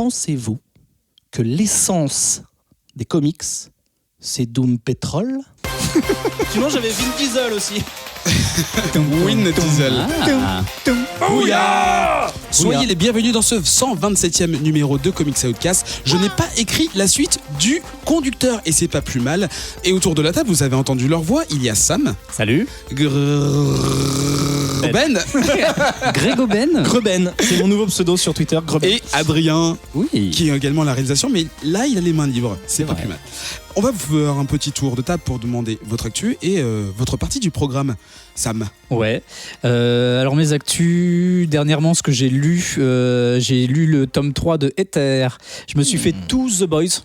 pensez-vous que l'essence des comics, c'est Doom Petrol? Sinon, j'avais Vin Diesel aussi. Win Diesel. Bouya! Soyez les bienvenus dans ce 127e numéro de Comics Outcast. Je n'ai pas écrit la suite du conducteur et c'est pas plus mal. Et autour de la table, vous avez entendu leur voix. Il y a Sam. Salut. Ben. Grégobène. Greben, c'est mon nouveau pseudo sur Twitter. Greben. Et Adrien, Oui. qui est également à la réalisation. Mais là, il a les mains libres. C'est pas vrai. plus mal. On va vous faire un petit tour de table pour demander votre actu et votre partie du programme. Sam. Ouais. Alors mes actus, dernièrement ce que j'ai lu le tome 3 de Ether. Je me suis fait tous The Boys.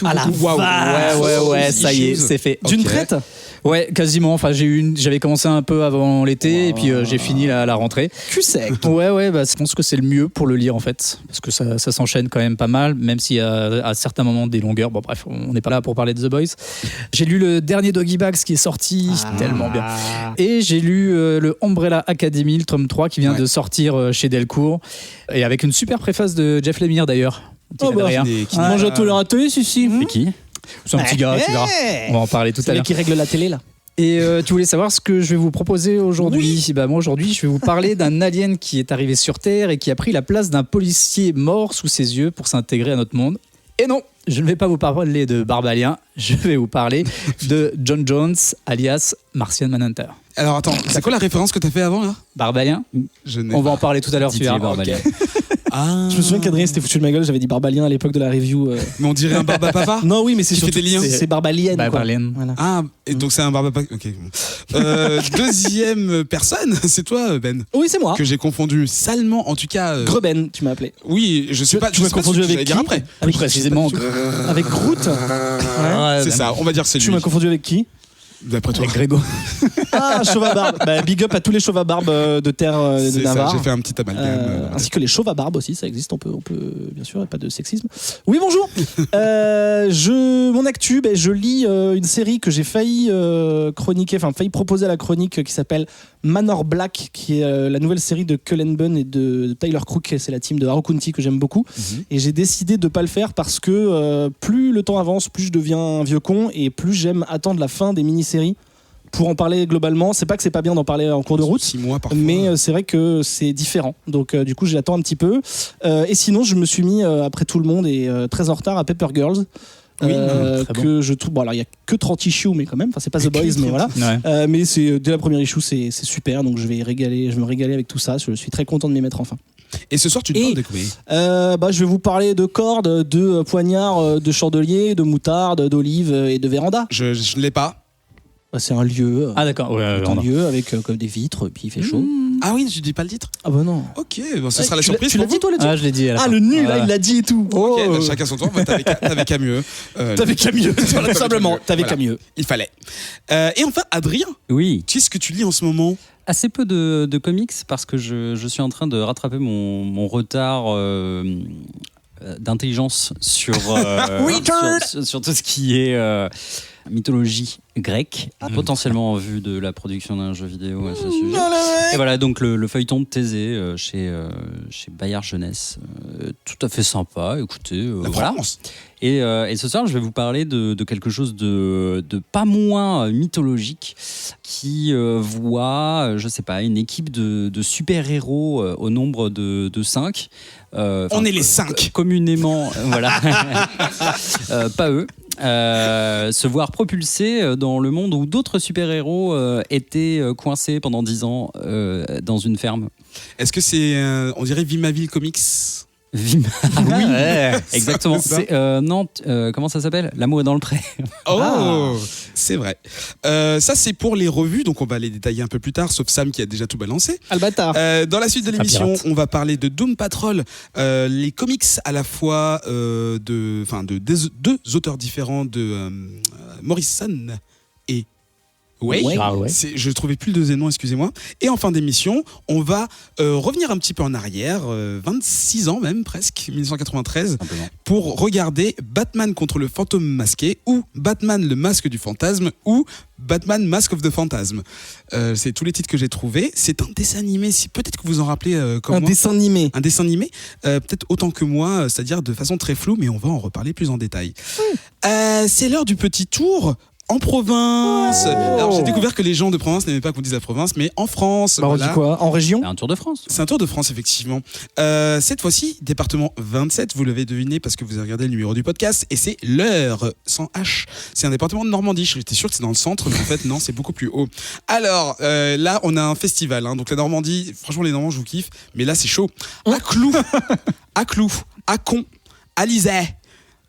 Ah la Waouh. vache. Ouais, ça y est, c'est fait. D'une Ok. traite. Ouais, quasiment. Enfin, j'avais commencé un peu avant l'été et puis j'ai fini la rentrée. Cul sec. Ouais, bah, je pense que c'est le mieux pour le lire en fait, parce que ça s'enchaîne quand même pas mal, même s'il y a à certains moments des longueurs. Bon bref, on n'est pas là pour parler de The Boys. J'ai lu le dernier Doggy Bags qui est sorti, tellement bien. Et j'ai lu le Umbrella Academy, le tome 3 qui vient de sortir chez Delcourt, et avec une super préface de Jeff Lemire d'ailleurs. Oh bah, Adrien. qui Mange à tous leur atelier, si. C'est qui? C'est un petit gars, tu verras. On va en parler tout C'est à le l'heure. mec qui règle la télé, là. Et tu voulais savoir ce que je vais vous proposer aujourd'hui? Bah moi aujourd'hui, je vais vous parler d'un alien qui est arrivé sur Terre et qui a pris la place d'un policier mort sous ses yeux pour s'intégrer à notre monde. Et non, je ne vais pas vous parler de Barbalien, je vais vous parler de John Jones, alias Martian Manhunter. Alors attends, c'est quoi la référence que t'as fait avant là? Barbalien, Je n'ai on va en parler tout à l'heure, tu Didier verras. Barbalien. Ah. Je me souviens qu'Adrien s'était foutu de ma gueule, j'avais dit Barbalien à l'époque de la review. Mais on dirait un barbe à papa. Non, oui, mais c'est Qui fait surtout des liens. c'est Barbalien. quoi. Barbalien. Voilà. Ah, et donc c'est un barbe à papa. Ok. Deuxième personne, c'est toi Ben, Oui, c'est moi. que j'ai confondu salement. En tout cas. Greben, tu m'as appelé. Oui, je sais pas. Tu m'as confondu avec qui? après. Plus précisément, Avec Groot. Ouais. C'est ça. On va dire que c'est Tu lui. m'as confondu avec qui? D'après toi. avec Grégo. Ah, chauve à barbe. Bah, big up à tous les chauves à barbe de terre de C'est ça. Navarre. J'ai fait un petit amalgame. Ainsi que les chauves à barbe aussi, ça existe, on peut bien sûr, pas de sexisme. Oui, bonjour. Mon actu, je lis une série que j'ai failli failli proposer à la chronique qui s'appelle Manor Black, qui est la nouvelle série de Cullen Bunn et de Tyler Crook, c'est la team de Harrow County que j'aime beaucoup. Et j'ai décidé de pas le faire parce que plus le temps avance, plus je deviens un vieux con et plus j'aime attendre la fin des mini-séries pour en parler globalement. C'est pas que c'est pas bien d'en parler en cours de route, 6 mois parfois. mais c'est vrai que c'est différent. Donc du coup, j'attends un petit peu. Et sinon, je me suis mis après tout le monde et très en retard à Paper Girls. Oui, très que je trouve. Bon, alors il y a que 30 issues, mais quand même. Enfin, c'est pas The Boys, mais voilà. Ouais. Mais c'est dès la première issue, c'est super. Donc je vais me régaler avec tout ça. Je suis très content de m'y mettre enfin. Et ce soir, tu te parles de quoi? Je vais vous parler de cordes, de poignards, de chandeliers, de moutarde, d'olives et de véranda. Je ne l'ai pas. C'est un lieu. Ah d'accord, ouais, Un lieu avec comme des vitres, puis il fait chaud. Ah oui, tu dis pas le titre? Ah bah non. Ok, bon, ce sera la Tu l'as- surprise. Tu l'as pour dit vous. toi là-dessus? Ah, je l'ai dit à la Ah fin. le nul, là, Voilà. il l'a dit et tout. Ok, bah, chacun son tour. Bah, t'avais qu'à mieux. T'avais qu'à mieux, tout simplement. T'avais Voilà. qu'à mieux. Il fallait. Et enfin, Adrien, Oui, qu'est-ce que tu lis en ce moment? assez peu de comics parce que je suis en train de rattraper mon retard d'intelligence sur, sur tout ce qui est mythologie grecque, potentiellement en vue de la production d'un jeu vidéo à ce sujet. Et voilà, donc le feuilleton de Thésée chez Bayard Jeunesse, tout à fait sympa, écoutez, La voilà. France. Et ce soir, je vais vous parler de quelque chose de pas moins mythologique qui voit, je sais pas, une équipe de super-héros au nombre de 5. On est les 5. Communément, voilà. Pas eux. Se voir propulsés dans le monde où d'autres super-héros étaient coincés pendant 10 ans dans une ferme. Est-ce que c'est, on dirait Vimaville Comics? Oui, Ouais. exactement. C'est ça. C'est, non, comment ça s'appelle? L'amour est dans le pré. Oh, c'est vrai. Ça, c'est pour les revues, donc on va les détailler un peu plus tard, sauf Sam qui a déjà tout balancé. Albatar. Dans la suite de l'émission, pirate. on va parler de Doom Patrol, les comics à la fois de deux auteurs différents de Morrison et Way. Ouais. Je trouvais plus le deuxième nom, excusez-moi. Et en fin d'émission, on va revenir un petit peu en arrière, 26 ans même presque, 1993, Simplement. pour regarder Batman contre le fantôme masqué, ou Batman le masque du fantasme, ou Batman Mask of the Phantasm. C'est tous les titres que j'ai trouvés. C'est un dessin animé, si peut-être que vous en rappelez comme Un moi. dessin animé. Un dessin animé, peut-être autant que moi, c'est-à-dire de façon très floue, mais on va en reparler plus en détail. C'est l'heure du petit tour en province. Alors j'ai découvert que les gens de province n'aimaient pas qu'on dise la province, mais en France. Bah, on voilà. dit quoi? En région? Un Tour de France. C'est un tour de France, effectivement. Cette fois-ci, département 27, vous l'avez deviné parce que vous avez regardé le numéro du podcast, et c'est l'Eure, sans H. C'est un département de Normandie. J'étais sûr que c'est dans le centre, mais en fait, non, c'est beaucoup plus haut. Alors, là, on a un festival. Donc la Normandie, franchement, les Normands, je vous kiffe, mais là, c'est chaud. À Clou, à Con, à Lizay,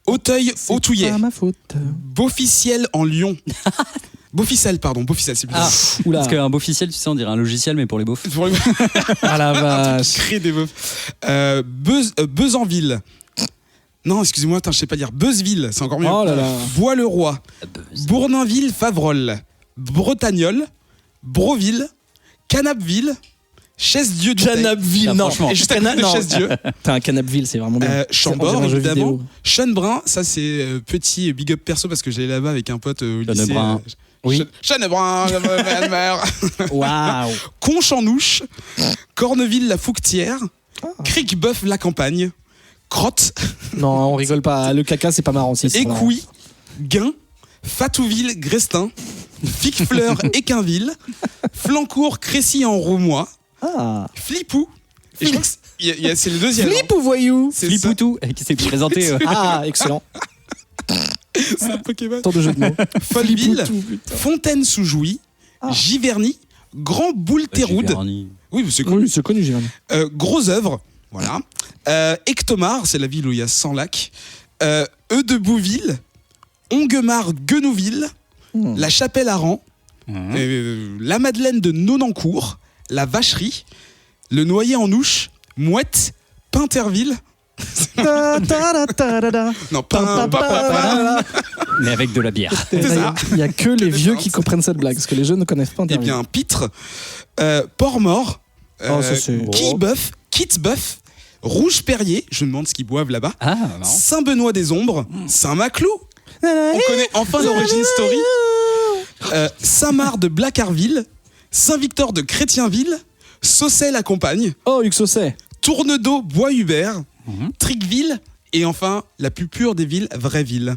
Auteuil, Autouillet, Pas ma faute. Beauficiel en Lyon. Beauficelle, c'est plus Ah, Oula. parce qu'un beauficiel, tu sais, on dirait un logiciel, mais pour les beaufs. pour les Ah la vache. créer des veufs. Besanville. Non, excusez-moi, je sais pas dire. Beuzeville, c'est encore mieux. Oh là là. Bois-le-Roi. Bournonville, Favrol. Bretagnol. Broville. Canapville. Chaise-Dieu du Canapville, Ah, non. franchement. Et juste à côté de Non. Chaise-Dieu. T'as un Canapville, c'est vraiment bien. Chambord, On dirait un jeu évidemment. vidéo. Sean-Brun, ça c'est petit big up perso parce que j'allais là-bas avec un pote au lycée. Sean-Brun. Oui. Sean-Brun, Waouh. Conchanouche. Corneville-la-Fouquetière. Cric-Boeuf-la-Campagne. Crotte. Non, on rigole pas. Le caca, c'est pas marrant. Si, c'est marrant. Écouis, Guin, Fatouville, Grestin, Ficfleur, Équinville, Flancourt, Crécy-en-Roumois, Ah. Flipou. Et je crois que c'est le deuxième. Flip ou voyou? C'est ça. Flipoutou, qui s'est présenté. Ah, excellent. C'est un Pokémon. Tant de jeux de mots. Folleville, Flipoutou, putain. Fontaine-sous-Jouy, Ah. Giverny, Grand Boule-Théroude. Oui, c'est cool. Oui, c'est connu, j'ai vu. Gros œuvre, voilà. Ectomar, c'est la ville où il y a 100 lacs. Eudebouville, Onguemar-Guenouville, la Chapelle-Aran, la Madeleine de Nonancourt, la Vacherie, le Noyer-en-Ouche, Mouette, Pinterville. Non, Mais avec de la bière. C'est ça. Il y a que les vieux qui comprennent cette blague, parce que les jeunes ne connaissent pas. Eh bien, Pitre, Port-Mort, Oh, ça, c'est- Quillebeuf, Quitteboeuf, Rouge-Perrier, je me demande ce qu'ils boivent là-bas, Ah, marrant. Saint-Benoît-des-Ombres, Saint-Maclou. On connaît enfin l'origine story. Saint-Marc de Blacarville, Saint-Victor de Chrétienville, Saucey-la-Compagne, Oh, Uxosset. Tournedos, Bois-Hubert, Tricqueville, et enfin la plus pure des villes, Vraiville.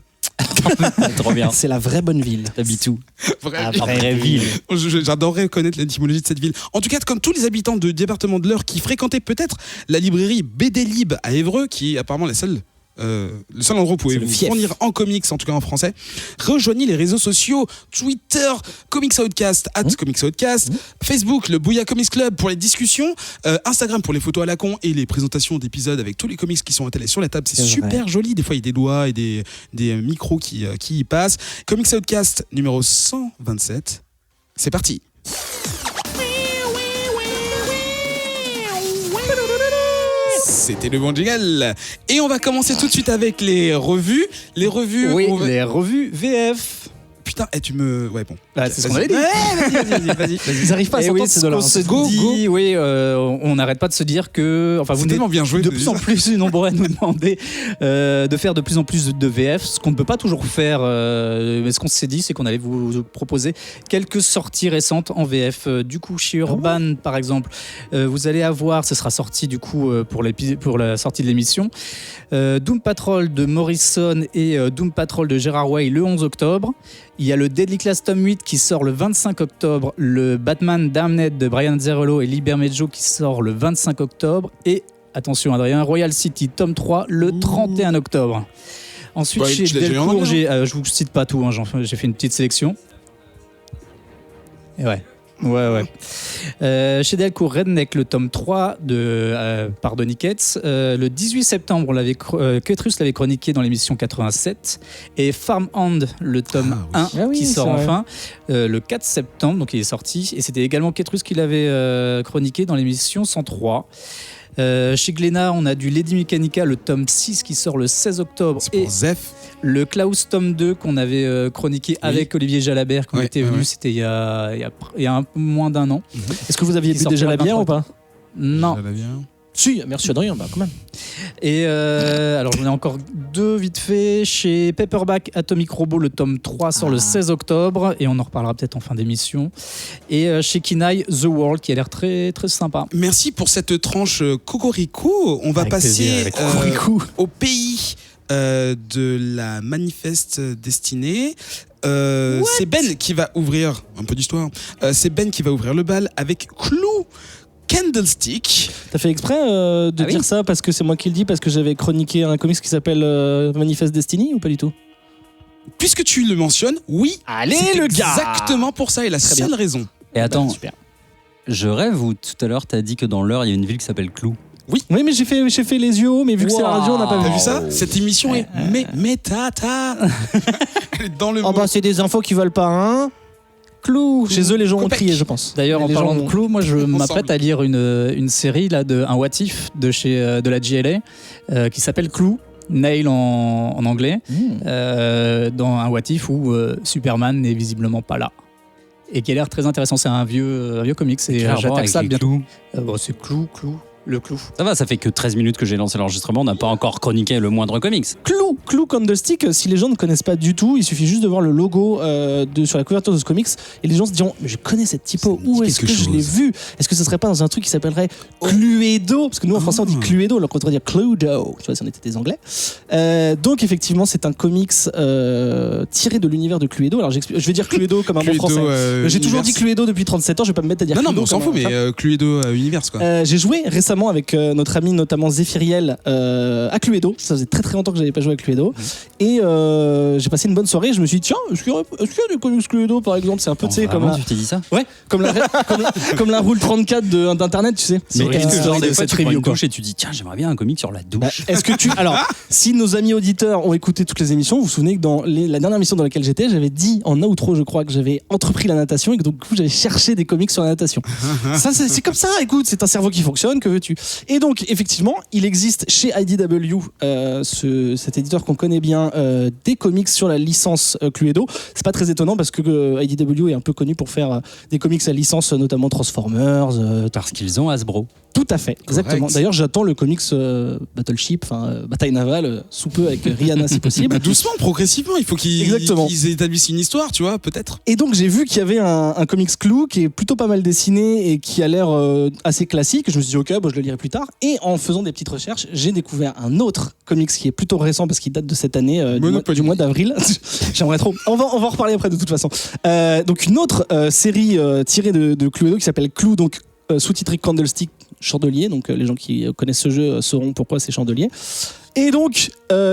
Trop bien. C'est la vraie bonne ville. T'habites où Vraiville. Vraie ville. J'adorerais connaître l'étymologie de cette ville. En tout cas, comme tous les habitants du département de l'Eure qui fréquentaient peut-être la librairie BD Lib à Évreux, qui est apparemment le seul endroit où vous pouvez C'est le vous fief. fournir en comics, en tout cas en français. Rejoignez les réseaux sociaux, Twitter, Comics Outcast, @Comics Outcast, Facebook, le Bouya Comics Club pour les discussions, Instagram pour les photos à la con et les présentations d'épisodes avec tous les comics qui sont installés sur la table. C'est C'est super joli. Des fois, il y a des doigts et des micros qui y passent. Comics Outcast numéro 127. C'est parti. C'était le bon jingle. Et on va commencer tout de suite avec les revues. Les revues. Oui, on va- les revues VF. Putain, tu me. Ouais, bon. Ah, c'est ce qu'on avait dit. Ouais, vas-y. Ils arrivent pas à Eh oui, s'entendre c'est ces deux-là. qu'on se Go, dit, oui, on n'arrête pas de se dire que, enfin, vous C'est n'êtes tellement bien joué. de plus en plus nombreux à nous demander de faire de plus en plus de VF, ce qu'on ne peut pas toujours faire. Mais ce qu'on s'est dit, c'est qu'on allait vous proposer quelques sorties récentes en VF. Du coup, chez Urban, par exemple, vous allez avoir, ce sera sorti du coup pour la sortie de l'émission, Doom Patrol de Morrison et Doom Patrol de Gerard Way le 11 octobre. Il y a le Deadly Class Tome 8 qui sort le 25 octobre, le Batman Damned de Brian Azzarello et Lee Bermejo qui sort le 25 octobre et, attention Adrien, Royal City Tome 3 le 31 octobre. Ensuite, Ouais, chez tu l'as déjà eu en Delcourt, anglais, je vous cite pas tout, hein, j'ai fait une petite sélection. Et ouais. Chez Delcourt, Redneck, le tome 3 par Donny Cates. Le 18 septembre, Ketrus l'avait chroniqué dans l'émission 87. Et Farmhand, le tome 1, Ah oui, qui c'est sort vrai. enfin le 4 septembre, donc il est sorti. Et c'était également Ketrus qui l'avait chroniqué dans l'émission 103. Chez Glénat, on a du Lady Mechanica, le tome 6 qui sort le 16 octobre. C'est pour Zef. Le Klaus tome 2 qu'on avait chroniqué avec Olivier Jalabert quand on était venu, c'était il y a un peu moins d'un an. Est-ce que vous aviez bu déjà la bière ou pas? Non. Si, merci Adrien, bah quand même. Et alors j'en ai encore 2 vite fait. Chez Paperback Atomic Robot, le tome 3 sort le 16 octobre et on en reparlera peut-être en fin d'émission. Et chez Kinaï, The World qui a l'air très, très sympa. Merci pour cette tranche Cocorico. On va passer au pays de la manifeste destinée. C'est Ben qui va ouvrir un peu d'histoire. C'est Ben qui va ouvrir le bal avec Clou Candlestick. T'as fait exprès de dire ça parce que c'est moi qui le dis, parce que j'avais chroniqué un comics qui s'appelle Manifest Destiny ou pas du tout? Puisque tu le mentionnes, oui. Allez c'est le gars. Exactement pour ça et la seule raison. Et attends, super. Je rêve ou tout à l'heure t'as dit que dans l'heure il y a une ville qui s'appelle Clou. Oui, mais j'ai fait les yeux hauts, mais vu que c'est la radio, on n'a pas vu. T'as vu ça? Cette émission est métata. Elle est dans le bah c'est des infos qui valent pas, hein. Clou. Chez eux, les gens ont crié, je pense. D'ailleurs, en parlant de Clou, moi je m'apprête à lire une série là, un What If de la JLA qui s'appelle Clou. Nail en anglais, dans un What If où Superman n'est visiblement pas là. Et qui a l'air très intéressant. C'est un vieux comics. Et j'attaque ça bientôt. C'est Clou. Le Clou. Ça va, ça fait que 13 minutes que j'ai lancé l'enregistrement, on n'a pas encore chroniqué le moindre comics. Clou Candlestick, si les gens ne connaissent pas du tout, il suffit juste de voir le logo sur la couverture de ce comics et les gens se diront mais je connais cette typo, où est-ce que je l'ai vu? Est-ce que ce serait pas dans un truc qui s'appellerait Cluedo? Parce que nous en français on dit Cluedo alors qu'on devrait dire Cluedo, tu vois, si on était des anglais. Donc effectivement c'est un comics tiré de l'univers de Cluedo. Alors je vais dire Cluedo comme un bon français. J'ai toujours dit Cluedo depuis 37 ans, je vais pas me mettre à dire Cluedo. Non, mais on s'en fout, mais Cluedo Universe quoi. J'ai joué récemment avec notre ami notamment Zéphiriel à Cluedo. Ça faisait très très longtemps que j'avais pas joué à Cluedo. Et j'ai passé une bonne soirée. Je me suis dit tiens, est-ce qu'il y a des comics Cluedo par exemple? C'est un peu tu sais comme tu t'es dit ça? Ouais, comme la Rule 34 d'internet, tu sais. Mais est-ce que genre de des fois cette tu prends une review, douche et tu dis tiens j'aimerais bien un comic sur la douche? Est-ce que alors si nos amis auditeurs ont écouté toutes les émissions, vous vous souvenez que dans la dernière émission dans laquelle j'étais, j'avais dit en outro je crois que j'avais entrepris la natation et que donc du coup j'avais cherché des comics sur la natation. Ça c'est comme ça, écoute, c'est un cerveau qui fonctionne, que veux-tu? Et donc effectivement il existe chez IDW cet éditeur qu'on connaît bien des comics sur la licence Cluedo. C'est pas très étonnant parce que IDW est un peu connu pour faire des comics à licence notamment Transformers Parce qu'ils ont Hasbro. Tout à fait, exactement. D'ailleurs j'attends le comics Battleship, bataille navale sous peu avec Rihanna si possible. Doucement, progressivement, il faut qu'ils établissent une histoire, tu vois, peut-être. Et donc j'ai vu qu'il y avait un comics Clou qui est plutôt pas mal dessiné et qui a l'air assez classique. Je me suis dit ok, je le lirai plus tard. Et en faisant des petites recherches, j'ai découvert un autre comics qui est plutôt récent parce qu'il date de cette année, du mois d'avril. J'aimerais trop. On va en reparler après de toute façon. Donc une autre série tirée de Cluedo qui s'appelle Clou, donc sous-titré Candlestick, chandelier. Donc les gens qui connaissent ce jeu sauront pourquoi c'est chandelier. Et donc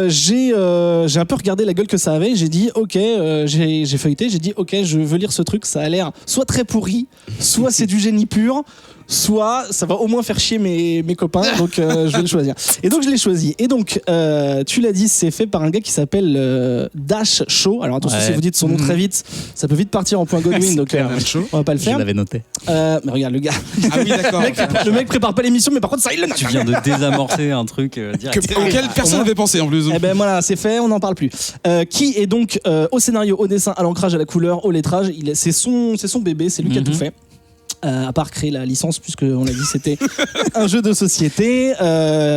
j'ai un peu regardé la gueule que ça avait. J'ai dit ok, j'ai feuilleté. J'ai dit ok, je veux lire ce truc. Ça a l'air soit très pourri, soit c'est du génie pur, soit ça va au moins faire chier mes copains, donc je vais le choisir. Et donc je l'ai choisi. Et donc tu l'as dit, c'est fait par un gars qui s'appelle Dash Show. Alors attention, si vous dites son nom très vite, ça peut vite partir en point Godwin, donc on va pas le faire. Je l'avais noté. Mais regarde le gars. Ah oui, d'accord. Le mec prépare pas l'émission, mais par contre ça il le Tu viens de désamorcer un truc direct. Auquel personne n'avait pensé en plus. Eh ben voilà, c'est fait, on n'en parle plus. Qui est donc au scénario, au dessin, à l'ancrage, à la couleur, au lettrage. C'est son bébé, c'est lui qui a tout fait. À part créer la licence, puisque on l'a dit c'était un jeu de société.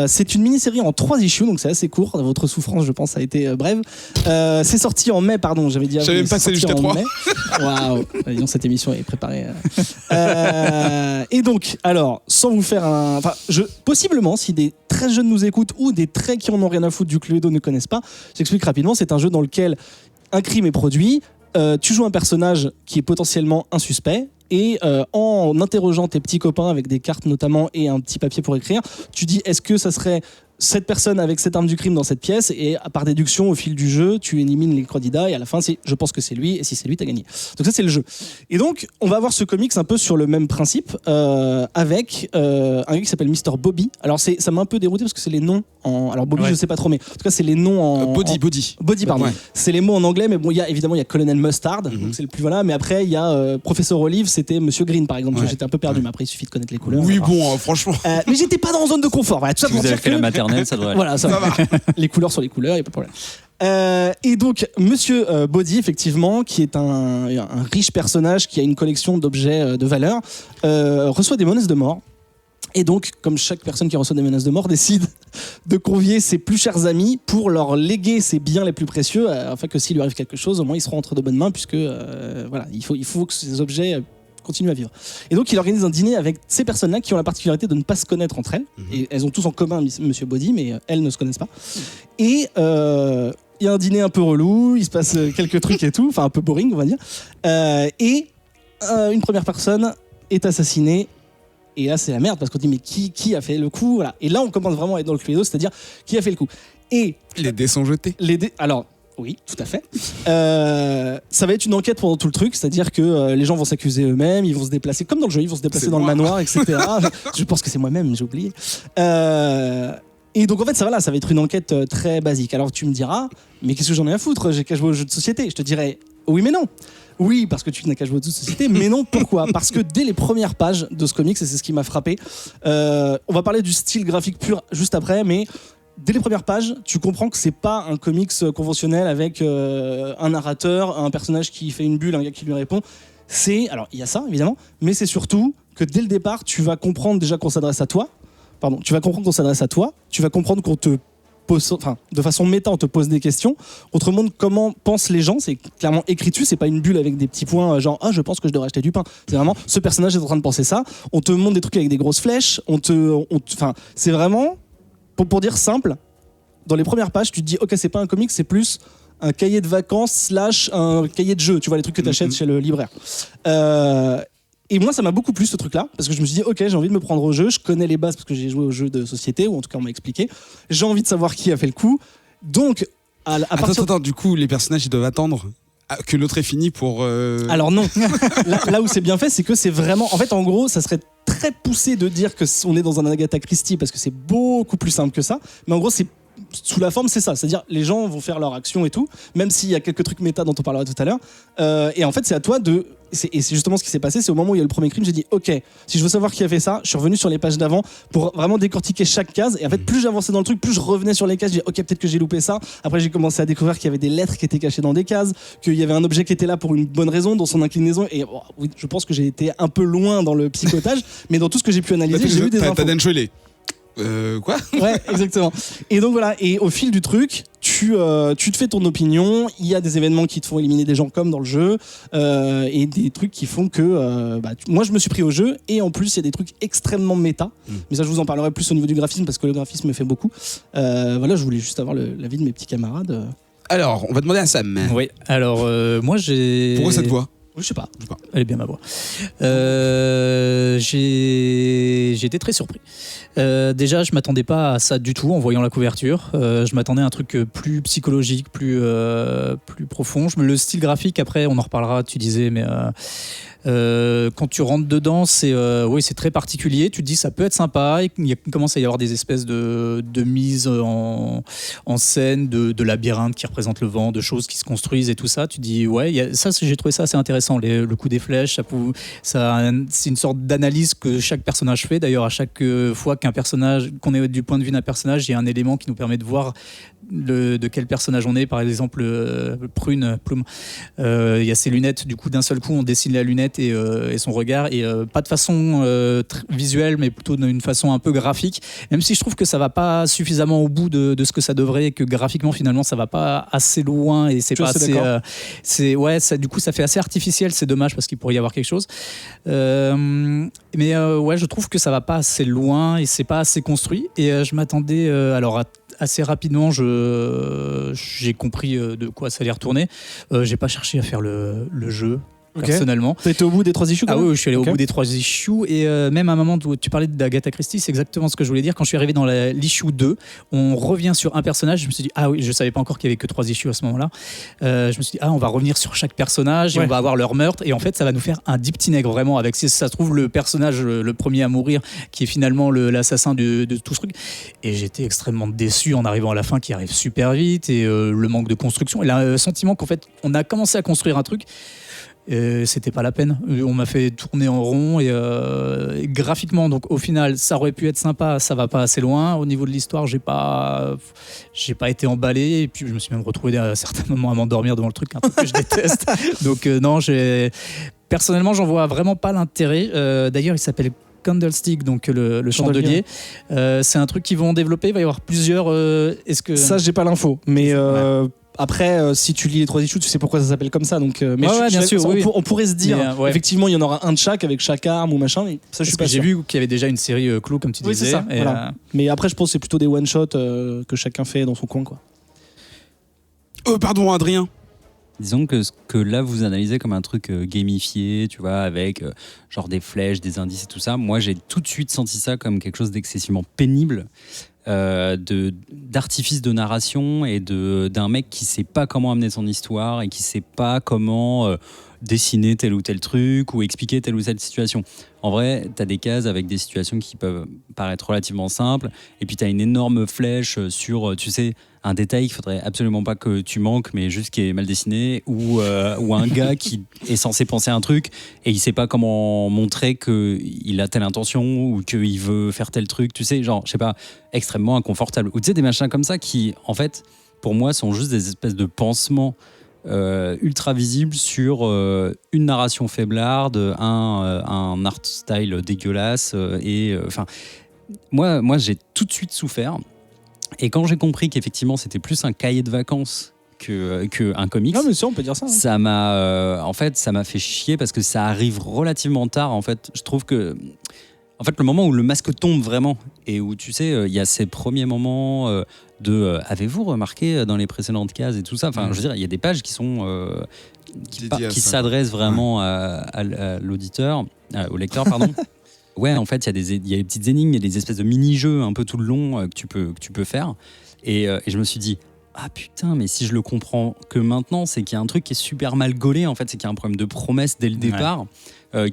C'est une mini-série en 3 issues, donc c'est assez court. Votre souffrance, je pense, a été brève. C'est sorti en mai, pardon, j'avais dit avant. J'avais même pas salé jusqu'à 3. Waouh, disons, cette émission est préparée. Et donc, alors, sans vous faire possiblement, si des très jeunes nous écoutent ou des très qui en ont rien à foutre du Cluedo ne connaissent pas, j'explique rapidement. C'est un jeu dans lequel un crime est produit. Tu joues un personnage qui est potentiellement un suspect. Et en interrogeant tes petits copains avec des cartes notamment et un petit papier pour écrire, tu dis est-ce que ça serait cette personne avec cette arme du crime dans cette pièce, et par déduction, au fil du jeu, tu élimines les candidats, et à la fin, c'est je pense que c'est lui, et si c'est lui, t'as gagné. Donc ça, c'est le jeu. Et donc, on va avoir ce comics un peu sur le même principe, avec un gars qui s'appelle Mr. Bobby. Alors, ça m'a un peu dérouté parce que c'est les noms en... Alors, Bobby, je sais pas trop, mais en tout cas, c'est les noms en... Body, pardon. Ouais. C'est les mots en anglais, mais bon, évidemment, il y a Colonel Mustard, donc c'est le plus voilà, mais après, il y a Professeur Olive, c'était Monsieur Green, par exemple. J'étais un peu perdu, mais après, il suffit de connaître les couleurs. Oui, bon, franchement. Mais j'étais pas dans zone de confort. Voilà, tout ça si vous avez fait la maternelle, ça devrait aller. Voilà, ça va. Les couleurs sur les couleurs, il n'y a pas de problème. Et donc, Monsieur Body, effectivement, qui est un riche personnage qui a une collection d'objets de valeur, reçoit des menaces de mort. Et donc, comme chaque personne qui reçoit des menaces de mort décide de convier ses plus chers amis pour leur léguer ses biens les plus précieux, afin que s'il lui arrive quelque chose, au moins ils seront entre de bonnes mains, puisque voilà, il faut que ces objets continuent à vivre. Et donc il organise un dîner avec ces personnes-là qui ont la particularité de ne pas se connaître entre elles. Et elles ont tous en commun Monsieur Body, mais elles ne se connaissent pas. Et il y a un dîner un peu relou, il se passe quelques trucs et tout, enfin un peu boring on va dire. Et une première personne est assassinée. Et là c'est la merde parce qu'on dit mais qui a fait le coup, voilà. Et là on commence vraiment à être dans le cluedo, c'est-à-dire qui a fait le coup. Et les dés sont jetés. Alors oui, tout à fait. Ça va être une enquête pendant tout le truc, c'est-à-dire que les gens vont s'accuser eux-mêmes, ils vont se déplacer, comme dans le jeu, ils vont se déplacer dans le manoir, etc. Je pense que c'est moi-même, j'ai oublié. Et donc en fait, ça va être une enquête très basique. Alors tu me diras, mais qu'est-ce que j'en ai à foutre ? J'ai qu'à jouer aux jeux de société. Je te dirais, oui mais non. Oui, parce que tu n'as qu'à jouer aux jeux de société, mais non, pourquoi ? Parce que dès les premières pages de ce comics, et c'est ce qui m'a frappé, on va parler du style graphique pur juste après, mais... Dès les premières pages, tu comprends que c'est pas un comics conventionnel avec un narrateur, un personnage qui fait une bulle, un gars qui lui répond. Alors il y a ça évidemment, mais c'est surtout que dès le départ, tu vas comprendre déjà qu'on s'adresse à toi. Tu vas comprendre qu'on s'adresse à toi. Tu vas comprendre qu'on te pose, de façon méta, on te pose des questions. On te montre comment pensent les gens. C'est clairement écrit dessus. C'est pas une bulle avec des petits points genre je pense que je devrais acheter du pain. C'est vraiment ce personnage est en train de penser ça. On te montre des trucs avec des grosses flèches. C'est vraiment pour dire simple, dans les premières pages, tu te dis ok, c'est pas un comic, c'est plus un cahier de vacances / un cahier de jeu, tu vois, les trucs que tu achètes chez le libraire. Et moi, ça m'a beaucoup plu ce truc-là, parce que je me suis dit ok, j'ai envie de me prendre au jeu, je connais les bases parce que j'ai joué aux jeux de société, ou en tout cas on m'a expliqué, j'ai envie de savoir qui a fait le coup. Donc, Attends, du coup, les personnages ils doivent attendre que l'autre est fini pour... Alors non, là où c'est bien fait, c'est que c'est vraiment... En fait, en gros, ça serait très poussé de dire qu'on est dans un Agatha Christie, parce que c'est beaucoup plus simple que ça, mais en gros, c'est sous la forme, c'est ça. C'est-à-dire, les gens vont faire leur action et tout, même s'il y a quelques trucs méta dont on parlera tout à l'heure. Et en fait, c'est à toi de... Et c'est justement ce qui s'est passé, c'est au moment où il y a le premier crime, j'ai dit ok, si je veux savoir qui a fait ça, je suis revenu sur les pages d'avant pour vraiment décortiquer chaque case. Et en fait, plus j'avançais dans le truc, plus je revenais sur les cases, je dis ok, peut-être que j'ai loupé ça. Après, j'ai commencé à découvrir qu'il y avait des lettres qui étaient cachées dans des cases, qu'il y avait un objet qui était là pour une bonne raison, dans son inclinaison. Et oui, je pense que j'ai été un peu loin dans le psychotage, mais dans tout ce que j'ai pu analyser, j'ai eu des infos. Quoi ? Ouais, exactement. Et donc voilà, et au fil du truc, tu te fais ton opinion, il y a des événements qui te font éliminer des gens comme dans le jeu, et des trucs qui font que moi je me suis pris au jeu, et en plus il y a des trucs extrêmement méta, mais ça je vous en parlerai plus au niveau du graphisme parce que le graphisme me fait beaucoup. Voilà, je voulais juste avoir l'avis de mes petits camarades. Alors, on va demander à Sam. Oui, alors moi j'ai... Pourquoi cette voix ? Je sais pas. Elle est bien ma voix. J'ai été très surpris. Déjà, je m'attendais pas à ça du tout en voyant la couverture. Je m'attendais à un truc plus psychologique, plus profond. Le style graphique, après, on en reparlera. Tu disais, mais quand tu rentres dedans, c'est très particulier. Tu te dis, ça peut être sympa. Il commence à y avoir des espèces de mise en scène, de labyrinthes qui représentent le vent, de choses qui se construisent et tout ça. Tu te dis, ouais, ça, j'ai trouvé ça assez intéressant. Le coup des flèches, c'est une sorte d'analyse que chaque personnage fait. D'ailleurs, à chaque fois qu'on est du point de vue d'un personnage, il y a un élément qui nous permet de voir de quel personnage on est. Par exemple, Plume. Il y a ses lunettes. Du coup, d'un seul coup, on dessine la lunette et son regard. Et pas de façon visuelle, mais plutôt d'une façon un peu graphique. Même si je trouve que ça va pas suffisamment au bout de ce que ça devrait, et que graphiquement, finalement, ça va pas assez loin et c'est pas assez. Du coup, ça fait assez artificiel. C'est dommage parce qu'il pourrait y avoir quelque chose. Mais je trouve que ça va pas assez loin et c'est pas assez construit. Et je m'attendais assez rapidement, j'ai compris de quoi ça allait retourner. J'ai pas cherché à faire le jeu. personnellement. T'étais au bout des 3 issues Ah oui, je suis allé au bout des 3 issues et même à un moment où tu parlais d'Agatha Christie, c'est exactement ce que je voulais dire. Quand je suis arrivé dans l'issue 2, on revient sur un personnage, je me suis dit, ah oui, je savais pas encore qu'il y avait que 3 issues à ce moment-là. Je me suis dit, on va revenir sur chaque personnage et on va avoir leur meurtre et en fait ça va nous faire un deep Nègre vraiment avec, si ça se trouve, le personnage le premier à mourir qui est finalement l'assassin de tout ce truc. Et j'étais extrêmement déçu en arrivant à la fin qui arrive super vite et le manque de construction et le sentiment qu'en fait on a commencé à construire un truc. C'était pas la peine. On m'a fait tourner en rond et graphiquement, donc au final, ça aurait pu être sympa, ça va pas assez loin. Au niveau de l'histoire, j'ai pas été emballé et puis je me suis même retrouvé à certains moments à m'endormir devant le truc, un truc que je déteste. Donc non, personnellement, j'en vois vraiment pas l'intérêt. D'ailleurs, il s'appelle Candlestick, donc le chandelier. C'est un truc qu'ils vont développer. Il va y avoir plusieurs. Ça, j'ai pas l'info, mais. Après, si tu lis les 3 issues, tu sais pourquoi ça s'appelle comme ça. Donc, mais bien sûr, on pourrait se dire, effectivement, il y en aura un de chaque avec chaque arme ou machin. Mais ça, je suis pas sûr. J'ai vu qu'il y avait déjà une série Clou, comme tu disais. C'est ça. Voilà. Mais après, je pense que c'est plutôt des one shot que chacun fait dans son coin, quoi. Pardon, Adrien. Disons que ce que là vous analysez comme un truc gamifié, tu vois, avec genre des flèches, des indices et tout ça, moi j'ai tout de suite senti ça comme quelque chose d'excessivement pénible, d'artifice de narration et d'un mec qui sait pas comment amener son histoire et qui sait pas comment dessiner tel ou tel truc ou expliquer telle ou telle situation. En vrai, tu as des cases avec des situations qui peuvent paraître relativement simples et puis tu as une énorme flèche sur, tu sais, un détail qu'il faudrait absolument pas que tu manques, mais juste qui est mal dessiné, ou un gars qui est censé penser un truc et il sait pas comment montrer qu'il a telle intention ou qu'il veut faire tel truc, tu sais, genre, je sais pas, extrêmement inconfortable. Ou tu sais, des machins comme ça qui, en fait, pour moi, sont juste des espèces de pansements ultra visibles sur une narration faiblarde, un art style dégueulasse, enfin, moi, j'ai tout de suite souffert. Et quand j'ai compris qu'effectivement c'était plus un cahier de vacances qu'un comics, non mais ça on peut dire ça. Ça m'a, en fait, ça m'a fait chier parce que ça arrive relativement tard. En fait, je trouve que, en fait, le moment où le masque tombe vraiment et où tu sais, il y a ces premiers moments avez-vous remarqué dans les précédentes cases et tout ça. Enfin, je veux dire, il y a des pages qui sont qui s'adressent vraiment à l'auditeur, au lecteur, pardon. Ouais, en fait, il y a des petites énigmes, il y a des espèces de mini-jeux un peu tout le long que tu peux faire. Et je me suis dit, ah putain, mais si je le comprends que maintenant, c'est qu'il y a un truc qui est super mal gaulé, en fait, c'est qu'il y a un problème de promesse dès le départ,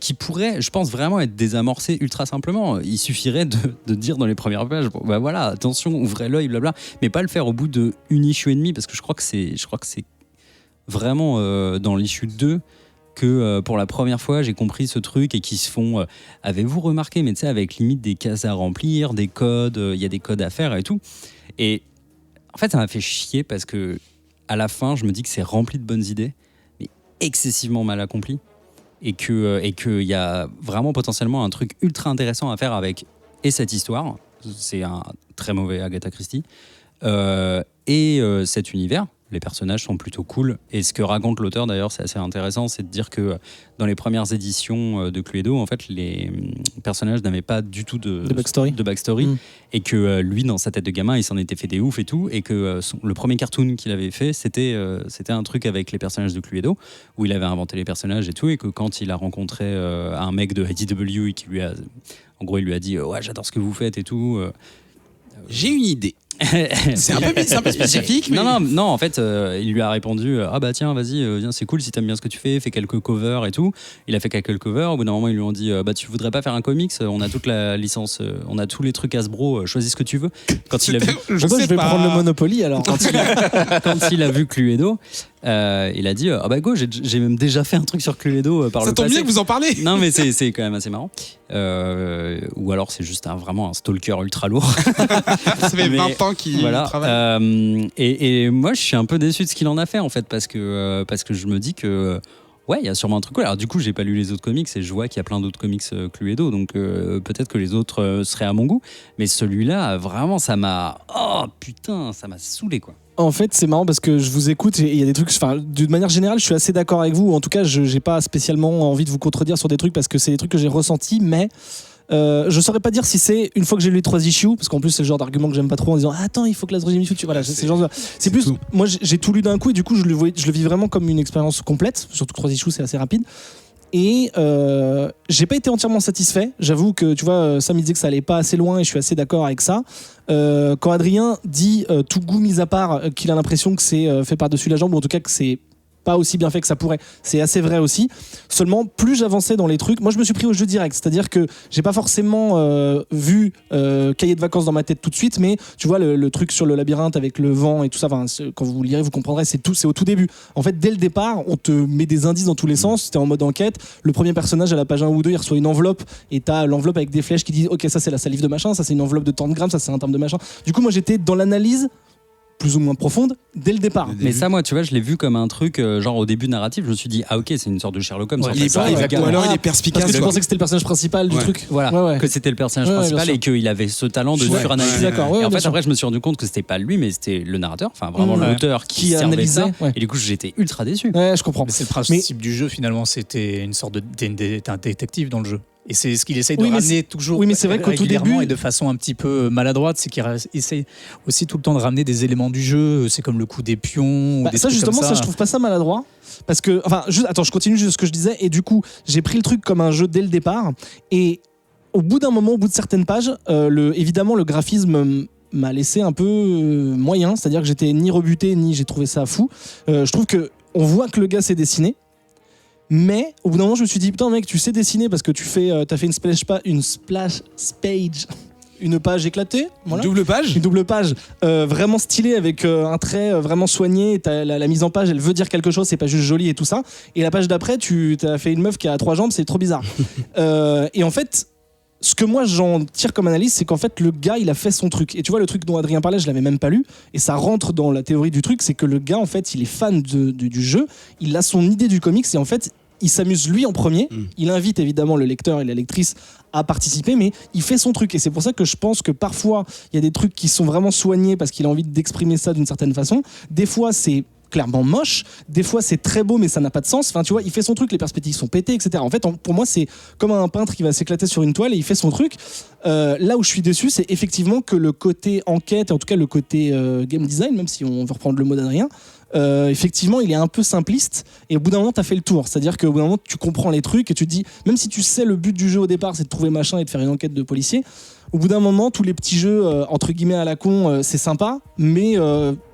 qui pourrait, je pense, vraiment être désamorcé ultra simplement. Il suffirait de dire dans les premières pages, bon, bah voilà, attention, ouvrez l'œil, blabla, mais pas le faire au bout d'une issue et demie, parce que je crois que c'est vraiment dans l'issue 2 que pour la première fois j'ai compris ce truc et qui se font avez-vous remarqué, mais tu sais, avec limite des cases à remplir, des codes, il y a des codes à faire et tout. Et en fait ça m'a fait chier parce que à la fin je me dis que c'est rempli de bonnes idées mais excessivement mal accompli et qu'il y a vraiment potentiellement un truc ultra intéressant à faire avec cette histoire, c'est un très mauvais Agatha Christie, cet univers. Les personnages sont plutôt cool. Et ce que raconte l'auteur, d'ailleurs, c'est assez intéressant, c'est de dire que dans les premières éditions de Cluedo, en fait, les personnages n'avaient pas du tout de backstory. Et que lui, dans sa tête de gamin, il s'en était fait des oufs et tout. Et que le premier cartoon qu'il avait fait, c'était un truc avec les personnages de Cluedo, où il avait inventé les personnages et tout. Et que quand il a rencontré un mec de IDW et qui lui a... En gros, il lui a dit « Ouais, j'adore ce que vous faites et tout. » J'ai une idée. C'est un peu spécifique. Mais... Non, en fait, il lui a répondu ah bah tiens, vas-y, viens, c'est cool si t'aimes bien ce que tu fais quelques covers et tout. Il a fait quelques covers. Au bout d'un moment, ils lui ont dit bah tu voudrais pas faire un comics, on a toute la licence, on a tous les trucs Hasbro, choisis ce que tu veux. Quand il a vu, je vais prendre le Monopoly alors. Quand il a vu Cluedo, il a dit ah bah go, j'ai même déjà fait un truc sur Cluedo par le passé. Ça tombe bien que vous en parlez. Non mais c'est quand même assez marrant. Ou alors c'est juste vraiment un stalker ultra lourd. Ça fait 20 ans qu'il travaille. Et moi je suis un peu déçu de ce qu'il en a fait en fait parce que je me dis que ouais, il y a sûrement un truc cool. Alors du coup, j'ai pas lu les autres comics et je vois qu'il y a plein d'autres comics Cluedo, donc peut-être que les autres seraient à mon goût, mais celui-là vraiment ça m'a saoulé quoi. En fait, c'est marrant parce que je vous écoute et il y a des trucs, enfin, d'une manière générale, je suis assez d'accord avec vous. En tout cas, je n'ai pas spécialement envie de vous contredire sur des trucs parce que c'est des trucs que j'ai ressentis, mais Je saurais pas dire si c'est une fois que j'ai lu les 3 issues, parce qu'en plus c'est le genre d'argument que j'aime pas trop en disant attends, il faut que la 3e issue, voilà, c'est plus tout. moi j'ai tout lu d'un coup et du coup je le vis vraiment comme une expérience complète, surtout que 3 issues c'est assez rapide. Et j'ai pas été entièrement satisfait. J'avoue que tu vois, Sam il disait que ça allait pas assez loin et je suis assez d'accord avec ça. Quand Adrien dit tout goût mis à part qu'il a l'impression que c'est fait par-dessus la jambe, ou en tout cas que c'est pas aussi bien fait que ça pourrait, c'est assez vrai aussi. Seulement, plus j'avançais dans les trucs, moi je me suis pris au jeu direct, c'est-à-dire que j'ai pas forcément vu Cahier de vacances dans ma tête tout de suite, mais tu vois le truc sur le labyrinthe avec le vent et tout ça, quand vous lirez vous comprendrez, c'est au tout début. En fait, dès le départ, on te met des indices dans tous les sens, t'es en mode enquête, le premier personnage à la page 1 ou 2, il reçoit une enveloppe et t'as l'enveloppe avec des flèches qui disent ok, ça c'est la salive de machin, ça c'est une enveloppe de tant de grammes, ça c'est un terme de machin. Du coup moi j'étais dans l'analyse plus ou moins profonde dès le départ. Mais ça, moi, tu vois, je l'ai vu comme un truc, genre au début narratif, je me suis dit, ah ok, c'est une sorte de Sherlock Holmes. Ouais, en Il est fait, pas, ou alors il est perspicace. Parce que tu pensais que c'était le personnage principal du truc. Voilà, que c'était le personnage principal et qu'il avait ce talent de suranalyser. Je suis d'accord. Et en fait, après, je me suis rendu compte que c'était pas lui, mais c'était le narrateur, enfin vraiment l'auteur qui analysait ça. Et du coup, j'étais ultra déçu. Ouais, je comprends. Mais c'est le principe du jeu, finalement, c'était une sorte d'un détective dans le jeu. Et c'est ce qu'il essaye de ramener toujours. Oui, mais c'est vrai qu'au tout début et de façon un petit peu maladroite, c'est qu'il essaye aussi tout le temps de ramener des éléments du jeu. C'est comme le coup des pions. Ou des ça justement, ça je trouve pas ça maladroit. Parce que, enfin, attends, je continue juste ce que je disais. Et du coup, j'ai pris le truc comme un jeu dès le départ. Et au bout d'un moment, au bout de certaines pages, évidemment, le graphisme m'a laissé un peu moyen. C'est-à-dire que j'étais ni rebuté, ni j'ai trouvé ça fou. Je trouve que on voit que le gars s'est dessiné. Mais au bout d'un moment, je me suis dit, putain, mec, tu sais dessiner parce que t'as fait une splash page, une page éclatée. Voilà. Double page. Une double page vraiment stylée avec un trait vraiment soigné. La mise en page, elle veut dire quelque chose, c'est pas juste joli et tout ça. Et la page d'après, tu t'as fait une meuf qui a 3 jambes, c'est trop bizarre. Et en fait, ce que moi j'en tire comme analyse, c'est qu'en fait le gars il a fait son truc. Et tu vois, le truc dont Adrien parlait, je l'avais même pas lu, et ça rentre dans la théorie du truc, c'est que le gars en fait il est fan du jeu, il a son idée du comics et en fait il s'amuse lui en premier. Il invite évidemment le lecteur et la lectrice à participer, mais il fait son truc. Et c'est pour ça que je pense que parfois il y a des trucs qui sont vraiment soignés parce qu'il a envie d'exprimer ça d'une certaine façon. Des fois c'est clairement moche, des fois c'est très beau mais ça n'a pas de sens, enfin tu vois, il fait son truc, les perspectives sont pétées, etc. En fait, pour moi c'est comme un peintre qui va s'éclater sur une toile et il fait son truc. Là où je suis déçu, c'est effectivement que le côté enquête, en tout cas le côté game design, même si on veut reprendre le mot d'Adrien, effectivement il est un peu simpliste et au bout d'un moment t'as fait le tour, c'est-à-dire qu'au bout d'un moment tu comprends les trucs et tu te dis, même si tu sais le but du jeu au départ c'est de trouver machin et de faire une enquête de policier, au bout d'un moment tous les petits jeux entre guillemets à la con c'est sympa, mais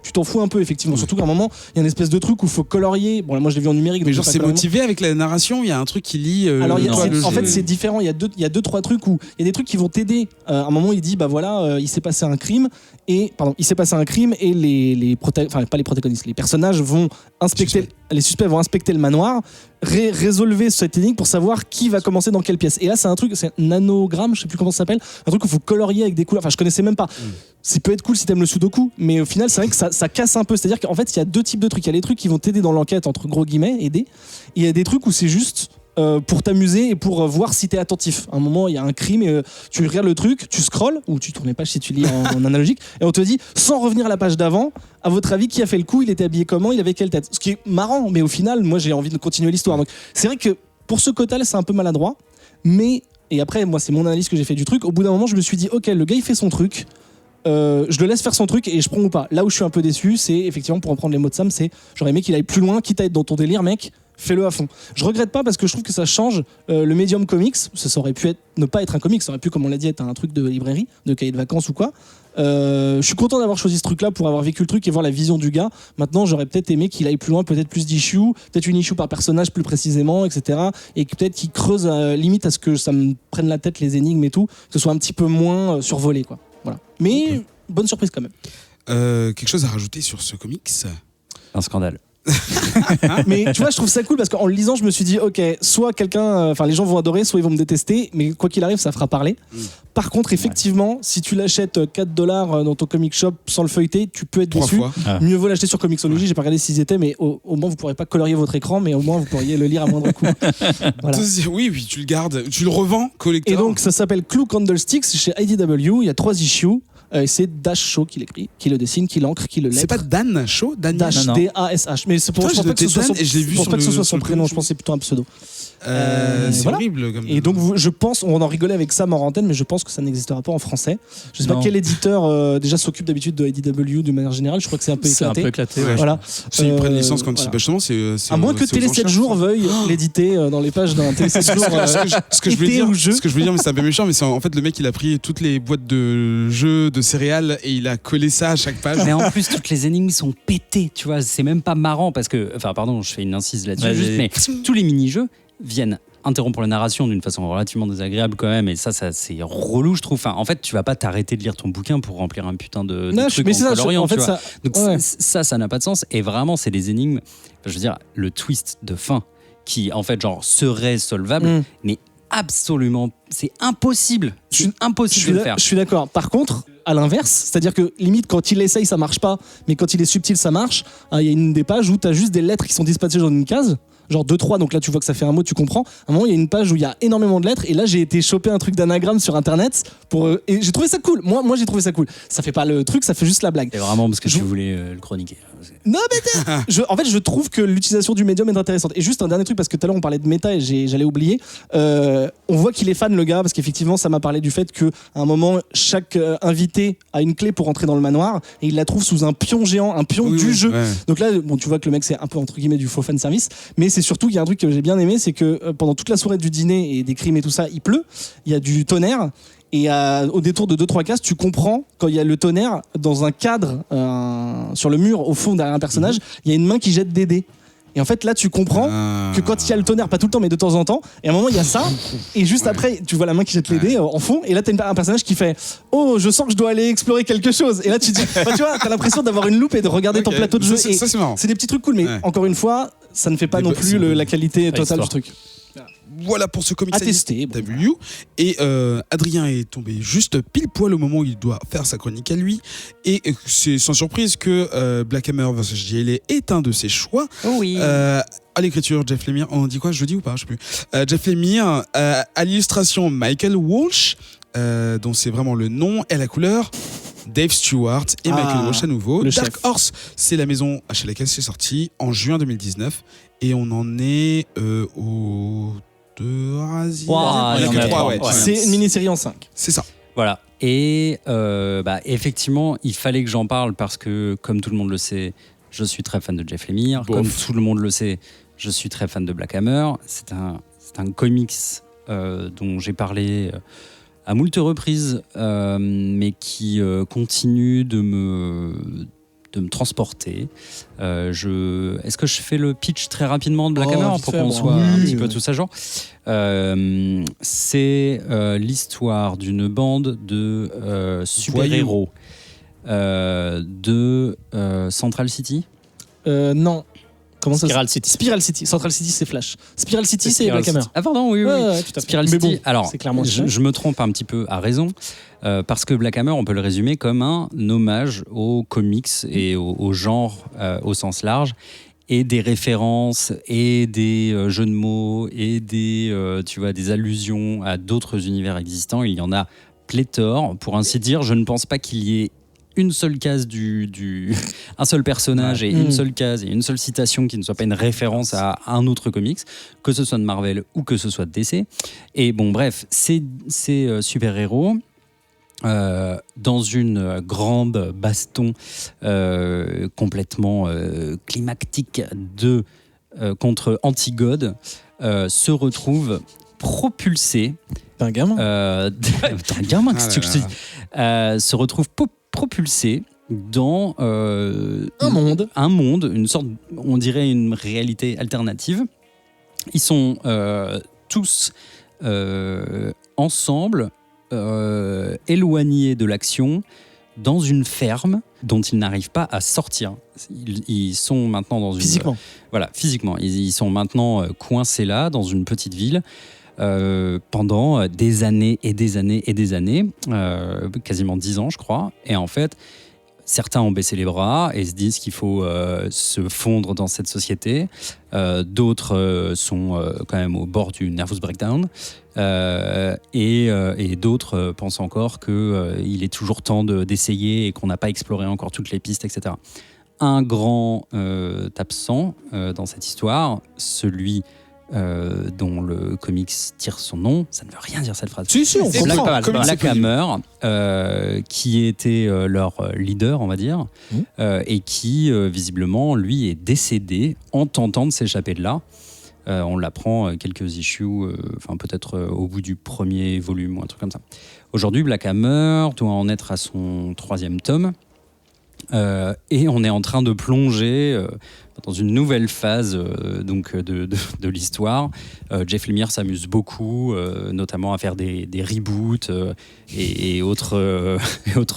tu t'en fous un peu effectivement, surtout qu'à un moment il y a une espèce de truc où il faut colorier. Bon là moi je l'ai vu en numérique, mais genre c'est motivé avec la narration, il y a un truc qui lie alors en fait c'est différent, il y a deux trois trucs où il y a des trucs qui vont t'aider. À un moment il dit bah voilà il s'est passé un crime et les protagonistes, les personnages vont inspecter, les suspects vont inspecter le manoir, résolver cette énigme pour savoir qui va commencer dans quelle pièce. Et là c'est un truc, c'est un nanogramme, je sais plus comment ça s'appelle, un truc où il faut colorier avec des couleurs, enfin je connaissais même pas. Ça peut être cool si t'aimes le sudoku, mais au final c'est vrai que ça casse un peu, c'est à dire qu'en fait il y a 2 types de trucs, il y a les trucs qui vont t'aider dans l'enquête entre gros guillemets, aider, et il y a des trucs où c'est juste pour t'amuser et pour voir si t'es attentif. À un moment, il y a un crime et tu regardes le truc, tu scrolles ou tu tournes les pages si tu lis en analogique et on te dit, sans revenir à la page d'avant, à votre avis, qui a fait le coup, il était habillé comment, il avait quelle tête. Ce qui est marrant, mais au final, moi j'ai envie de continuer l'histoire. Donc c'est vrai que pour ce quota-là, c'est un peu maladroit, mais et après, moi c'est mon analyse que j'ai fait du truc. Au bout d'un moment, je me suis dit, ok, le gars il fait son truc. Je le laisse faire son truc et je prends ou pas. Là où je suis un peu déçu, c'est effectivement, pour reprendre les mots de Sam, c'est j'aurais aimé qu'il aille plus loin, quitte à être dans ton délire, mec. Fais-le à fond. Je regrette pas parce que je trouve que ça change le médium comics. Ça aurait pu ne pas être un comics, ça aurait pu, comme on l'a dit, être un truc de librairie, de cahier de vacances ou quoi. Je suis content d'avoir choisi ce truc-là pour avoir vécu le truc et voir la vision du gars. Maintenant, j'aurais peut-être aimé qu'il aille plus loin, peut-être plus d'issues, peut-être une issue par personnage plus précisément, etc. Et peut-être qu'il creuse limite à ce que ça me prenne la tête les énigmes et tout, que ce soit un petit peu moins survolé, quoi. Voilà. Mais bonne surprise quand même. Quelque chose à rajouter sur ce comics? Un scandale. Mais tu vois, je trouve ça cool parce qu'en le lisant, je me suis dit, ok, soit les gens vont adorer, soit ils vont me détester, mais quoi qu'il arrive, ça fera parler. Par contre, effectivement, si tu l'achètes $4 dans ton comic shop sans le feuilleter, tu peux être déçu. Mieux vaut l'acheter sur Comixology. J'ai pas regardé s'ils étaient, mais au moins vous pourrez pas colorier votre écran, mais au moins vous pourriez le lire à moindre coût. Voilà. Oui, tu le gardes, tu le revends collector. Et donc ça s'appelle Clue Candlesticks chez IDW. Il y a 3 issues. C'est Dash Shaw qui l'écrit, qui le dessine, qui l'encre, qui le lettre. C'est pas Dan Shaw, Daniel. Dash, Non. D-A-S-H. Mais c'est pour, je pense pas que ce soit son, et je l'ai vu je pense sur pas que ce le- soit sur son le prénom, comic. je pense que c'est plutôt un pseudo. C'est voilà. horrible. Comme... Et donc, je pense, on en rigolait avec Sam en antenne, mais je pense que ça n'existera pas en français. Je sais Non. pas quel éditeur déjà s'occupe d'habitude de IDW de manière générale. Je crois que c'est un peu C'est un éclaté. peu éclaté. Ouais. Voilà. S'ils prennent licence quand voilà. bah, justement, c'est. À moins que c'est aux Télé 7 enchères, jours ça. veuille l'éditer dans les pages d'un Télé 7 jours. Ce que je voulais été dire, ou jeu. ce que je voulais dire, mais c'est un peu méchant, mais c'est en fait le mec il a pris toutes les boîtes de jeux, de céréales et il a collé ça à chaque page. Mais en plus, toutes les énigmes sont pétées, tu vois. C'est même pas marrant parce que, enfin, pardon, je fais une incise là-dessus, Vas-y. juste, mais tous les mini-jeux viennent interrompre la narration d'une façon relativement désagréable quand même, et ça c'est relou, je trouve. Enfin, en fait, tu vas pas t'arrêter de lire ton bouquin pour remplir un putain de Non, truc mais en c'est ça, coloriant, en fait, tu vois. ça. Donc Ouais. ça n'a pas de sens. Et vraiment, c'est des énigmes. Je veux dire, le twist de fin qui, en fait, genre serait solvable, Mm. mais absolument, c'est impossible. C'est impossible de le faire. Je suis d'accord. Par contre, à l'inverse, c'est-à-dire que limite quand il essaye ça marche pas, mais quand il est subtil ça marche. Il y a une des pages où tu as juste des lettres qui sont dispatchées dans une case. Genre 2-3, donc là tu vois que ça fait un mot, tu comprends. À un moment, il y a une page où il y a énormément de lettres, et là j'ai été choper un truc d'anagramme sur internet et j'ai trouvé ça cool. Moi j'ai trouvé ça cool. Ça fait pas le truc, ça fait juste la blague. C'est vraiment parce que Je- tu voulais le chroniquer. Non, mais en fait, je trouve que l'utilisation du médium est intéressante. Et juste un dernier truc, parce que tout à l'heure on parlait de méta et j'allais oublier. On voit qu'il est fan, le gars, parce qu'effectivement, ça m'a parlé du fait qu'à un moment, chaque invité a une clé pour entrer dans le manoir et il la trouve sous un pion géant, un pion Oui, du oui, jeu. ouais. Donc là, bon, tu vois que le mec, c'est un peu entre guillemets du faux fan service. Mais c'est surtout qu'il y a un truc que j'ai bien aimé, c'est que pendant toute la soirée du dîner et des crimes et tout ça, il pleut, il y a du tonnerre. Et au détour de 2-3 cases, tu comprends quand il y a le tonnerre dans un cadre sur le mur au fond derrière un personnage, il y a une main qui jette des dés. Et en fait là tu comprends que quand il y a le tonnerre, pas tout le temps mais de temps en temps, et à un moment il y a ça, et juste après tu vois la main qui jette les dés en fond, et là t'as un personnage qui fait oh je sens que je dois aller explorer quelque chose, et là tu te dis tu vois t'as l'impression d'avoir une loupe et de regarder ton Ok. plateau de jeu. Ça, Et c'est marrant. c'est des petits trucs cool, mais Ouais. encore une fois ça ne fait pas Des non bo- plus c'est- la qualité totale histoire. du truc. Voilà pour ce comic À tester, bon. W. Et Adrien est tombé juste pile poil au moment où il doit faire sa chronique à lui. Et c'est sans surprise que Black Hammer vs JLA est un de ses choix. Oh oui. À l'écriture, Jeff Lemire. On dit quoi jeudi ou pas? Je sais plus. Jeff Lemire. À l'illustration, Michael Walsh, dont c'est vraiment le nom et la couleur. Dave Stewart et Michael Walsh à nouveau. le Dark chef. Horse, c'est la maison chez laquelle c'est sorti en juin 2019. Et on en est au deuxième. Wow, Il y a il y que en a 3, trois, ouais. ouais. C'est une mini-série en 5. C'est ça. Voilà. Et effectivement, il fallait que j'en parle parce que, comme tout le monde le sait, je suis très fan de Jeff Lemire. Bof. Comme tout le monde le sait, je suis très fan de Black Hammer. C'est un comics dont j'ai parlé à moult reprises, mais qui continue de me transporter. Est-ce que je fais le pitch très rapidement de Black Oh, Hammer vite pour fait, qu'on bon. soit Oui, un petit peu ouais. tout ça genre. C'est l'histoire d'une bande de super-héros de Central City. Non. Comment ça Spiral City. Spiral City. Central City, c'est Flash. Spiral City, c'est Spiral Black Hammer. City. Ah pardon, oui, oui. Ouais, ouais, tout à fait. Spiral Mais City. bon, Alors, c'est clairement je me trompe un petit peu à raison, parce que Black Hammer, on peut le résumer comme un hommage aux comics et au genre au sens large, et des références et des jeux de mots et tu vois, des allusions à d'autres univers existants. Il y en a pléthore, pour ainsi dire. Je ne pense pas qu'il y ait une seule case un seul personnage et une seule case et une seule citation qui ne soit pas une référence à un autre comics, que ce soit de Marvel ou que ce soit de DC. Et bon, bref, ces super-héros, dans une grande baston complètement climactique contre Antigode, se retrouvent propulsés. T'es un gamin. T'es un gamin, qu'est-ce que je te dis se retrouvent propulsés dans Un monde. une sorte, on dirait une réalité alternative. Ils sont tous ensemble, éloignés de l'action, dans une ferme dont ils n'arrivent pas à sortir. Ils sont maintenant dans une... Physiquement. Voilà, physiquement. Ils sont maintenant coincés là, dans une petite ville, pendant des années et des années et des années, quasiment 10 ans, je crois. Et en fait, certains ont baissé les bras et se disent qu'il faut se fondre dans cette société. D'autres sont quand même au bord du nervous breakdown. Et d'autres pensent encore qu'il est toujours temps d'essayer et qu'on n'a pas exploré encore toutes les pistes, etc. Un grand absent dans cette histoire, celui dont le comics tire son nom, ça ne veut rien dire cette phrase. Si, on comprend. Black Hammer, qui était leur leader, on va dire, et qui visiblement, lui, est décédé en tentant de s'échapper de là. On l'apprend quelques issues, peut-être au bout du premier volume ou un truc comme ça. Aujourd'hui, Black Hammer doit en être à son 3e tome. Et on est en train de plonger dans une nouvelle phase de l'histoire. Jeff Lemire s'amuse beaucoup, notamment à faire des reboots et autres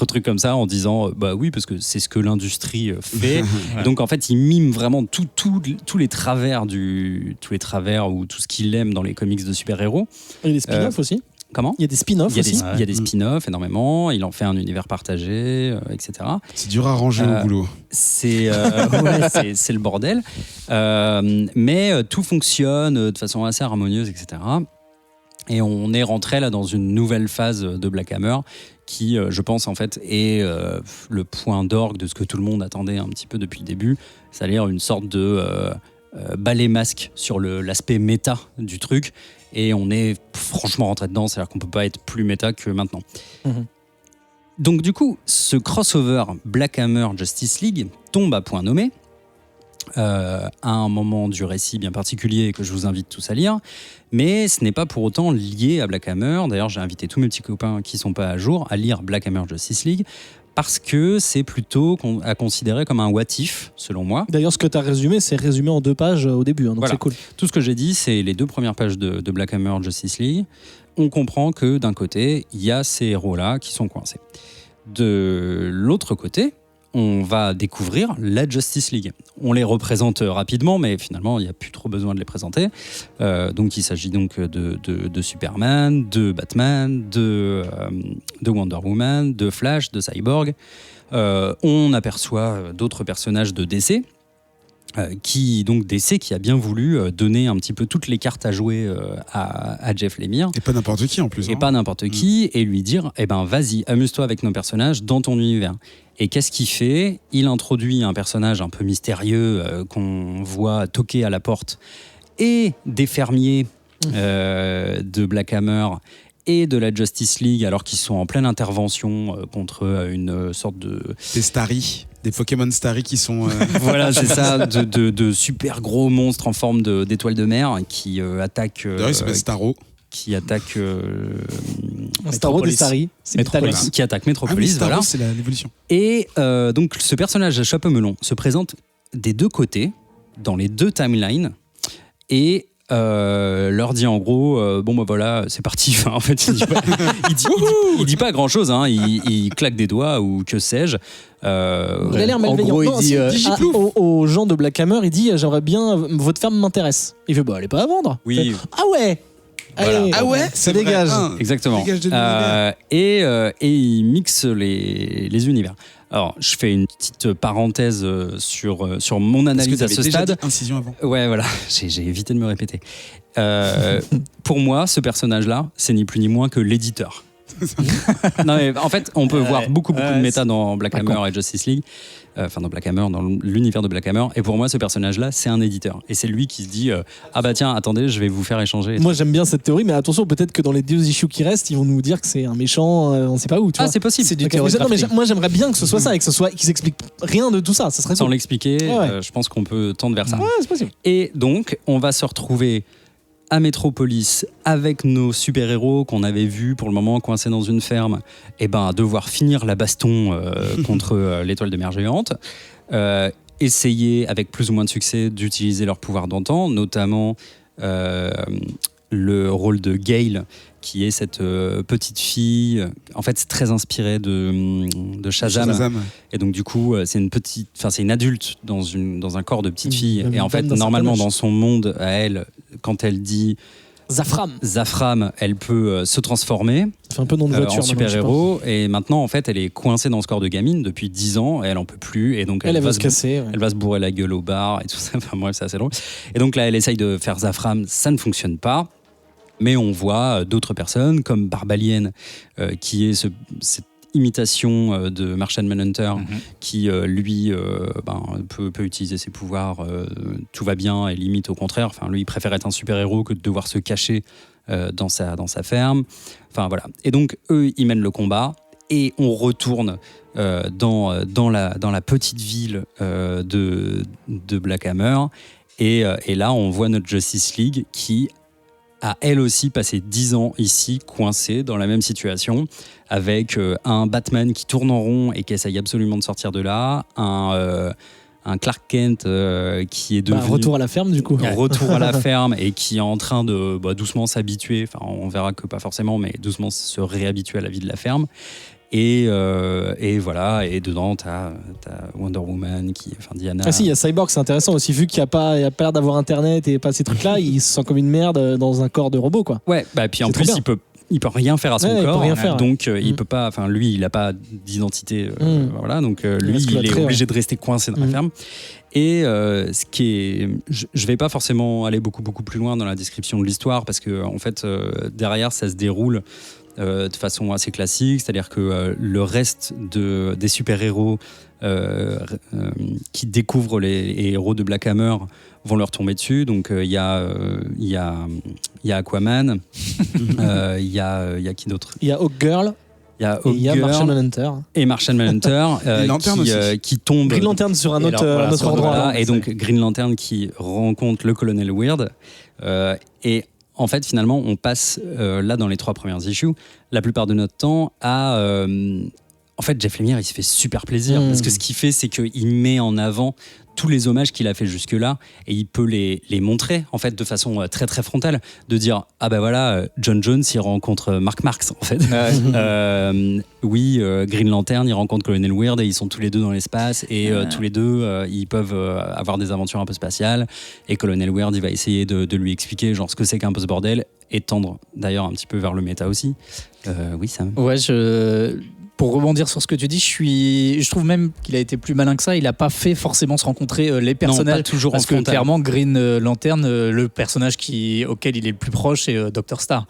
trucs comme ça, en disant bah oui, parce que c'est ce que l'industrie fait. Ouais. Donc en fait, il mime vraiment tous les travers ou tout ce qu'il aime dans les comics de super-héros. Il y a des spin-offs aussi. Comment ? Il y a des spin-offs aussi. Il y a des spin-offs énormément, il en fait un univers partagé, etc. C'est dur à ranger au boulot. C'est le bordel. Mais tout fonctionne de façon assez harmonieuse, etc. Et on est rentré là dans une nouvelle phase de Black Hammer qui, je pense, en fait, est le point d'orgue de ce que tout le monde attendait un petit peu depuis le début, c'est-à-dire une sorte de balai masque sur l'aspect méta du truc. Et on est franchement rentré dedans, c'est-à-dire qu'on ne peut pas être plus méta que maintenant. Donc du coup, ce crossover Black Hammer Justice League tombe à point nommé, à un moment du récit bien particulier que je vous invite tous à lire, mais ce n'est pas pour autant lié à Black Hammer. D'ailleurs, j'ai invité tous mes petits copains qui ne sont pas à jour à lire Black Hammer Justice League, parce que c'est plutôt à considérer comme un what if, selon moi. D'ailleurs, ce que tu as résumé, c'est résumé en 2 pages au début, donc voilà. C'est cool. Tout ce que j'ai dit, c'est les 2 premières pages de Black Hammer Justice League. On comprend que d'un côté, il y a ces héros-là qui sont coincés. De l'autre côté, on va découvrir la Justice League. On les représente rapidement, mais finalement, il n'y a plus trop besoin de les présenter. Donc, il s'agit donc de Superman, de Batman, de Wonder Woman, de Flash, de Cyborg. On aperçoit d'autres personnages de DC, DC qui a bien voulu donner un petit peu toutes les cartes à jouer à Jeff Lemire. Et pas n'importe qui en plus. Et pas n'importe qui, et lui dire vas-y, amuse-toi avec nos personnages dans ton univers. Et qu'est-ce qu'il fait ? Il introduit un personnage un peu mystérieux qu'on voit toquer à la porte, et des fermiers de Black Hammer et de la Justice League, alors qu'ils sont en pleine intervention contre une sorte de... Des Starry, des Pokémon Starry qui sont... Voilà, c'est ça, de super gros monstres en forme d'étoiles de mer qui attaquent... D'ailleurs, il s'appelle Starro. Qui attaque Starro des Starry, c'est Métropolis. Qui attaque Métropolis, Starro, voilà. c'est l'évolution. Et donc ce personnage à chapeau melon se présente des 2 côtés, dans les 2 timelines, et leur dit en gros voilà, c'est parti. Enfin, en fait, il dit pas grand chose, hein. Il claque des doigts ou que sais-je. Il a l'air malveillant. En gros, il dit aux gens de Black Hammer, il dit j'aimerais bien, votre ferme m'intéresse. Il fait elle est pas à vendre. Oui. Ah ouais. Voilà. Allez, Ah ouais, ça dégage. Exactement. Dégage de l'univers. Et il mixe les univers. Alors, je fais une petite parenthèse sur mon analyse à ce stade. Dit incision avant. Ouais, voilà, j'ai évité de me répéter. Pour moi, ce personnage-là, c'est ni plus ni moins que l'éditeur. Non, mais en fait, on peut voir beaucoup de méta dans Black Hammer et Justice League. Dans Black Hammer, dans l'univers de Black Hammer. Et pour moi, ce personnage-là, c'est un éditeur. Et c'est lui qui se dit tiens, attendez, je vais vous faire échanger. Moi, j'aime bien cette théorie, mais attention, peut-être que dans les 2 issues qui restent, ils vont nous dire que c'est un méchant, on sait pas où. Tu vois. C'est possible. C'est du Okay. Non, mais moi, j'aimerais bien que ce soit ça et qu'ils expliquent rien de tout ça. Ça serait sans cool. l'expliquer, je pense qu'on peut tendre vers ça. Ouais, c'est possible. Et donc, on va se retrouver à Métropolis avec nos super-héros qu'on avait vus pour le moment coincés dans une ferme, et devoir finir la baston contre l'étoile de mer géante, essayer avec plus ou moins de succès d'utiliser leur pouvoir d'antan, notamment le rôle de Gale, qui est cette petite fille, en fait c'est très inspiré de Shazam. Et donc du coup c'est une adulte dans un corps de petite fille, et en fait normalement dans son monde à elle, quand elle dit Zafram, elle peut se transformer Ça fait un peu nom de voiture. en super-héros. Et maintenant, en fait, elle est coincée dans ce corps de gamine depuis 10 ans. Et elle en peut plus. Et donc, Elle va se casser. Elle va se bourrer la gueule au bar et tout ça. Enfin, bref, c'est assez drôle. Et donc là, elle essaye de faire Zafram. Ça ne fonctionne pas. Mais on voit d'autres personnes, comme Barbalienne, qui est cette imitation de Martian Manhunter, qui, lui, peut utiliser ses pouvoirs. Tout va bien et limite au contraire. Enfin, lui, il préfère être un super-héros que de devoir se cacher dans sa ferme. Enfin, voilà. Et donc, eux, ils mènent le combat. Et on retourne dans la petite ville de Black Hammer. Et là, on voit notre Justice League qui a elle aussi passé 10 ans ici, coincée dans la même situation, avec un Batman qui tourne en rond et qui essaye absolument de sortir de là, un Clark Kent qui est devenu... retour à la ferme, du coup. Retour à la ferme et qui est en train de doucement s'habituer, enfin on verra que pas forcément, mais doucement se réhabituer à la vie de la ferme. Et voilà, et dedans t'as Wonder Woman, Diana. Ah si, il y a Cyborg, c'est intéressant aussi, vu qu'il n'y a pas l'air d'avoir internet et pas ces trucs-là, il se sent comme une merde dans un corps de robot, quoi. Ouais, puis en plus il peut rien faire à son corps, il peut rien faire, donc il peut pas, enfin lui il a pas d'identité, voilà, donc lui il est obligé de rester coincé dans la ferme. Et ce qui est, je vais pas forcément aller beaucoup plus loin dans la description de l'histoire parce que en fait derrière ça se déroule de façon assez classique, c'est-à-dire que le reste des super-héros qui découvrent les héros de Black Hammer vont leur tomber dessus. Donc il y a Aquaman, il y a qui d'autre ? Il y a Hawkgirl. Il y a Martian Manhunter. Et Martian Manhunter qui tombe. Green Lantern sur un autre endroit. Et donc Green Lantern qui rencontre le Colonel Weird. Et en fait, finalement, on passe là dans les 3 premières issues, la plupart de notre temps à... en fait, Jeff Lemire, il se fait super plaisir parce que ce qu'il fait, c'est qu'il met en avant tous les hommages qu'il a fait jusque-là et il peut les montrer en fait de façon très très frontale, de dire John Jones il rencontre Mark Marks en fait. Green Lantern il rencontre Colonel Weird et ils sont tous les deux dans l'espace et tous les deux ils peuvent avoir des aventures un peu spatiales et Colonel Weird il va essayer de lui expliquer genre ce que c'est qu'un peu ce bordel et tendre d'ailleurs un petit peu vers le méta aussi. Oui Sam. Ouais, pour rebondir sur ce que tu dis, je trouve même qu'il a été plus malin que ça. Il n'a pas fait forcément se rencontrer les personnages. Non, pas toujours parce en que frontal. clairement, Green Lantern, le personnage auquel il est le plus proche, c'est Dr. Star.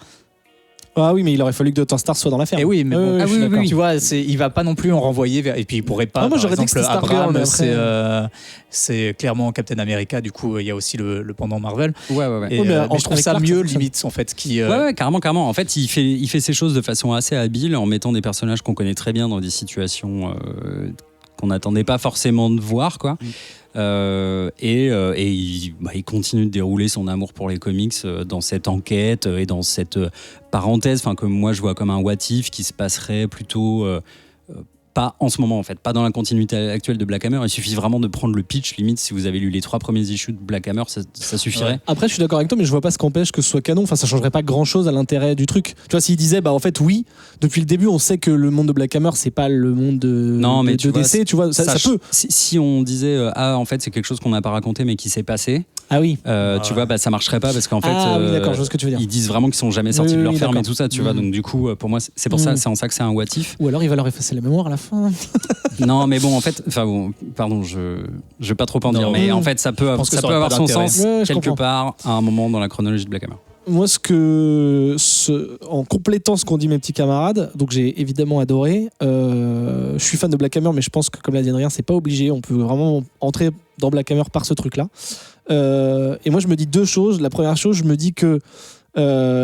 Ah oui, mais il aurait fallu que Dr. Star soit dans la ferme. Et oui, mais bon, oui. Tu vois, il va pas non plus en renvoyer vers. Et puis il pourrait pas. Moi, j'aurais par dit que exemple, c'était Stargirl, Abrams, c'est clairement Captain America. Du coup, il y a aussi le pendant Marvel. Ouais. Et, mais je trouve ça mieux limite en fait. Ouais, carrément. En fait, il fait ces choses de façon assez habile en mettant des personnages qu'on connaît très bien dans des situations qu'on n'attendait pas forcément de voir, quoi. Il continue de dérouler son amour pour les comics dans cette enquête et dans cette parenthèse, que moi je vois comme un what if qui se passerait plutôt pas en ce moment en fait, pas dans la continuité actuelle de Black Hammer. Il suffit vraiment de prendre le pitch, limite si vous avez lu les 3 premiers issues de Black Hammer, ça suffirait. Ouais. Après je suis d'accord avec toi, mais je vois pas ce qu'empêche que ce soit canon, ça changerait pas grand chose à l'intérêt du truc. Tu vois, s'il disait en fait oui, depuis le début on sait que le monde de Black Hammer c'est pas le monde de DC, tu vois, ça peut. Si on disait en fait c'est quelque chose qu'on n'a pas raconté mais qui s'est passé. Ah oui. Tu vois, ça marcherait pas parce qu'en fait, oui, d'accord, je vois ce que tu veux dire. Ils disent vraiment qu'ils sont jamais sortis de leur ferme d'accord. et tout ça, tu vois. Donc du coup, pour moi, c'est pour ça, c'est en ça que c'est un what if. Ou alors il va leur effacer la mémoire à la fin. Non, mais bon, en fait, pardon, je vais pas trop en dire, mais en fait, ça peut avoir son sens quelque part à un moment dans la chronologie de Black Hammer. Moi, en complétant ce qu'ont dit mes petits camarades, donc j'ai évidemment adoré. Je suis fan de Black Hammer, mais je pense que, comme l'a dit Adrien, c'est pas obligé. On peut vraiment entrer dans Black Hammer par ce truc-là. Et moi, je me dis 2 choses. La première chose, je me dis que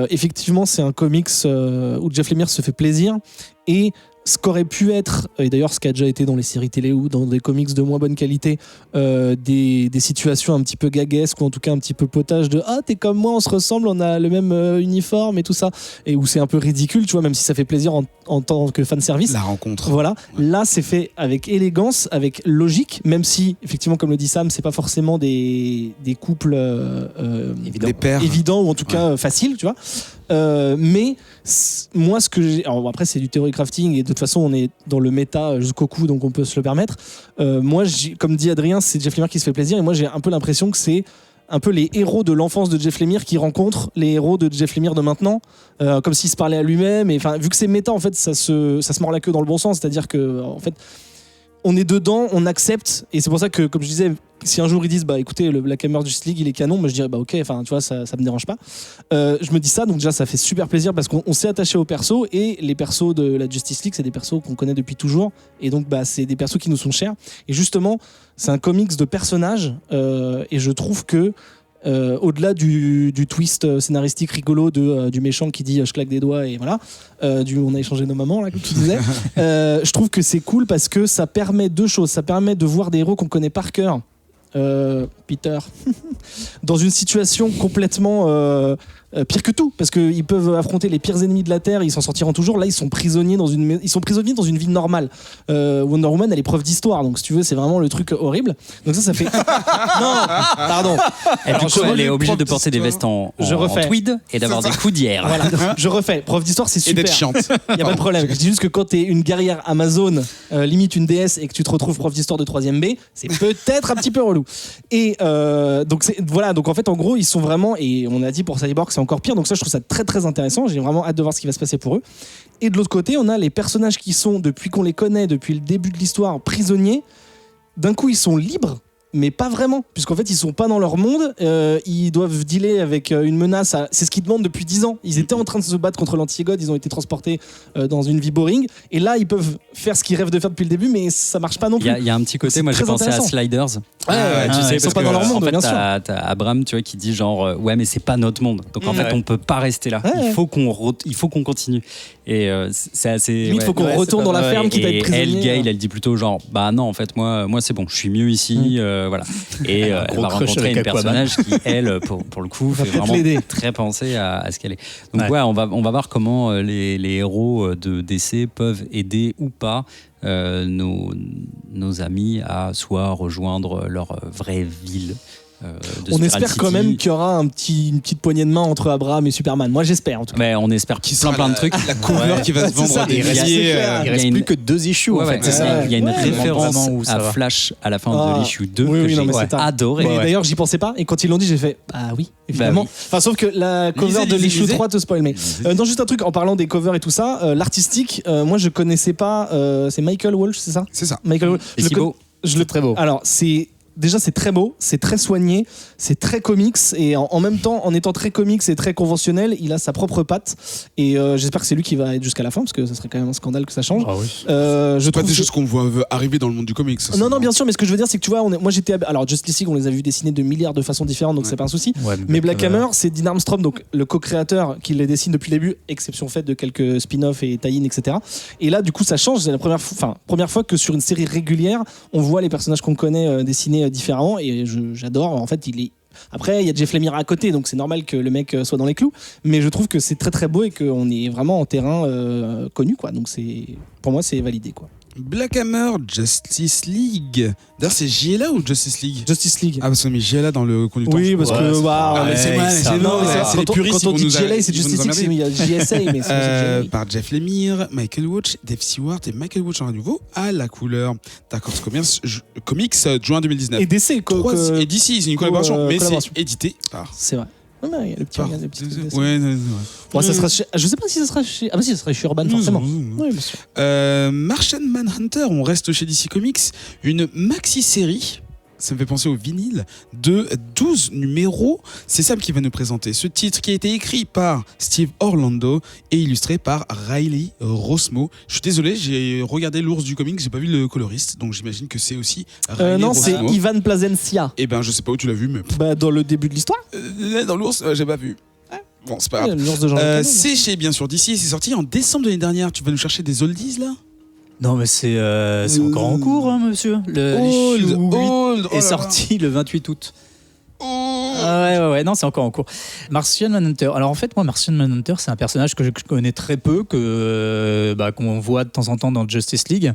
effectivement, c'est un comics où Jeff Lemire se fait plaisir et ce qu'aurait pu être, et d'ailleurs ce qui a déjà été dans les séries télé ou dans des comics de moins bonne qualité, des situations un petit peu gaguesques ou en tout cas un petit peu potage de t'es comme moi, on se ressemble, on a le même uniforme et tout ça, et où c'est un peu ridicule, tu vois, même si ça fait plaisir en tant que fanservice. La rencontre. Voilà, ouais. Là c'est fait avec élégance, avec logique, même si effectivement comme le dit Sam, c'est pas forcément des couples évidents ou en tout cas faciles, tu vois. Mais moi ce que j'ai, alors après c'est du theory crafting et de toute façon on est dans le méta jusqu'au cou donc on peut se le permettre. Moi comme dit Adrien, c'est Jeff Lemire qui se fait plaisir et moi j'ai un peu l'impression que c'est un peu les héros de l'enfance de Jeff Lemire qui rencontrent les héros de Jeff Lemire de maintenant, comme s'il se parlait à lui-même. Et vu que c'est méta, en fait, ça se mord la queue dans le bon sens, c'est-à-dire que en fait, on est dedans, on accepte, et c'est pour ça que, comme je disais, si un jour ils disent écoutez, le Black Hammer Justice League il est canon, moi je dirais ok, enfin tu vois, ça me dérange pas. Je me dis ça, donc déjà ça fait super plaisir parce qu'on s'est attaché aux persos, et les persos de la Justice League c'est des persos qu'on connaît depuis toujours, et donc c'est des persos qui nous sont chers, et justement c'est un comics de personnages, et je trouve que au-delà du twist scénaristique rigolo du méchant qui dit je claque des doigts et voilà, on a échangé nos mamans là comme tu disais, je trouve que c'est cool parce que ça permet deux choses. Ça permet de voir des héros qu'on connaît par cœur, Peter dans une situation complètement pire que tout, parce qu'ils peuvent affronter les pires ennemis de la Terre, ils s'en sortiront toujours. Là ils sont prisonniers dans une vie normale. Wonder Woman elle est preuve d'histoire, donc si tu veux c'est vraiment le truc horrible, donc ça fait non pardon, et du coup elle est obligée de porter des vestes en tweed et d'avoir des coudières. Voilà. Je refais, prof d'histoire c'est super, et d'être chiante. Il y a pas de problème, je dis juste que quand t'es une guerrière Amazon, limite une déesse, et que tu te retrouves prof d'histoire de 3ème B, c'est peut-être un petit peu relou. Et donc en fait en gros ils sont vraiment, et on a dit pour Cyborg c'est encore pire, donc ça je trouve ça très très intéressant, j'ai vraiment hâte de voir ce qui va se passer pour eux. Et de l'autre côté on a les personnages qui sont, depuis qu'on les connaît, depuis le début de l'histoire, prisonniers. D'un coup ils sont libres, mais pas vraiment, puisqu'en fait ils sont pas dans leur monde, ils doivent dealer avec une menace, c'est ce qu'ils demandent depuis 10 ans. Ils étaient en train de se battre contre l'Anti-God, ils ont été transportés dans une vie boring, et là ils peuvent faire ce qu'ils rêvent de faire depuis le début, mais ça marche pas non plus. Il y a un petit côté, moi j'ai pensé à Sliders. Tu sais, ils sont pas dans leur monde, en fait, bien sûr. T'as Abraham, tu vois, qui dit genre ouais mais c'est pas notre monde, donc en fait on peut pas rester là, il faut qu'on continue, et c'est assez limite faut qu'on retourne dans la ferme qui doit être prisonnier. Elle Gail elle dit plutôt genre bah non en fait moi c'est bon, je suis mieux ici, voilà. Et elle va rencontrer une personnage qui, elle, pour le coup, fait vraiment très penser à ce qu'elle est. Donc on va voir comment les héros de DC peuvent aider ou pas nos amis à soit rejoindre leur vraie ville. On espère quand même qu'il y aura une petite poignée de main entre Abraham et Superman. Moi j'espère en tout cas. Mais on espère plein de trucs. La cover qui va se vendre. Il reste plus que 2 issues en fait. C'est ça. Il y a une référence à Flash à la fin de l'issue 2 que j'ai adoré. D'ailleurs j'y pensais pas, et quand ils l'ont dit j'ai fait oui évidemment. Enfin sauf que la cover de l'issue 3 te spoil. Mais non, juste un truc en parlant des covers et tout ça, l'artistique, moi je connaissais pas, c'est Michael Walsh, c'est ça? C'est ça. Michael Walsh. Je le très beau. Alors déjà c'est très beau, c'est très soigné, c'est très comics, et en même temps en étant très comics et très conventionnel, il a sa propre patte, et j'espère que c'est lui qui va être jusqu'à la fin, parce que ça serait quand même un scandale que ça change. Je trouve des choses qu'on voit arriver dans le monde du comics. Non bien sûr, mais ce que je veux dire c'est que tu vois, moi j'étais, alors Justice League on les a vus dessiner de milliards de façons différentes, donc c'est pas un souci, mais Black Hammer c'est Dean Armstrong, donc le co-créateur qui les dessine depuis le début, exception faite de quelques spin-offs et tie-in etc, et là du coup ça change, c'est la première fois que sur une série régulière on voit les personnages qu'on connaît dessinés différemment, et j'adore. En fait après il y a Jeff Lemire à côté, donc c'est normal que le mec soit dans les clous, mais je trouve que c'est très très beau et qu'on est vraiment en terrain connu quoi, donc pour moi c'est validé quoi. Black Hammer Justice League. D'ailleurs, c'est JLA ou Justice League? Justice League. Ah, parce qu'on met JLA dans le conducteur. Oui, parce que c'est les puristes. Quand on dit JLA, c'est Justice League, il y a JSA, mais c'est par Jeff Lemire, Michael Walsh, Dave Seward et Michael Walsh en nouveau à la couleur. D'accord, Comics, juin 2019. Et DC, et DC, c'est une collaboration, mais c'est édité par. C'est vrai. Il y a le petit ouais. Bon, ça sera je sais pas si ça sera chez. Ah, bah si, ça sera chez Urban, forcément. Oui, bien sûr. Martian Manhunter, on reste chez DC Comics. Une maxi-série. Ça me fait penser au vinyle de 12 numéros. C'est Sam qui va nous présenter ce titre qui a été écrit par Steve Orlando et illustré par Riley Rossmo. Je suis désolé, j'ai regardé l'ours du comics, j'ai pas vu le coloriste, donc j'imagine que c'est aussi Riley non, Rossmo. c'est Ivan Placencia. Eh ben, je sais pas où tu l'as vu, mais dans le début de l'histoire. Dans l'ours, j'ai pas vu. Bon, c'est pas grave. C'est chez bien sûr DC, c'est sorti en décembre de l'année dernière. Tu vas nous chercher des oldies là? Non, mais c'est encore en cours, hein, monsieur. L'issue 8 est sorti le 28 août. Ouais, non, c'est encore en cours. Martian Manhunter. Alors en fait, moi, Martian Manhunter, c'est un personnage que je connais très peu, qu'on voit de temps en temps dans Justice League.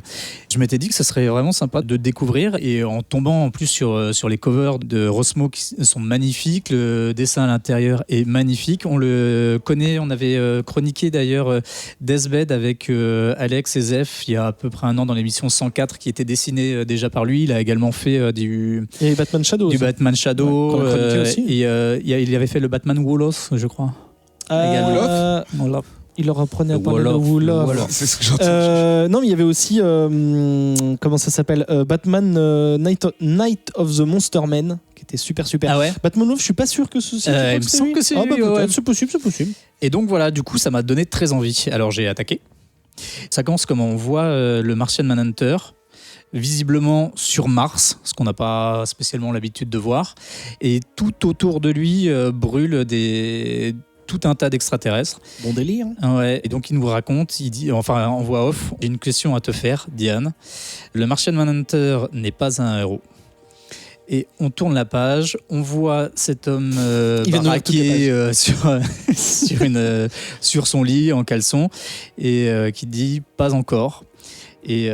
Je m'étais dit que ça serait vraiment sympa de découvrir, et en tombant en plus sur les covers de Rossmo qui sont magnifiques, le dessin à l'intérieur est magnifique. On le connaît, on avait chroniqué d'ailleurs Deathbed avec Alex et Zeph il y a à peu près un an dans l'émission 104 qui était dessinée déjà par lui. Il a également fait du Batman Shadow. Batman Shadow. dans la chronique aussi. Il avait fait le Batman Wolof, je crois. Wolof. Il leur apprenait à parler Wolof. le Wolof. C'est ce que j'entends. Non, mais il y avait aussi comment ça s'appelle, Batman Night of the Monster Men, qui était super. Ah ouais. Batman Wolf, je suis pas sûr que ce. Il me semble que c'est Ah bah lui, peut-être, ouais. c'est possible. Et donc voilà, du coup, ça m'a donné très envie. Alors j'ai attaqué. Ça commence comme on voit le Martian Manhunter, visiblement sur Mars, ce qu'on n'a pas spécialement l'habitude de voir. Et tout autour de lui brûle tout un tas d'extraterrestres. Bon délire. Ouais. Et donc il nous raconte, il dit, enfin en voix off, j'ai une question à te faire, Diane. Le Martian Manhunter n'est pas un héros. Et on tourne la page, on voit cet homme baraqué sur son lit en caleçon et qui dit pas encore. Et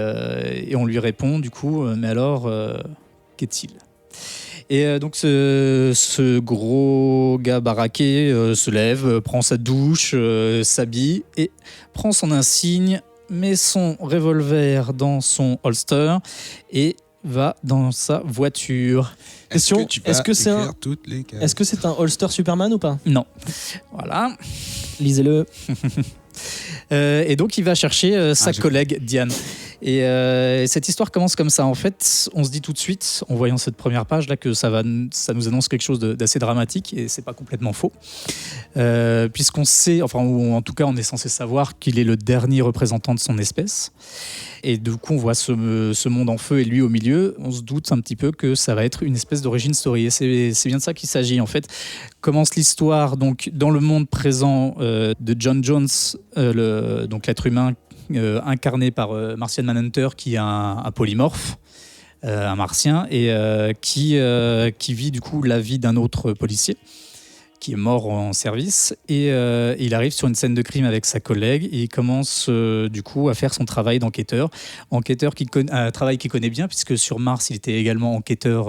on lui répond du coup, mais alors qu'est-il ? Et donc ce gros gars baraqué se lève, prend sa douche, s'habille et prend son insigne, met son revolver dans son holster et va dans sa voiture. Question, est-ce que c'est un holster Superman ou pas ? Non. Voilà. Lisez-le. Et donc il va chercher sa collègue Diane. Et cette histoire commence comme ça. En fait, on se dit tout de suite, en voyant cette première page là, que ça nous annonce quelque chose d'assez dramatique, et c'est pas complètement faux, puisqu'on sait, enfin, ou en tout cas, on est censé savoir qu'il est le dernier représentant de son espèce. Et du coup, on voit ce monde en feu et lui au milieu. On se doute un petit peu que ça va être une espèce d'origin story. Et c'est bien de ça qu'il s'agit. En fait, commence l'histoire donc dans le monde présent de John Jones, donc l'être humain incarné par Martian Manhunter, qui est un polymorphe, un martien, et qui vit du coup la vie d'un autre policier qui est mort en service, et il arrive sur une scène de crime avec sa collègue et il commence du coup à faire son travail d'enquêteur, un travail qu'il connaît bien puisque sur Mars il était également enquêteur,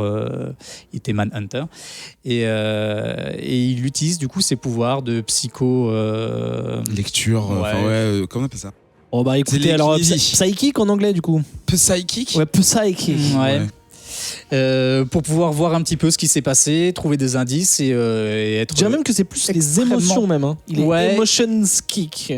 il était Manhunter, et il utilise du coup ses pouvoirs de psycho lecture, comment on appelle ça? Oh bah écoutez, alors psychic en anglais du coup. Psychic. Ouais, psychic. Ouais. Pour pouvoir voir un petit peu ce qui s'est passé, trouver des indices et être. Je dirais même que c'est plus les émotions même. Hein. Il est emotions kick.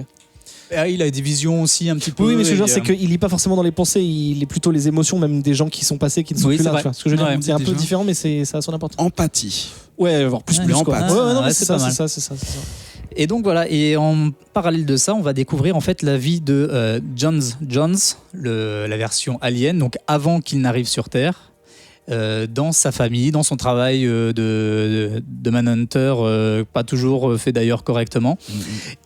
Ah, il a des visions aussi un petit peu. Oui, mais ce que je veux dire, c'est qu'il lit pas forcément dans les pensées, il est plutôt les émotions, même des gens qui sont passés, qui ne sont plus là. Tu vois. Ce que je veux dire, c'est un peu différent, mais ça a son importance. Empathie. Ouais, voire plus empathie. Ouais, non, mais c'est ça. Et donc voilà, et en parallèle de ça, on va découvrir en fait la vie de John Jones, la version alien, donc avant qu'il n'arrive sur Terre. Dans sa famille, dans son travail de Manhunter, pas toujours fait d'ailleurs correctement.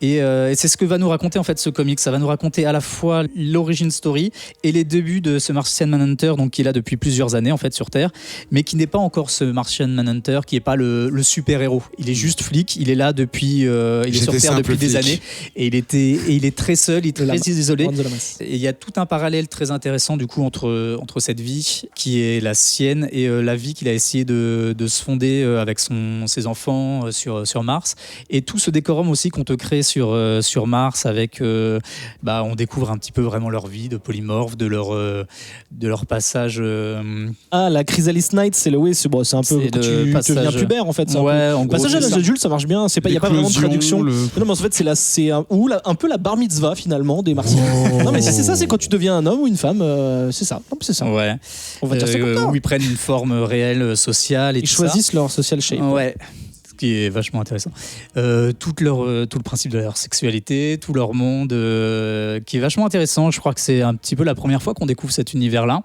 Et c'est ce que va nous raconter en fait ce comic. Ça va nous raconter à la fois l'origin story et les débuts de ce Martian Manhunter, donc qui est là depuis plusieurs années en fait sur Terre, mais qui n'est pas encore ce Martian Manhunter, qui est pas le super héros. Il est juste flic. Il est là depuis, il est sur Terre depuis des années, et il est très seul, il est très isolé. Et il y a tout un parallèle très intéressant du coup entre cette vie qui est la sienne et la vie qu'il a essayé de se fonder avec ses enfants sur Mars, et tout ce décorum aussi qu'on te crée sur Mars avec on découvre un petit peu vraiment leur vie de polymorphe, de leur passage la Chrysalis Night, c'est un peu quand tu deviens pubère en fait, c'est en gros, passage à l'âge adulte, ça marche bien, il n'y a pas vraiment de traduction. Non, mais en fait c'est un peu la bar mitzvah finalement des Martiens. Non mais c'est ça, c'est quand tu deviens un homme ou une femme, c'est ça. Ouais. On va dire ça comme ça. Où ils prennent une forme réelle sociale et ils choisissent leur social shape. Ouais. Ce qui est vachement intéressant. Tout le principe de leur sexualité, tout leur monde, qui est vachement intéressant. Je crois que c'est un petit peu la première fois qu'on découvre cet univers-là,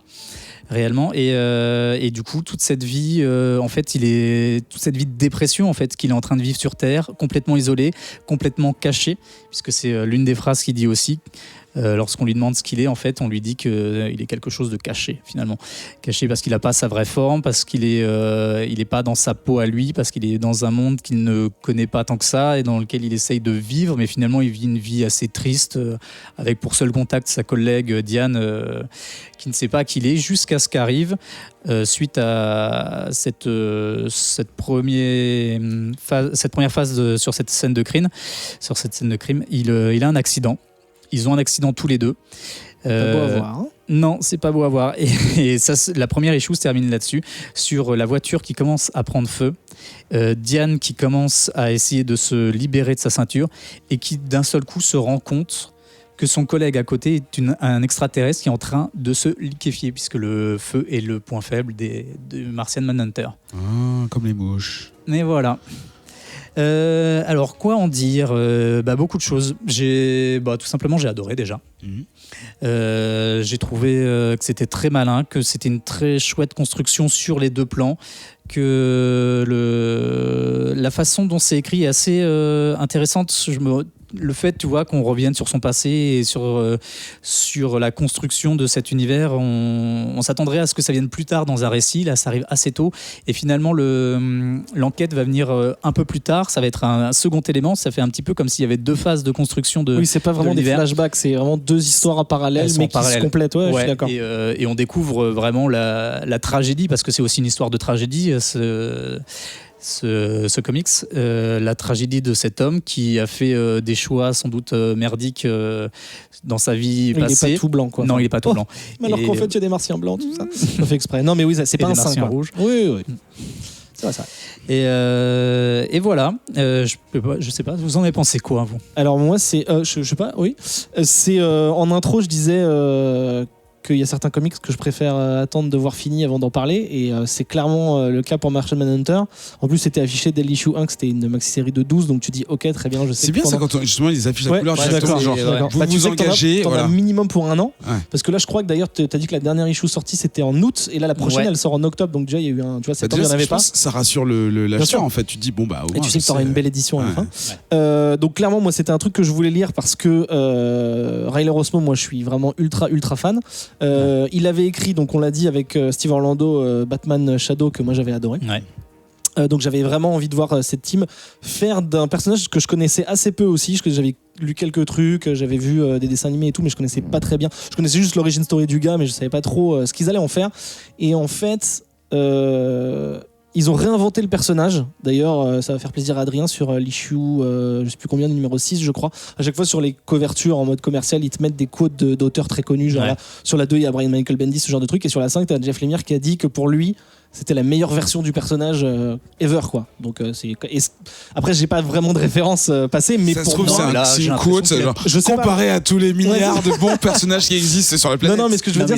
réellement. Et du coup, toute cette vie, en fait, toute cette vie de dépression, en fait, qu'il est en train de vivre sur Terre, complètement isolé, complètement caché, puisque c'est l'une des phrases qu'il dit aussi. Lorsqu'on lui demande ce qu'il est, en fait, on lui dit qu'il est quelque chose de caché, finalement. Caché parce qu'il n'a pas sa vraie forme, parce qu'il est pas dans sa peau à lui, parce qu'il est dans un monde qu'il ne connaît pas tant que ça et dans lequel il essaye de vivre, mais finalement, il vit une vie assez triste, avec pour seul contact sa collègue Diane, qui ne sait pas qui il est, jusqu'à ce qu'arrive, suite à cette première phase sur cette scène de crime, il a un accident. Ils ont un accident tous les deux. Pas beau à voir. Hein. Non, c'est pas beau à voir. Et ça, la première issue se termine là-dessus, sur la voiture qui commence à prendre feu, Diane qui commence à essayer de se libérer de sa ceinture et qui d'un seul coup se rend compte que son collègue à côté est un extraterrestre qui est en train de se liquéfier, puisque le feu est le point faible de Martian Manhunter. Ah, comme les mouches. Mais voilà. Alors, quoi en dire ? Beaucoup de choses. Tout simplement, j'ai adoré déjà. J'ai trouvé que c'était très malin, que c'était une très chouette construction sur les deux plans, que la façon dont c'est écrit est assez intéressante. Le fait, tu vois, qu'on revienne sur son passé et sur la construction de cet univers, on s'attendrait à ce que ça vienne plus tard dans un récit. Là, ça arrive assez tôt. Et finalement, l'enquête va venir un peu plus tard. Ça va être un second élément. Ça fait un petit peu comme s'il y avait deux phases de construction de Oui, c'est pas vraiment des flashbacks. C'est vraiment deux histoires en parallèle, mais qui se complètent. Ouais, je suis d'accord. Et on découvre vraiment la tragédie, parce que c'est aussi une histoire de tragédie. Ce comics, la tragédie de cet homme qui a fait des choix sans doute merdiques dans sa vie passée. Il n'est pas tout blanc, quoi. Non, il n'est pas tout blanc. Mais alors qu'en fait, il y a des martiens blancs, tout ça. Ça fait exprès. Non, mais oui, c'est pas un martien rouge. Oui. C'est vrai, ça. Et voilà. Je sais pas. Vous en avez pensé quoi, vous ? Alors moi, c'est, je sais pas. Oui. C'est en intro, je disais. Qu'il y a certains comics que je préfère attendre de voir fini avant d'en parler, et c'est clairement le cas pour Martian Manhunter. En plus, c'était affiché dès l'issue 1 que c'était une maxi-série de 12, donc tu dis ok, très bien, je sais. C'est bien ça quand justement ils affichent la couleur, d'accord, genre vous tu vous sais engagez, t'en as minimum pour un an, parce que là je crois que d'ailleurs t'as dit que la dernière issue sortie c'était en août, et là la prochaine elle sort en octobre, donc déjà il y a eu un, tu vois, septembre il n'y en avait pas. Ça rassure l'acheteur en fait, tu te dis bon bah au moins, et tu sais que t'auras une belle édition à la fin. Donc clairement moi c'était un truc que je voulais lire parce que Riley Rossmo, moi je suis vraiment ultra fan. Il avait écrit, donc on l'a dit, avec Steve Orlando, Batman Shadow, que moi j'avais adoré. Donc j'avais vraiment envie de voir cette team faire d'un personnage que je connaissais assez peu aussi, que j'avais lu quelques trucs, j'avais vu des dessins animés et tout, mais je connaissais pas très bien. Je connaissais juste l'origin story du gars, mais je savais pas trop ce qu'ils allaient en faire. Et en fait, ils ont réinventé le personnage. D'ailleurs, ça va faire plaisir à Adrien sur l'issue, je sais plus combien, numéro 6, je crois. À chaque fois, sur les couvertures en mode commercial, ils te mettent des quotes d'auteurs très connus. Genre là, sur la 2, il y a Brian Michael Bendis, ce genre de truc. Et sur la 5, tu as Jeff Lemire qui a dit que pour lui, c'était la meilleure version du personnage ever, quoi. Donc après j'ai pas vraiment de référence passée, mais ça pour se trouve moi, c'est une quote comparé à tous les milliards de bons personnages qui existent sur la planète. Non, mais ce que je veux dire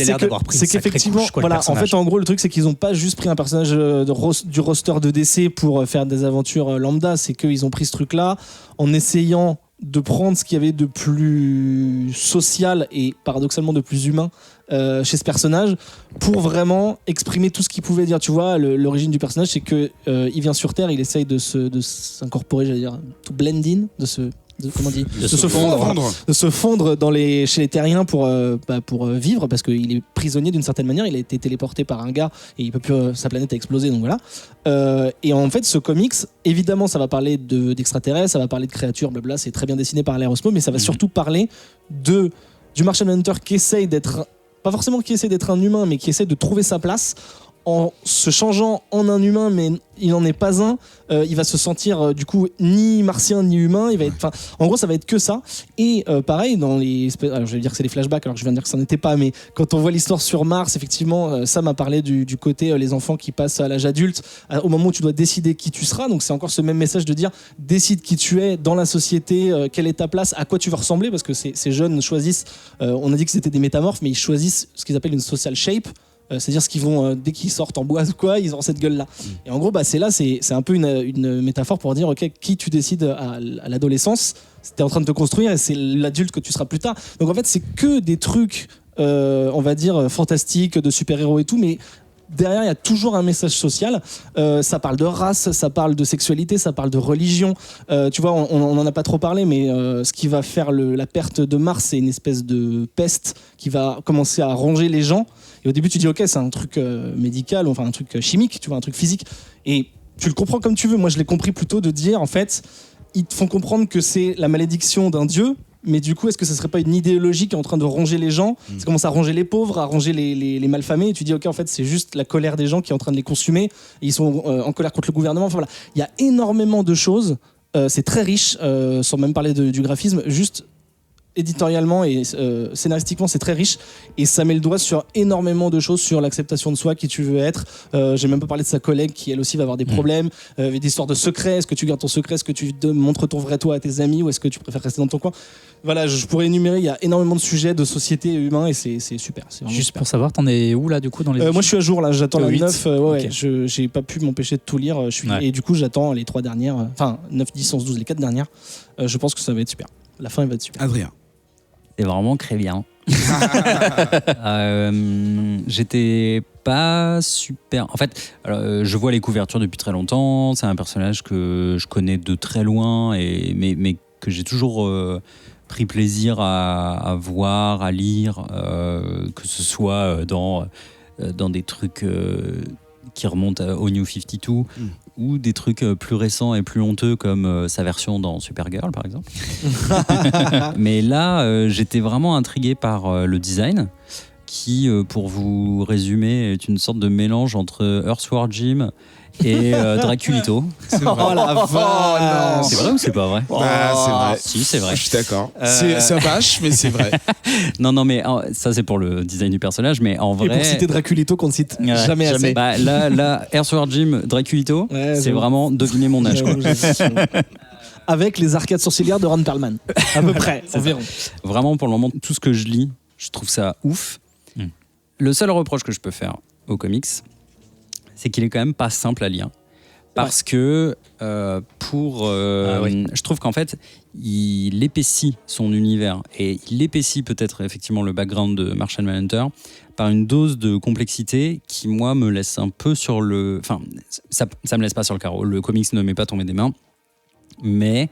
c'est qu'effectivement voilà, en fait en gros le truc c'est qu'ils ont pas juste pris un personnage du roster de DC pour faire des aventures lambda, c'est qu'ils ont pris ce truc là en essayant de prendre ce qu'il y avait de plus social et paradoxalement de plus humain chez ce personnage pour vraiment exprimer tout ce qu'il pouvait dire. Tu vois, l'origine du personnage, c'est que il vient sur Terre, il essaye de s'incorporer, j'allais dire, to blend in, de se fondre chez les terriens pour vivre, parce qu'il est prisonnier d'une certaine manière. Il a été téléporté par un gars et il peut plus, sa planète a explosé, donc voilà. Et en fait, ce comics, évidemment, ça va parler d'extraterrestres, ça va parler de créatures, blabla, c'est très bien dessiné par Riley Rossmo, mais ça va surtout parler du Martian Manhunter qui essaye d'être, pas forcément qui essaie d'être un humain, mais qui essaie de trouver sa place en se changeant en un humain, mais il n'en est pas un. Il va se sentir du coup ni martien ni humain. Il va être, en gros, ça va être que ça. Et pareil dans alors je vais dire que c'est des flashbacks, alors que je viens de dire que ça n'était pas. Mais quand on voit l'histoire sur Mars, effectivement, ça m'a parlé du côté les enfants qui passent à l'âge adulte, au moment où tu dois décider qui tu seras. Donc c'est encore ce même message de dire décide qui tu es dans la société, quelle est ta place, à quoi tu veux ressembler, parce que ces jeunes choisissent. On a dit que c'était des métamorphes, mais ils choisissent ce qu'ils appellent une social shape. C'est-à-dire ce qu'ils vont, dès qu'ils sortent en boise ou quoi, ils ont cette gueule-là. Et en gros, c'est un peu une métaphore pour dire, ok, qui tu décides à l'adolescence, t'es en train de te construire et c'est l'adulte que tu seras plus tard. Donc en fait, c'est que des trucs, on va dire, fantastiques, de super-héros et tout, mais derrière, il y a toujours un message social. Ça parle de race, ça parle de sexualité, ça parle de religion. Tu vois, on n'en a pas trop parlé, mais ce qui va faire la perte de Mars, c'est une espèce de peste qui va commencer à ronger les gens. Et au début, tu dis, ok, c'est un truc médical, enfin un truc chimique, tu vois, un truc physique. Et tu le comprends comme tu veux. Moi, je l'ai compris plutôt de dire, en fait, ils te font comprendre que c'est la malédiction d'un dieu. Mais du coup, est-ce que ça serait pas une idéologie qui est en train de ronger les gens ? Ça commence à ronger les pauvres, à ronger les malfamés. Et tu dis, ok, en fait, c'est juste la colère des gens qui est en train de les consumer. Et ils sont en colère contre le gouvernement. Enfin, voilà. Il y a énormément de choses. C'est très riche, sans même parler du graphisme. Juste éditorialement et scénaristiquement, c'est très riche et ça met le doigt sur énormément de choses sur l'acceptation de soi, qui tu veux être. J'ai même pas parlé de sa collègue qui elle aussi va avoir des problèmes, des histoires de secrets. Est-ce que tu gardes ton secret? Est-ce que tu montres ton vrai toi à tes amis ou est-ce que tu préfères rester dans ton coin? Voilà, je pourrais énumérer, il y a énormément de sujets de société et humains et c'est super. Juste super. pour savoir, t'en es où là du coup dans les moi je suis à jour là, j'attends la 8. 9. Okay. J'ai pas pu m'empêcher de tout lire. Et du coup j'attends les 3 dernières, enfin 9, 10, 11, 12, les 4 dernières. Je pense que ça va être super. La fin elle va être super. Adrien. C'est vraiment très bien. J'étais pas super. En fait, je vois les couvertures depuis très longtemps. C'est un personnage que je connais de très loin, mais que j'ai toujours pris plaisir à voir, à lire, que ce soit dans des trucs qui remontent au New 52 ou des trucs plus récents et plus honteux comme sa version dans Supergirl par exemple. Mais là j'étais vraiment intrigué par le design qui, pour vous résumer, est une sorte de mélange entre Earthworm Jim et Draculito. C'est vrai. Oh la vache. C'est vrai ou c'est pas vrai? C'est vrai. Si, c'est vrai. Je suis d'accord. C'est vache, mais c'est vrai. Non, mais ça c'est pour le design du personnage, mais en vrai. Et pour citer Draculito qu'on ne cite jamais assez. Bah, là, Earthworm Jim, Draculito, c'est vraiment deviner mon âge. Quoi. Avec les arcades sourcilières de Ron Perlman. À peu près, on verra. Vraiment, pour le moment, tout ce que je lis, je trouve ça ouf. Le seul reproche que je peux faire aux comics, c'est qu'il est quand même pas simple à lire. Parce que je trouve qu'en fait, il épaissit son univers et il épaissit peut-être effectivement le background de Martian Manhunter par une dose de complexité qui, moi, me laisse un peu sur le... Enfin, ça me laisse pas sur le carreau. Le comics ne m'est pas tombé des mains. Mais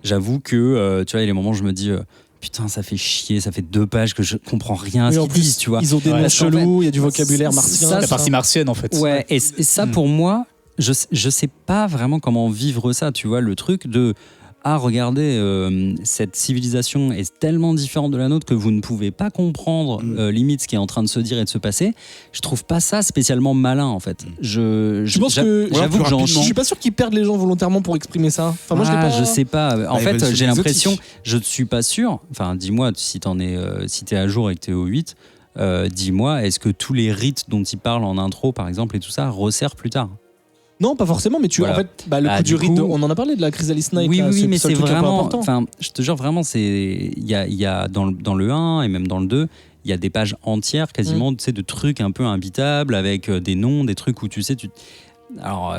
j'avoue que, tu vois, il y a des moments où je me dis... putain, ça fait chier, ça fait 2 pages que je comprends rien à ce qu'ils disent, tu vois. Ils ont des noms chelous, il y a du vocabulaire martien. C'est la partie martienne en fait. Ouais, et ça pour moi, je sais pas vraiment comment vivre ça, tu vois, le truc de regardez, cette civilisation est tellement différente de la nôtre que vous ne pouvez pas comprendre limite ce qui est en train de se dire et de se passer. Je trouve pas ça spécialement malin en fait. Je suis pas sûr qu'ils perdent les gens volontairement pour exprimer ça. Enfin, moi, je sais pas. En fait, j'ai l'impression, je ne suis pas sûr. Enfin, dis-moi si t'es à jour et que t'es au 8, dis-moi, est-ce que tous les rites dont il parle en intro par exemple et tout ça resserrent plus tard? Non, pas forcément, mais en fait, le coup du rite, on en a parlé de la Chrysalis Knight. Oui, mais c'est vraiment, enfin, je te jure vraiment, il y a dans le 1 et même dans le 2, il y a des pages entières quasiment, tu sais, de trucs un peu imbitables avec des noms, des trucs où tu sais, alors.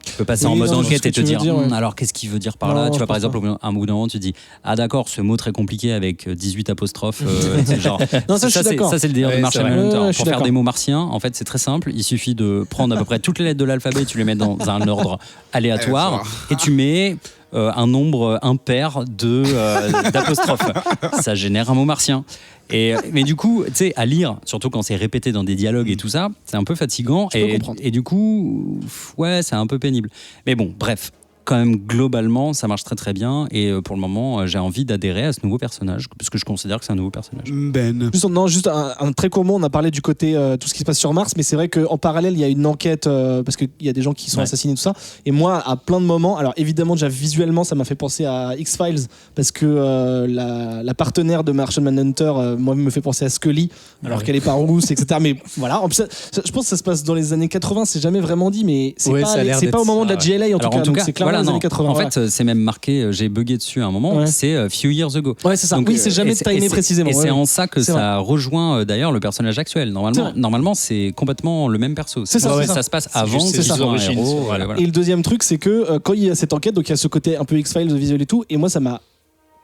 Tu peux passer en mode enquête et te dire, alors qu'est-ce qu'il veut dire par là? Tu vois, par exemple, à un bout d'un moment, tu dis, ah d'accord, ce mot très compliqué avec 18 apostrophes, c'est genre. Non, ça, c'est le délire de Martian Manhunter. Pour faire des mots martiens, en fait, c'est très simple. Il suffit de prendre à peu près toutes les lettres de l'alphabet, tu les mets dans un ordre aléatoire et tu mets un nombre impair d'apostrophes. Ça génère un mot martien. Mais du coup, tu sais, à lire, surtout quand c'est répété dans des dialogues et tout ça, c'est un peu fatigant. Et du coup, ouais, c'est un peu pénible. Mais bon, bref. Quand même, globalement, ça marche très très bien. Et pour le moment, j'ai envie d'adhérer à ce nouveau personnage, parce que je considère que c'est un nouveau personnage. Ben. Juste un très court mot, on a parlé du côté tout ce qui se passe sur Mars, mais c'est vrai qu'en parallèle, il y a une enquête, parce qu'il y a des gens qui sont assassinés, tout ça. Et moi, à plein de moments, alors évidemment, déjà visuellement, ça m'a fait penser à X-Files, parce que la partenaire de Martian Manhunter, moi, me fait penser à Scully, alors qu'elle est pas rousse, etc. Mais voilà, en plus, je pense que ça se passe dans les années 80, c'est jamais vraiment dit, mais c'est pas au moment de la GLA, en tout cas, c'est clairement les années 80. En fait, c'est même marqué, j'ai bugué dessus à un moment, c'est Few Years Ago. Ouais, c'est ça. Donc, oui, c'est jamais timé précisément. Et c'est en ça que ça rejoint d'ailleurs le personnage actuel. Normalement, c'est complètement le même perso. C'est ça. Ça se passe avant c'est qu'il soit un héros. Voilà. Et le deuxième truc, c'est que quand il y a cette enquête, donc il y a ce côté un peu X-Files visuel et tout, et moi, ça m'a.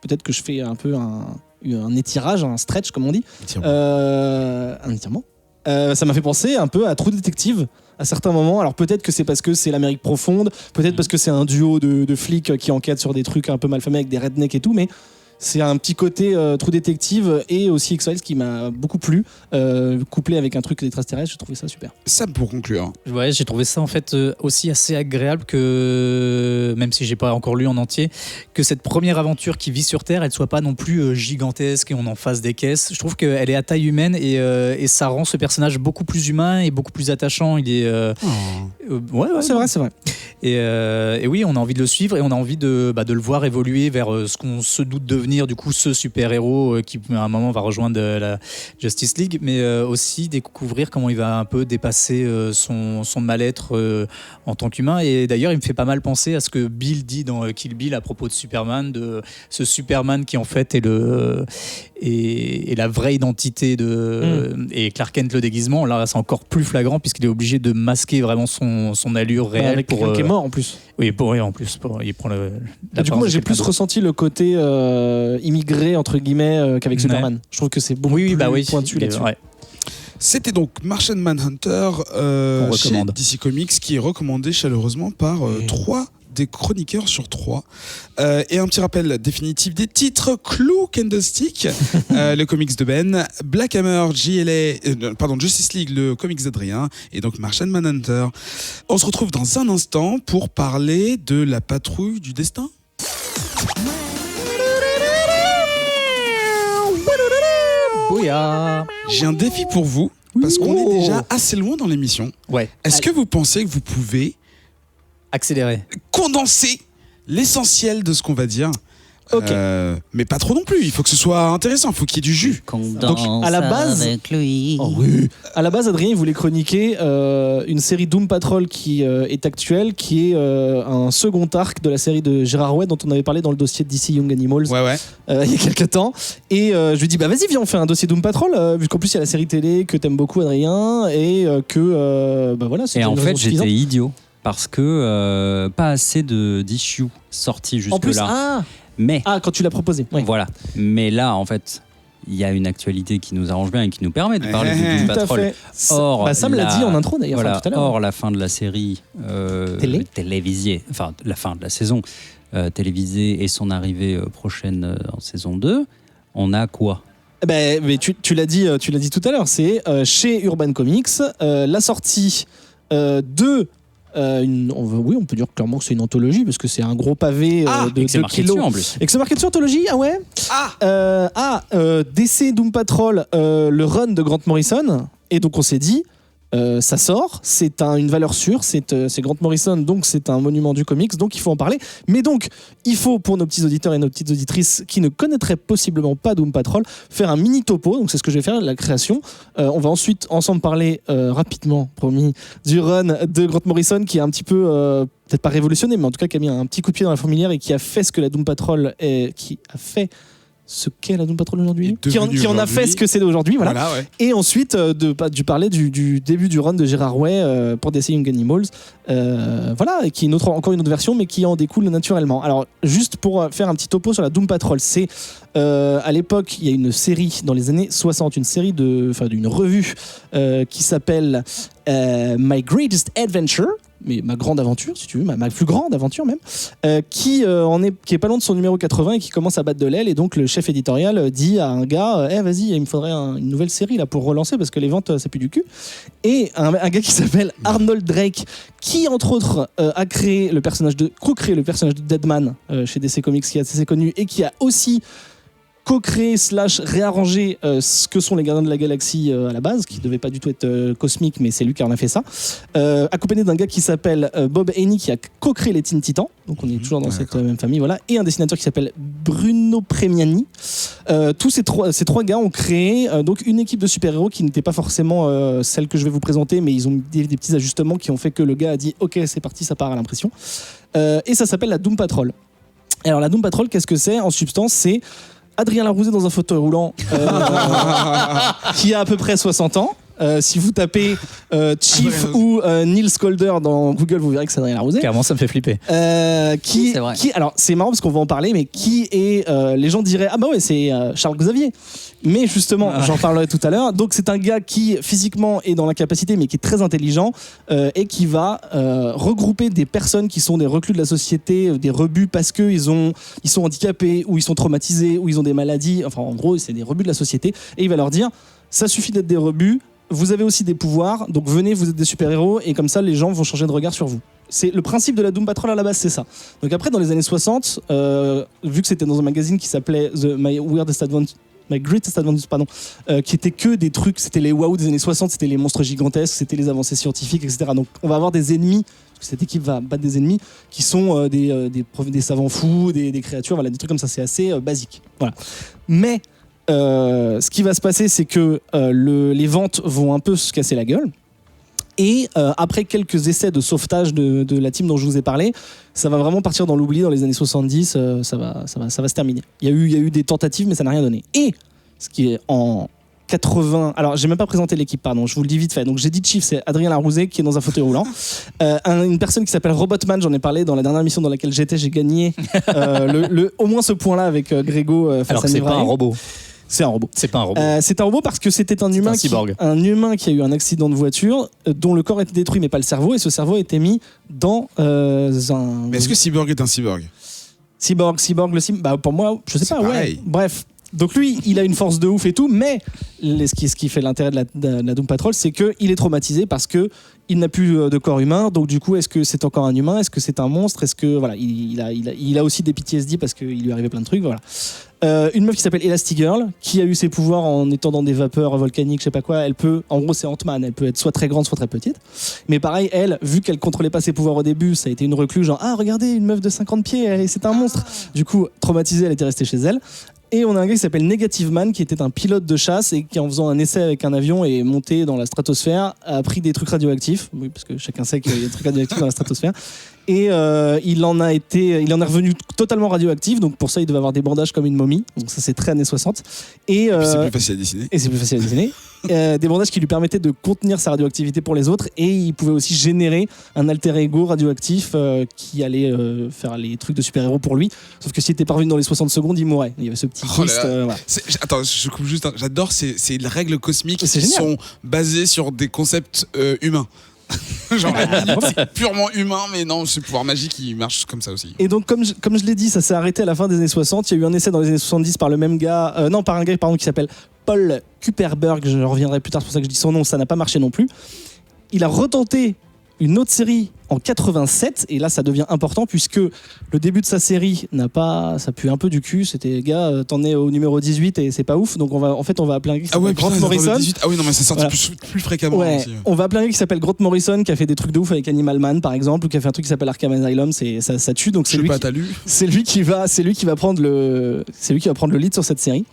Peut-être que je fais un peu un étirage, un stretch, comme on dit. Un étirement. Ça m'a fait penser un peu à True Detective à certains moments. Alors peut-être que c'est parce que c'est l'Amérique profonde, peut-être parce que c'est un duo de flics qui enquêtent sur des trucs un peu malfamés avec des rednecks et tout, mais c'est un petit côté True Detective et aussi X-Files qui m'a beaucoup plu, couplé avec un truc d'extraterrestre, j'ai trouvé ça super. Ça pour conclure. Ouais, j'ai trouvé ça en fait aussi assez agréable que, même si j'ai pas encore lu en entier, que cette première aventure qui vit sur Terre, elle soit pas non plus gigantesque et on en fasse des caisses. Je trouve qu'elle est à taille humaine et ça rend ce personnage beaucoup plus humain et beaucoup plus attachant. Il est, c'est vrai. Et oui, on a envie de le suivre et on a envie de le voir évoluer vers ce qu'on se doute devenir, du coup, ce super-héros qui, à un moment, va rejoindre la Justice League, mais aussi découvrir comment il va un peu dépasser son mal-être en tant qu'humain. Et d'ailleurs, il me fait pas mal penser à ce que Bill dit dans Kill Bill à propos de Superman, de ce Superman qui, en fait, est la vraie identité et Clark Kent le déguisement. Là, c'est encore plus flagrant puisqu'il est obligé de masquer vraiment son allure réelle. Avec quelqu'un qui est mort en plus. Oui, en plus. Il prend du coup, moi, j'ai plus ressenti le côté immigré, entre guillemets, qu'avec Superman. Je trouve que c'est beaucoup plus pointu là-dessus. Ouais. C'était donc Martian Manhunter chez DC Comics, qui est recommandé chaleureusement par 3 des chroniqueurs sur 3. Et un petit rappel définitif des titres: Clou, Candlestick, le comics de Ben, Black Hammer, Justice League, le comics d'Adrien, et donc Martian Manhunter. On se retrouve dans un instant pour parler de la patrouille du destin. J'ai un défi pour vous, parce qu'on est déjà assez loin dans l'émission. Ouais. Est-ce que vous pensez que vous pouvez accélérer, condenser l'essentiel de ce qu'on va dire? Ok. Mais pas trop non plus, il faut que ce soit intéressant, il faut qu'il y ait du jus. Donc, à la base, à la base, Adrien il voulait chroniquer une série Doom Patrol qui est actuelle, qui est un second arc de la série de Gérard Way dont on avait parlé dans le dossier de DC Young Animals il y a quelques temps. Et je lui dis vas-y, viens, on fait un dossier Doom Patrol, vu qu'en plus il y a la série télé que t'aimes beaucoup, Adrien, et que voilà. Et en fait, j'étais idiot parce que pas assez d'issues sorties jusque-là. En plus, mais quand tu l'as proposé. Ouais. Voilà. Mais là, en fait, il y a une actualité qui nous arrange bien et qui nous permet de parler de Doom Patrol. Or, Sam l'a dit en intro d'ailleurs. Voilà, tout à l'heure. Or, la fin de la série télévisée, enfin la fin de la saison télévisée et son arrivée prochaine en saison 2, on a quoi? Mais tu l'as dit tout à l'heure. C'est chez Urban Comics la sortie de on peut dire clairement que c'est une anthologie parce que c'est un gros pavé de 2 kilos en plus. Et que c'est marqué dessus anthologie. DC Doom Patrol, le run de Grant Morrison. Et donc on s'est dit ça sort, c'est une valeur sûre, c'est Grant Morrison, donc c'est un monument du comics, donc il faut en parler. Mais donc il faut, pour nos petits auditeurs et nos petites auditrices qui ne connaîtraient possiblement pas Doom Patrol, faire un mini topo. Donc c'est ce que je vais faire, la création. On va ensuite ensemble parler rapidement, promis, du run de Grant Morrison qui est un petit peu peut-être pas révolutionné, mais en tout cas qui a mis un petit coup de pied dans la fourmilière et qui a fait ce que la Doom Patrol qui a fait ce qu'est la Doom Patrol aujourd'hui, qui en a fait ce que c'est aujourd'hui, voilà. Et ensuite de parler du début du run de Gérard Way pour DC Young Animals, voilà, qui est encore une autre version, mais qui en découle naturellement. Alors juste pour faire un petit topo sur la Doom Patrol, c'est à l'époque il y a une série dans les années 60, d'une revue qui s'appelle My Greatest Adventure. Mais ma grande aventure, si tu veux, ma plus grande aventure même, qui est pas loin de son numéro 80 et qui commence à battre de l'aile. Et donc le chef éditorial dit à un gars, vas-y, il me faudrait une nouvelle série là pour relancer parce que les ventes ça pue du cul. Et un gars qui s'appelle Arnold Drake, qui entre autres a co-créé le personnage de Deadman chez DC Comics, qui est assez connu et qui a aussi co-créé / réarrangé ce que sont les Gardiens de la Galaxie à la base, qui ne devait pas du tout être cosmique, mais c'est lui qui en a fait ça, accompagné d'un gars qui s'appelle Bob Haney, qui a co-créé les Teen Titans, donc on est toujours dans cette même famille, voilà, et un dessinateur qui s'appelle Bruno Premiani. Tous ces trois gars ont créé donc une équipe de super-héros qui n'était pas forcément celle que je vais vous présenter, mais ils ont des petits ajustements qui ont fait que le gars a dit ok, c'est parti, ça part à l'impression, et ça s'appelle la Doom Patrol. Alors la Doom Patrol, qu'est-ce que c'est? En substance, c'est Adrien Larousé dans un fauteuil roulant qui a à peu près 60 ans. Si vous tapez Chief ou Neil Scholder dans Google, vous verrez que c'est Adrien Larousé. Clairement, ça me fait flipper. Alors, c'est marrant parce qu'on va en parler, mais qui est. Les gens diraient ah bah ouais, c'est Charles Xavier. Mais justement, j'en parlerai tout à l'heure. Donc, c'est un gars qui physiquement est dans l'incapacité, mais qui est très intelligent et qui va regrouper des personnes qui sont des reclus de la société, des rebuts parce qu'ils sont handicapés ou ils sont traumatisés ou ils ont des maladies. Enfin, en gros, c'est des rebuts de la société. Et il va leur dire ça suffit d'être des rebuts. Vous avez aussi des pouvoirs, donc venez, vous êtes des super-héros, et comme ça, les gens vont changer de regard sur vous. C'est le principe de la Doom Patrol à la base, c'est ça. Donc après, dans les années 60, vu que c'était dans un magazine qui s'appelait My Greatest Adventures, qui était que des trucs, c'était les waouh des années 60, c'était les monstres gigantesques, c'était les avancées scientifiques, etc. Donc on va avoir des ennemis, parce que cette équipe va battre des ennemis qui sont des savants fous, des créatures, voilà, des trucs comme ça. C'est assez basique. Voilà. Mais ce qui va se passer, c'est que les ventes vont un peu se casser la gueule. Et après quelques essais de sauvetage de la team dont je vous ai parlé, ça va vraiment partir dans l'oubli dans les années 70, ça va se terminer. Il y a eu des tentatives, mais ça n'a rien donné. Et ce qui est en 80... Alors, j'ai même pas présenté l'équipe, pardon, je vous le dis vite fait. Donc, j'ai dit Chief, c'est Adrien Larouzet qui est dans un fauteuil roulant. Une personne qui s'appelle Robotman, j'en ai parlé dans la dernière émission dans laquelle j'étais, j'ai gagné au moins ce point-là avec Grégo face Alors à que c'est Nevrae. pas un robot. C'est un robot. C'est pas un robot. C'est un robot parce que c'était un humain un humain qui a eu un accident de voiture dont le corps était détruit mais pas le cerveau, et ce cerveau a été mis dans un... Mais est-ce que Cyborg est un cyborg? Cyborg, bah pour moi, je sais C'est pas, pareil. ouais. Bref. Donc lui, il a une force de ouf et tout, mais ce qui fait l'intérêt de la Doom Patrol, c'est qu'il est traumatisé parce que il n'a plus de corps humain. Donc du coup, est-ce que c'est encore un humain? Est-ce que c'est un monstre? Est-ce que voilà, il a aussi des PTSD parce qu'il lui arrivait plein de trucs, voilà. Une meuf qui s'appelle Elastigirl, qui a eu ses pouvoirs en étant dans des vapeurs volcaniques, je sais pas quoi. Elle peut, en gros, c'est Ant-Man. Elle peut être soit très grande, soit très petite. Mais pareil, elle, vu qu'elle contrôlait pas ses pouvoirs au début, ça a été une recluse, genre regardez, une meuf de 50 pieds, c'est un monstre. Du coup, traumatisée, elle était restée chez elle. Et on a un gars qui s'appelle Negative Man, qui était un pilote de chasse et qui, en faisant un essai avec un avion et monté dans la stratosphère, a pris des trucs radioactifs. Oui, parce que chacun sait qu'il y a des trucs radioactifs dans la stratosphère. Et il en est revenu totalement radioactif. Donc pour ça, il devait avoir des bandages comme une momie. Donc ça, c'est très années 60. Et c'est plus facile à dessiner. Et c'est plus facile à dessiner. Des bandages qui lui permettaient de contenir sa radioactivité pour les autres. Et il pouvait aussi générer un alter ego radioactif qui allait faire les trucs de super-héros pour lui. Sauf que s'il était parvenu dans les 60 secondes, il mourrait. Il y avait ce petit twist. Voilà. Attends, je coupe juste. J'adore ces règles cosmiques qui génial. sont basées sur des concepts humains. Genre, c'est purement humain, mais non, ce pouvoir magique, il marche comme ça aussi. Et donc, comme je l'ai dit, ça s'est arrêté à la fin des années 60. Il y a eu un essai dans les années 70 par le même gars, par un gars qui s'appelle Paul Kuperberg. Je reviendrai plus tard, c'est pour ça que je dis son nom. Ça n'a pas marché non plus. Il a retenté une autre série en 87, et là ça devient important puisque le début de sa série ça pue un peu du cul. C'était, gars, t'en es au numéro 18 et c'est pas ouf, donc on va appeler un gars qui s'appelle Grant Morrison. Ah oui, non, mais c'est sorti plus fréquemment. Ouais, aussi. on va appeler un gars qui s'appelle Grant Morrison, qui a fait des trucs de ouf avec Animal Man par exemple, ou qui a fait un truc qui s'appelle Arkham Asylum. Ça tue, donc c'est lui qui va prendre le lead sur cette série.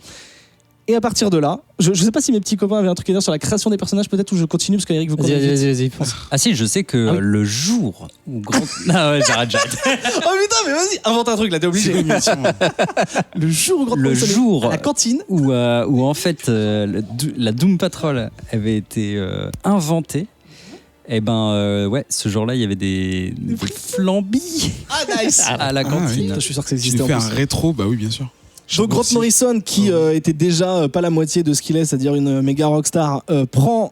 Et à partir de là, je sais pas si mes petits copains avaient un truc à dire sur la création des personnages, peut-être, ou je continue parce qu'Eric vous connaissez. Vas-y. Ah si, je sais que le jour où Ah ouais, j'arrête. Oh putain, mais vas-y, invente un truc là, t'es obligé. Le jour où Grant Morrison à la cantine où en fait la Doom Patrol avait été inventée. Et ce jour-là, il y avait des flambis à la cantine. Je suis sûr que ça Tu existait. nous fais un rétro, bah oui, bien sûr. Donc Grant Morrison, qui était déjà pas la moitié de ce qu'il est, c'est-à-dire une méga rockstar, prend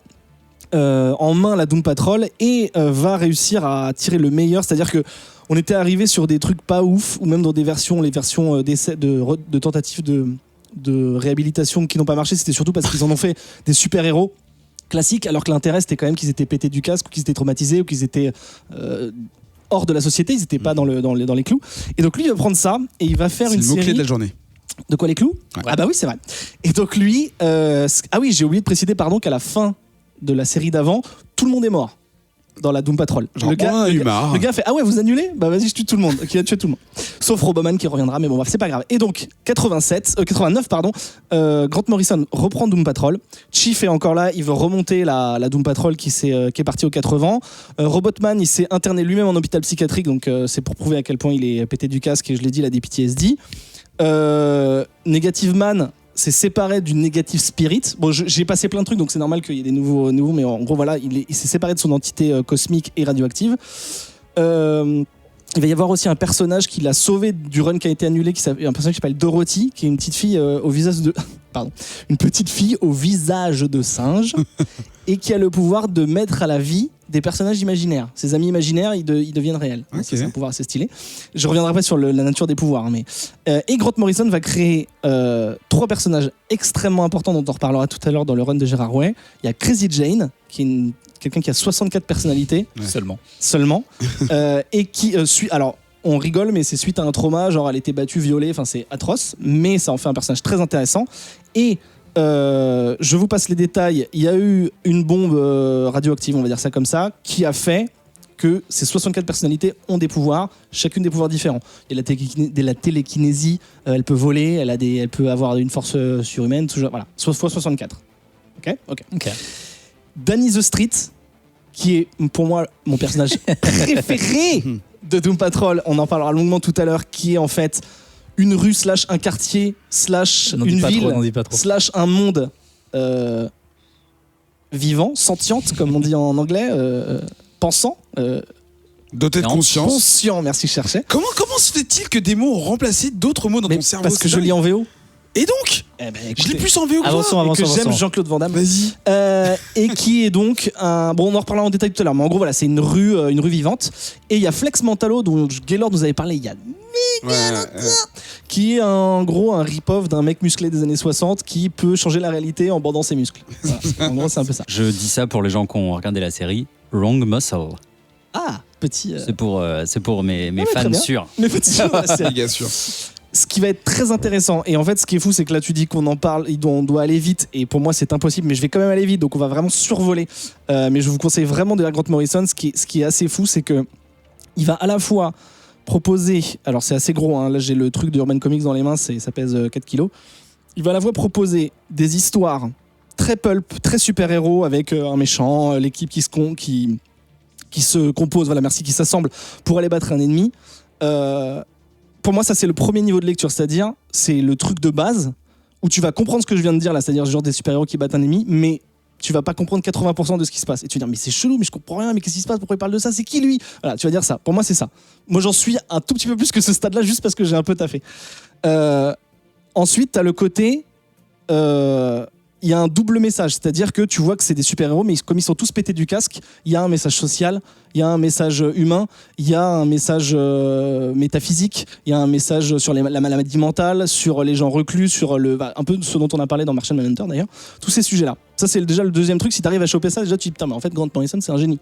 en main la Doom Patrol et va réussir à tirer le meilleur. C'est-à-dire que on était arrivé sur des trucs pas ouf, ou même dans les versions d'essais, de tentatives de réhabilitation qui n'ont pas marché. C'était surtout parce qu'ils en ont fait des super-héros classiques, alors que l'intérêt c'était quand même qu'ils étaient pétés du casque, ou qu'ils étaient traumatisés, ou qu'ils étaient hors de la société, ils n'étaient pas dans les clous. Et donc lui il va prendre ça et il va faire une série. C'est le mot-clé de la journée. De quoi, les clous? Ouais. Ah bah oui, c'est vrai. Et donc lui, j'ai oublié de préciser, qu'à la fin de la série d'avant, tout le monde est mort dans la Doom Patrol. Genre, le gars fait, ah ouais, vous annulez? Bah vas-y, je tue tout le monde. Qui a tué tout le monde. Sauf Roboman qui reviendra, mais bon, bref, c'est pas grave. Et donc 89, Grant Morrison reprend Doom Patrol. Chief est encore là, il veut remonter la Doom Patrol qui est partie aux 80. Robotman, il s'est interné lui-même en hôpital psychiatrique, donc c'est pour prouver à quel point il est pété du casque, et je l'ai dit, il a des PTSD. Negative Man s'est séparé du Negative Spirit. Bon, j'ai passé plein de trucs, donc c'est normal qu'il y ait des nouveaux, mais en gros, voilà, il s'est séparé de son entité cosmique et radioactive. Il va y avoir aussi un personnage qui l'a sauvé du run qui a été annulé, un personnage qui s'appelle Dorothy, qui est une petite fille une petite fille au visage de singe et qui a le pouvoir de mettre à la vie des personnages imaginaires. Ses amis imaginaires, ils deviennent réels. Okay. C'est un pouvoir assez stylé. Je reviendrai pas sur la nature des pouvoirs, mais et Grant Morrison va créer 3 personnages extrêmement importants dont on reparlera tout à l'heure dans le run de Gérard Way. Il y a Crazy Jane, qui est quelqu'un qui a 64 personnalités seulement et qui suit. Alors on rigole, mais c'est suite à un trauma, genre elle était battue, violée, enfin c'est atroce, mais ça en fait un personnage très intéressant. Et je vous passe les détails. Il y a eu une bombe radioactive, on va dire ça comme ça, qui a fait que ces 64 personnalités ont des pouvoirs, chacune des pouvoirs différents. Il y a la télékinésie, elle peut voler, elle peut avoir une force surhumaine, voilà, soit fois 64. Ok. Danny the Street, qui est pour moi mon personnage préféré de Doom Patrol, on en parlera longuement tout à l'heure, qui est en fait une rue / un quartier / une ville / un monde vivant, sentiente comme on dit en anglais, pensant, doté de conscience. Conscient, merci, je cherchais. Comment se fait-il que des mots ont remplacé d'autres mots dans ton cerveau? Parce que je lis en VO. Et donc je l'ai plus en VO que toi. Que j'aime Jean-Claude Van Damme. Vas-y. Et qui est donc bon, on en reparlera en détail tout à l'heure, mais en gros voilà, c'est une rue vivante. Et il y a Flex Mentalo dont Gaylord nous avait parlé il y a qui est en gros un rip-off d'un mec musclé des années 60 qui peut changer la réalité en bandant ses muscles. Voilà. En gros, c'est un peu ça. Je dis ça pour les gens qui ont regardé la série Wrong Muscle. Ah, petit. C'est pour mes fans sûrs. Mes petits sûrs, c'est bien sûr. Ce qui va être très intéressant, et en fait ce qui est fou, c'est que là tu dis qu'on en parle, on doit aller vite, et pour moi c'est impossible, mais je vais quand même aller vite, donc on va vraiment survoler. Mais je vous conseille vraiment de lire Grant Morrison. Ce qui est assez fou, c'est que il va à la fois proposer, alors c'est assez gros, hein, là j'ai le truc de Urban Comics dans les mains, ça pèse 4 kilos. Il va à la fois proposer des histoires très pulp, très super-héros, avec un méchant, l'équipe qui se compose, voilà, merci, qui s'assemble pour aller battre un ennemi. Pour moi, ça c'est le premier niveau de lecture, c'est-à-dire c'est le truc de base où tu vas comprendre ce que je viens de dire là, c'est-à-dire genre des super-héros qui battent un ennemi, mais tu vas pas comprendre 80% de ce qui se passe. Et tu vas dire mais c'est chelou, mais je comprends rien, mais qu'est-ce qui se passe, pourquoi il parle de ça, c'est qui lui? Voilà, tu vas dire ça. Pour moi c'est ça. Moi j'en suis un tout petit peu plus que ce stade-là juste parce que j'ai un peu taffé. Ensuite, t'as le côté il y a un double message, c'est-à-dire que tu vois que c'est des super-héros, mais comme ils sont tous pétés du casque, il y a un message social, il y a un message humain, il y a un message métaphysique, il y a un message sur la maladie mentale, sur les gens reclus, sur un peu ce dont on a parlé dans Martian Manhunter d'ailleurs, tous ces sujets-là. Ça c'est déjà le deuxième truc, si tu arrives à choper ça, déjà tu te dis putain mais en fait Grant Morrison c'est un génie.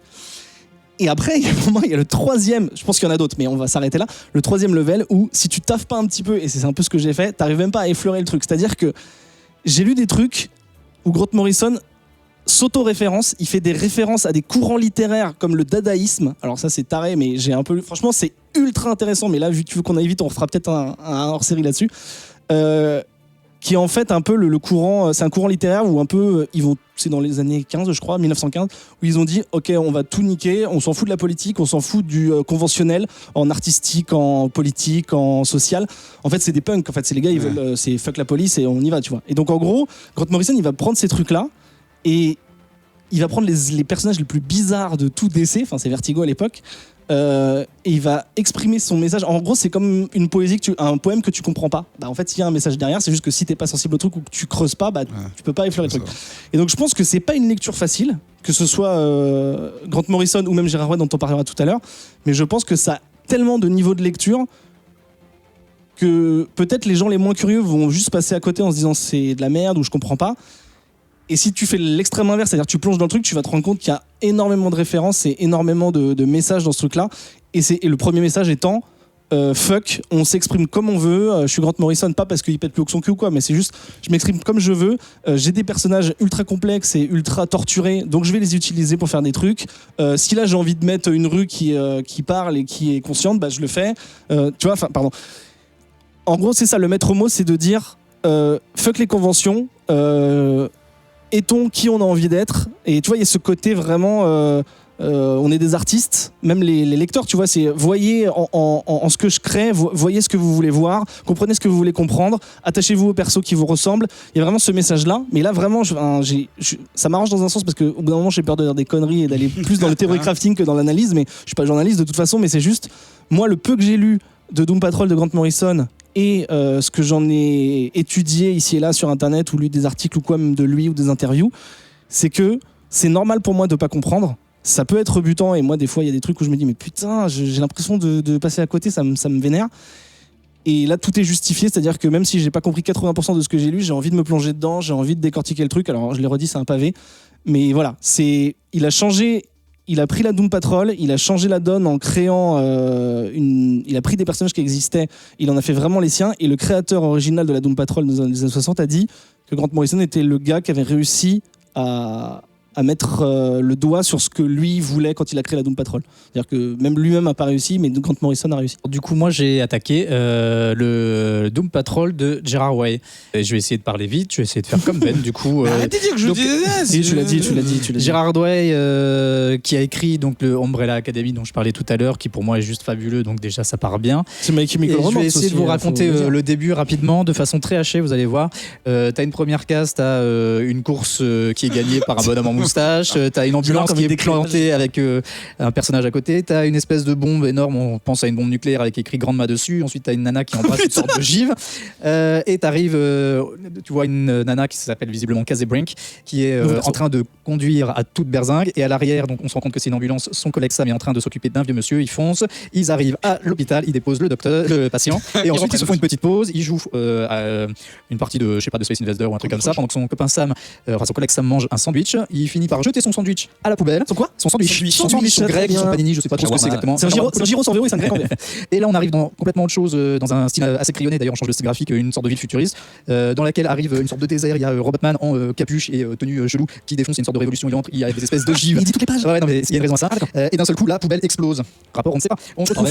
Et après, pour moi, il y a le troisième, je pense qu'il y en a d'autres, mais on va s'arrêter là, le troisième level où si tu taffes pas un petit peu, et c'est un peu ce que j'ai fait, t'arrives même pas à effleurer le truc. C'est-à-dire que j'ai lu des trucs où Grant Morrison s'auto-référence, il fait des références à des courants littéraires comme le dadaïsme. Alors ça c'est taré, mais j'ai un peu... Franchement c'est ultra intéressant, mais là vu que tu veux qu'on aille vite, on refera peut-être un hors-série là-dessus. Qui est en fait un peu le courant, c'est un courant littéraire où un peu, c'est dans les années 15 je crois, 1915, où ils ont dit ok on va tout niquer, on s'en fout de la politique, on s'en fout du conventionnel, en artistique, en politique, en social. En fait c'est des punks, en fait c'est les gars, ils veulent, c'est fuck la police et on y va, tu vois. Et donc en gros, Grant Morrison il va prendre ces trucs là et il va prendre les personnages les plus bizarres de tout DC, enfin c'est Vertigo à l'époque, et il va exprimer son message. En gros, c'est comme une poésie, un poème que tu comprends pas. Bah, en fait, il y a un message derrière, c'est juste que si t'es pas sensible au truc ou que tu creuses pas, bah, tu peux pas effleurer le truc. Et donc, je pense que c'est pas une lecture facile, que ce soit Grant Morrison ou même Gérard Way dont on parlera tout à l'heure, mais je pense que ça a tellement de niveau de lecture que peut-être les gens les moins curieux vont juste passer à côté en se disant c'est de la merde ou je comprends pas. Et si tu fais l'extrême inverse, c'est-à-dire tu plonges dans le truc, tu vas te rendre compte qu'il y a énormément de références et énormément de messages dans ce truc-là. Et le premier message étant fuck, on s'exprime comme on veut. Je suis Grant Morrison, pas parce qu'il pète plus haut que son cul ou quoi, mais c'est juste, je m'exprime comme je veux. J'ai des personnages ultra complexes et ultra torturés, donc je vais les utiliser pour faire des trucs. Si là j'ai envie de mettre une rue qui parle et qui est consciente, bah je le fais. Tu vois, enfin, pardon. En gros, c'est ça, le maître mot, c'est de dire fuck les conventions. Est-on qui on a envie d'être, et tu vois il y a ce côté vraiment on est des artistes, même les lecteurs, tu vois, c'est voyez en ce que je crée, voyez ce que vous voulez voir, comprenez ce que vous voulez comprendre, attachez-vous aux persos qui vous ressemblent. Il y a vraiment ce message là, mais là vraiment ça m'arrange dans un sens parce qu'au bout d'un moment j'ai peur de dire des conneries et d'aller plus dans le theory crafting que dans l'analyse, mais je suis pas journaliste de toute façon, mais c'est juste moi le peu que j'ai lu de Doom Patrol de Grant Morrison et ce que j'en ai étudié ici et là sur internet ou lu des articles ou quoi, même de lui ou des interviews, c'est que c'est normal pour moi de pas comprendre. Ça peut être rebutant et moi des fois il y a des trucs où je me dis mais putain j'ai l'impression de passer à côté, ça me vénère. Et là tout est justifié, c'est-à-dire que même si j'ai pas compris 80% de ce que j'ai lu, j'ai envie de me plonger dedans, j'ai envie de décortiquer le truc. Alors je l'ai redit, c'est un pavé, mais voilà, il a changé. Il a pris la Doom Patrol, il a changé la donne en créant il a pris des personnages qui existaient, il en a fait vraiment les siens, et le créateur original de la Doom Patrol des années 60 a dit que Grant Morrison était le gars qui avait réussi à à mettre le doigt sur ce que lui voulait quand il a créé la Doom Patrol. C'est-à-dire que même lui-même n'a pas réussi, mais Grant Morrison a réussi. Du coup, moi, j'ai attaqué le Doom Patrol de Gerard Way. Et je vais essayer de parler vite, je vais essayer de faire comme Ben, du coup. Arrêtez de dire que je disais. Tu l'as dit. Gérard Way, qui a écrit donc, le Umbrella Academy dont je parlais tout à l'heure, qui pour moi est juste fabuleux, donc déjà ça part bien. C'est My Chemical Romance. Je vais essayer de vous raconter le début rapidement, de façon très hachée, vous allez voir. T'as une première case, t'as une course qui est gagnée par un bonhomme en moustache, t'as une ambulance qui est plantée avec un personnage à côté, t'as une espèce de bombe énorme, on pense à une bombe nucléaire avec écrit Grandma dessus, ensuite t'as une nana qui embrasse une sorte de givre, et t'arrives, tu vois une nana qui s'appelle visiblement Casey Brink, qui est en train de conduire à toute berzingue, et à l'arrière, donc on se rend compte que c'est une ambulance, son collègue Sam est en train de s'occuper d'un vieux monsieur, ils foncent, ils arrivent à l'hôpital, ils déposent le patient, et ensuite ils se font une petite pause, ils jouent à une partie de, je sais pas, de Space Invader ou un truc comme ça, pendant que son copain Sam, son collègue Sam mange un sandwich, il finit par jeter son sandwich à la poubelle. Son quoi? Son sandwich, son grec, son panini, je sais pas trop ce que c'est exactement. C'est un gyro sans vélo et c'est un grec en VF. Et là on arrive dans complètement autre chose, dans un style assez crayonné, d'ailleurs on change de style graphique, une sorte de ville futuriste, dans laquelle arrive une sorte de désert, il y a Robotman en capuche et tenue chelou qui défonce une sorte de révolution, il y a des espèces de givre. Il dit toutes les pages. Ouais, non mais il y a une raison à ça. Et d'un seul coup la poubelle explose. Rapport, on ne sait pas. On se trouve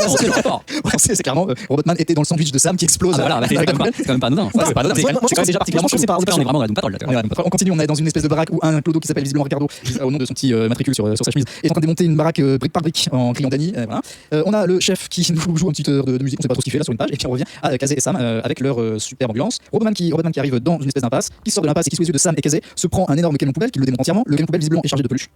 c'est clairement Robotman était dans le sandwich de Sam qui explose. C'est quand même pas anodin. C'est pas anodin, c'est déjà particulièrement choqué. On est vraiment à Doom Patrol. On continue, on est dans une espèce de baraque où un clodo qui s'appelle visiblement Ricardo, au nom de son petit matricule sur sa chemise, est en train de démonter une baraque brique par brique en criant Danny. Voilà. On a le chef qui nous joue une petite heure de musique, on sait pas trop ce qu'il fait là sur une page, et puis on revient à Casey et Sam avec leur super ambulance. Robotman qui arrive dans une espèce d'impasse, qui sort de l'impasse et qui sous les yeux de Sam et Casey se prend un énorme camion poubelle qui le démonte entièrement. Le camion poubelle visiblement est chargé de peluche.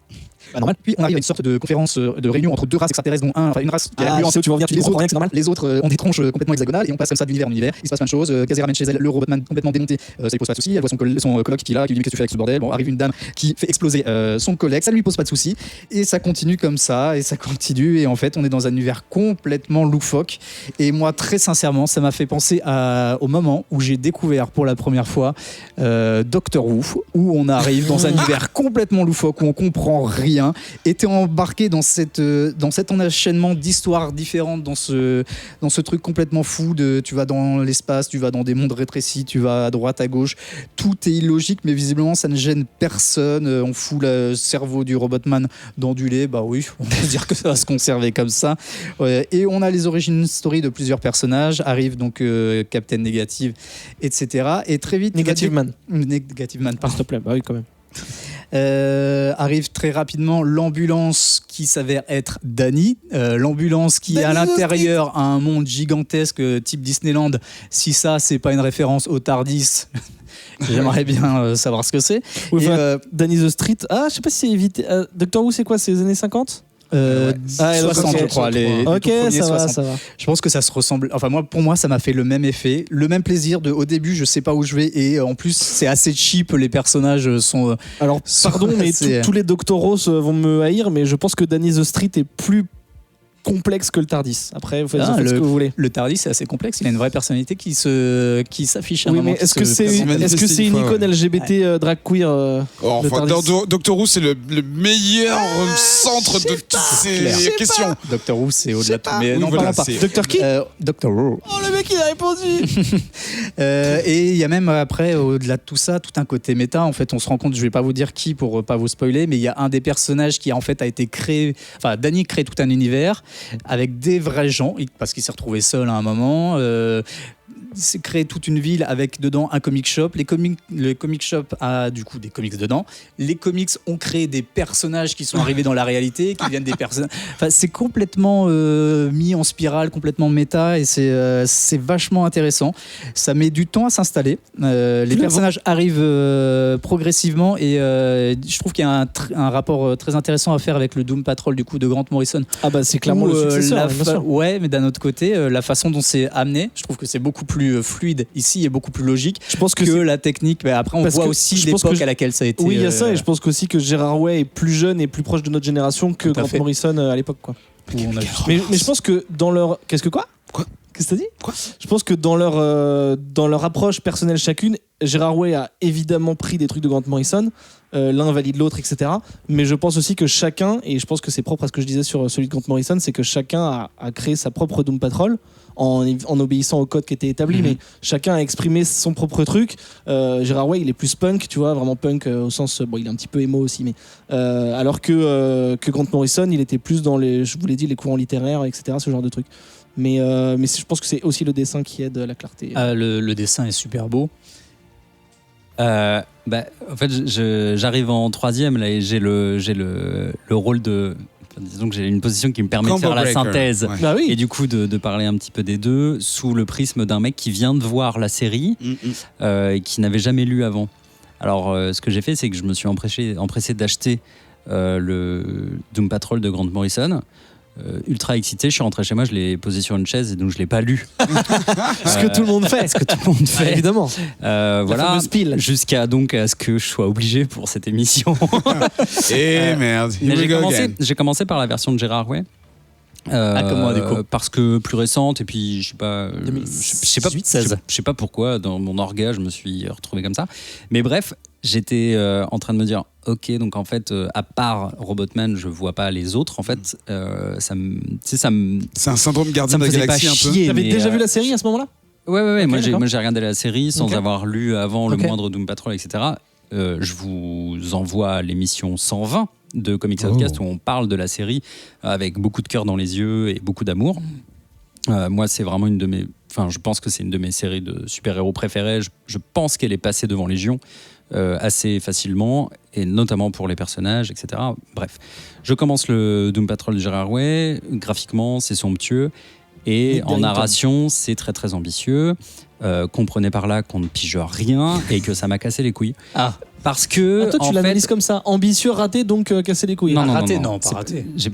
Normal. Puis on arrive à une sorte de conférence de réunion entre deux races extraterrestres, dont une race qui a tu vas revenir, tu comprends rien, c'est normal. Les autres ont des tronches complètement hexagonales et on passe comme ça d'univers en univers. Il se passe plein de choses. Casey ramène chez elle le Robotman complètement démonté. Ça lui pose pas de soucis. Elle voit son coloc qui est là, qui lui dit qu'est-ce que tu fais avec ce bordel. Bon, arrive une dame qui fait exploser son collègue. Ça lui pose pas de soucis. Et ça continue comme ça et ça continue. Et en fait, on est dans un univers complètement loufoque. Et moi, très sincèrement, ça m'a fait penser au moment où j'ai découvert pour la première fois Doctor Who, où on arrive dans un univers complètement loufoque où on comprend rien. Et t'es embarqué dans cet enchaînement d'histoires différentes, dans ce truc complètement fou de tu vas dans l'espace, tu vas dans des mondes rétrécis, tu vas à droite, à gauche, tout est illogique mais visiblement ça ne gêne personne. On fout le cerveau du Robotman dans du lait, bah oui, on peut dire que ça va se conserver comme ça. Et on a les origin story de plusieurs personnages, arrive donc Captain Négative, etc. Et très vite Negative Man, pardon. S'il te plaît, bah oui quand même. Arrive très rapidement l'ambulance qui s'avère être Danny, l'ambulance qui est à l'intérieur a un monde gigantesque type Disneyland. Si ça c'est pas une référence au Tardis, j'aimerais bien savoir ce que c'est. Oui, Danny the Street, je sais pas si c'est évité. Doctor Who c'est quoi, c'est les années 50? 60 je crois. Ok, ça va. Je pense que ça se ressemble. Enfin pour moi ça m'a fait le même effet, le même plaisir au début je sais pas où je vais et en plus c'est assez cheap, les personnages sont. Alors pardon mais tous les Doctoros vont me haïr mais je pense que Danny the Street est plus complexe que le Tardis. Après, vous faites ce que vous voulez. Le Tardis, c'est assez complexe. Il a une vraie personnalité qui s'affiche à un moment. Mais est-ce que c'est une icône LGBT drag queer Doctor Who, c'est le meilleur centre de toutes ces questions. Doctor Who, c'est au-delà de tout. Mais non, voilà, pas. Doctor qui Doctor Who. Oh, le mec, il a répondu. Et il y a même après, au-delà de tout ça, tout un côté méta. En fait, on se rend compte, je vais pas vous dire qui pour pas vous spoiler, mais il y a un des personnages qui en fait a été créé. Enfin, Danny crée tout un univers avec des vrais gens, parce qu'il s'est retrouvé seul à un moment. C'est créé toute une ville avec dedans un comic shop. Le comic shop a du coup des comics dedans. Les comics ont créé des personnages qui sont arrivés dans la réalité, qui viennent des personnes. Enfin, c'est complètement mis en spirale, complètement méta, et c'est vachement intéressant. Ça met du temps à s'installer. Les personnages arrivent progressivement, et je trouve qu'il y a un rapport très intéressant à faire avec le Doom Patrol du coup de Grant Morrison. Ah bah c'est clairement le successeur. Ouais, mais d'un autre côté, la façon dont c'est amené, je trouve que c'est beaucoup plus fluide ici et beaucoup plus logique. Je pense que la technique. Mais après, on voit aussi l'époque à laquelle ça a été. Oui, il y a ça, et je pense aussi que Gerard Way est plus jeune et plus proche de notre génération que Grant Morrison à l'époque, quoi. Mais je pense que dans leur. Qu'est-ce que t'as dit ? Je pense que dans leur approche personnelle chacune, Gérard Way a évidemment pris des trucs de Grant Morrison, l'un valide l'autre, etc. Mais je pense aussi que chacun, et je pense que c'est propre à ce que je disais sur celui de Grant Morrison, c'est que chacun a créé sa propre Doom Patrol en obéissant au code qui était établi, mais chacun a exprimé son propre truc. Gérard Way, il est plus punk, tu vois, vraiment punk au sens, bon, il est un petit peu émo aussi, mais alors que Grant Morrison, il était plus dans je vous l'ai dit, les courants littéraires, etc., ce genre de trucs. Mais je pense que c'est aussi le dessin qui aide à la clarté. Le dessin est super beau. En fait, j'arrive en 3e là, et j'ai le rôle de. Disons que j'ai une position qui me permet de faire la synthèse Bah oui. et du coup de parler un petit peu des deux sous le prisme d'un mec qui vient de voir la série et qui n'avait jamais lu avant. Alors, ce que j'ai fait, c'est que je me suis empressé d'acheter le Doom Patrol de Grant Morrison. Ultra excité, je suis rentré chez moi, je l'ai posé sur une chaise et donc je l'ai pas lu. Ce que tout le monde fait. Ce que tout le monde fait. Évidemment. Voilà. Jusqu'à donc à ce que je sois obligé pour cette émission. Et merde. Mais j'ai commencé par la version de Gérard Way. Comme moi, du coup. Parce que plus récente et puis je sais pas pourquoi dans mon orga je me suis retrouvé comme ça. Mais bref, j'étais en train de me dire ok, donc en fait à part Robotman je vois pas les autres en fait. C'est un syndrome gardien de la galaxie un peu. T'avais déjà vu la série à ce moment-là? Ouais. Okay, moi j'ai regardé la série sans avoir lu avant le Ok. moindre Doom Patrol, etc. Je vous envoie l'émission 120 de Comics Outcast où on parle de la série avec beaucoup de cœur dans les yeux et beaucoup d'amour. Moi, c'est vraiment je pense que c'est une de mes séries de super-héros préférées. Je pense qu'elle est passée devant Légion assez facilement, et notamment pour les personnages, etc. Bref, je commence le Doom Patrol de Gérard Way. Graphiquement, c'est somptueux. Et en narration, c'est très très ambitieux. Comprenez par là qu'on ne pige rien et que ça m'a cassé les couilles. Ah. Parce que. Toi, tu l'analyses comme ça. Ambitieux, raté, donc casser les couilles. Non, raté, non, pas raté. J'ai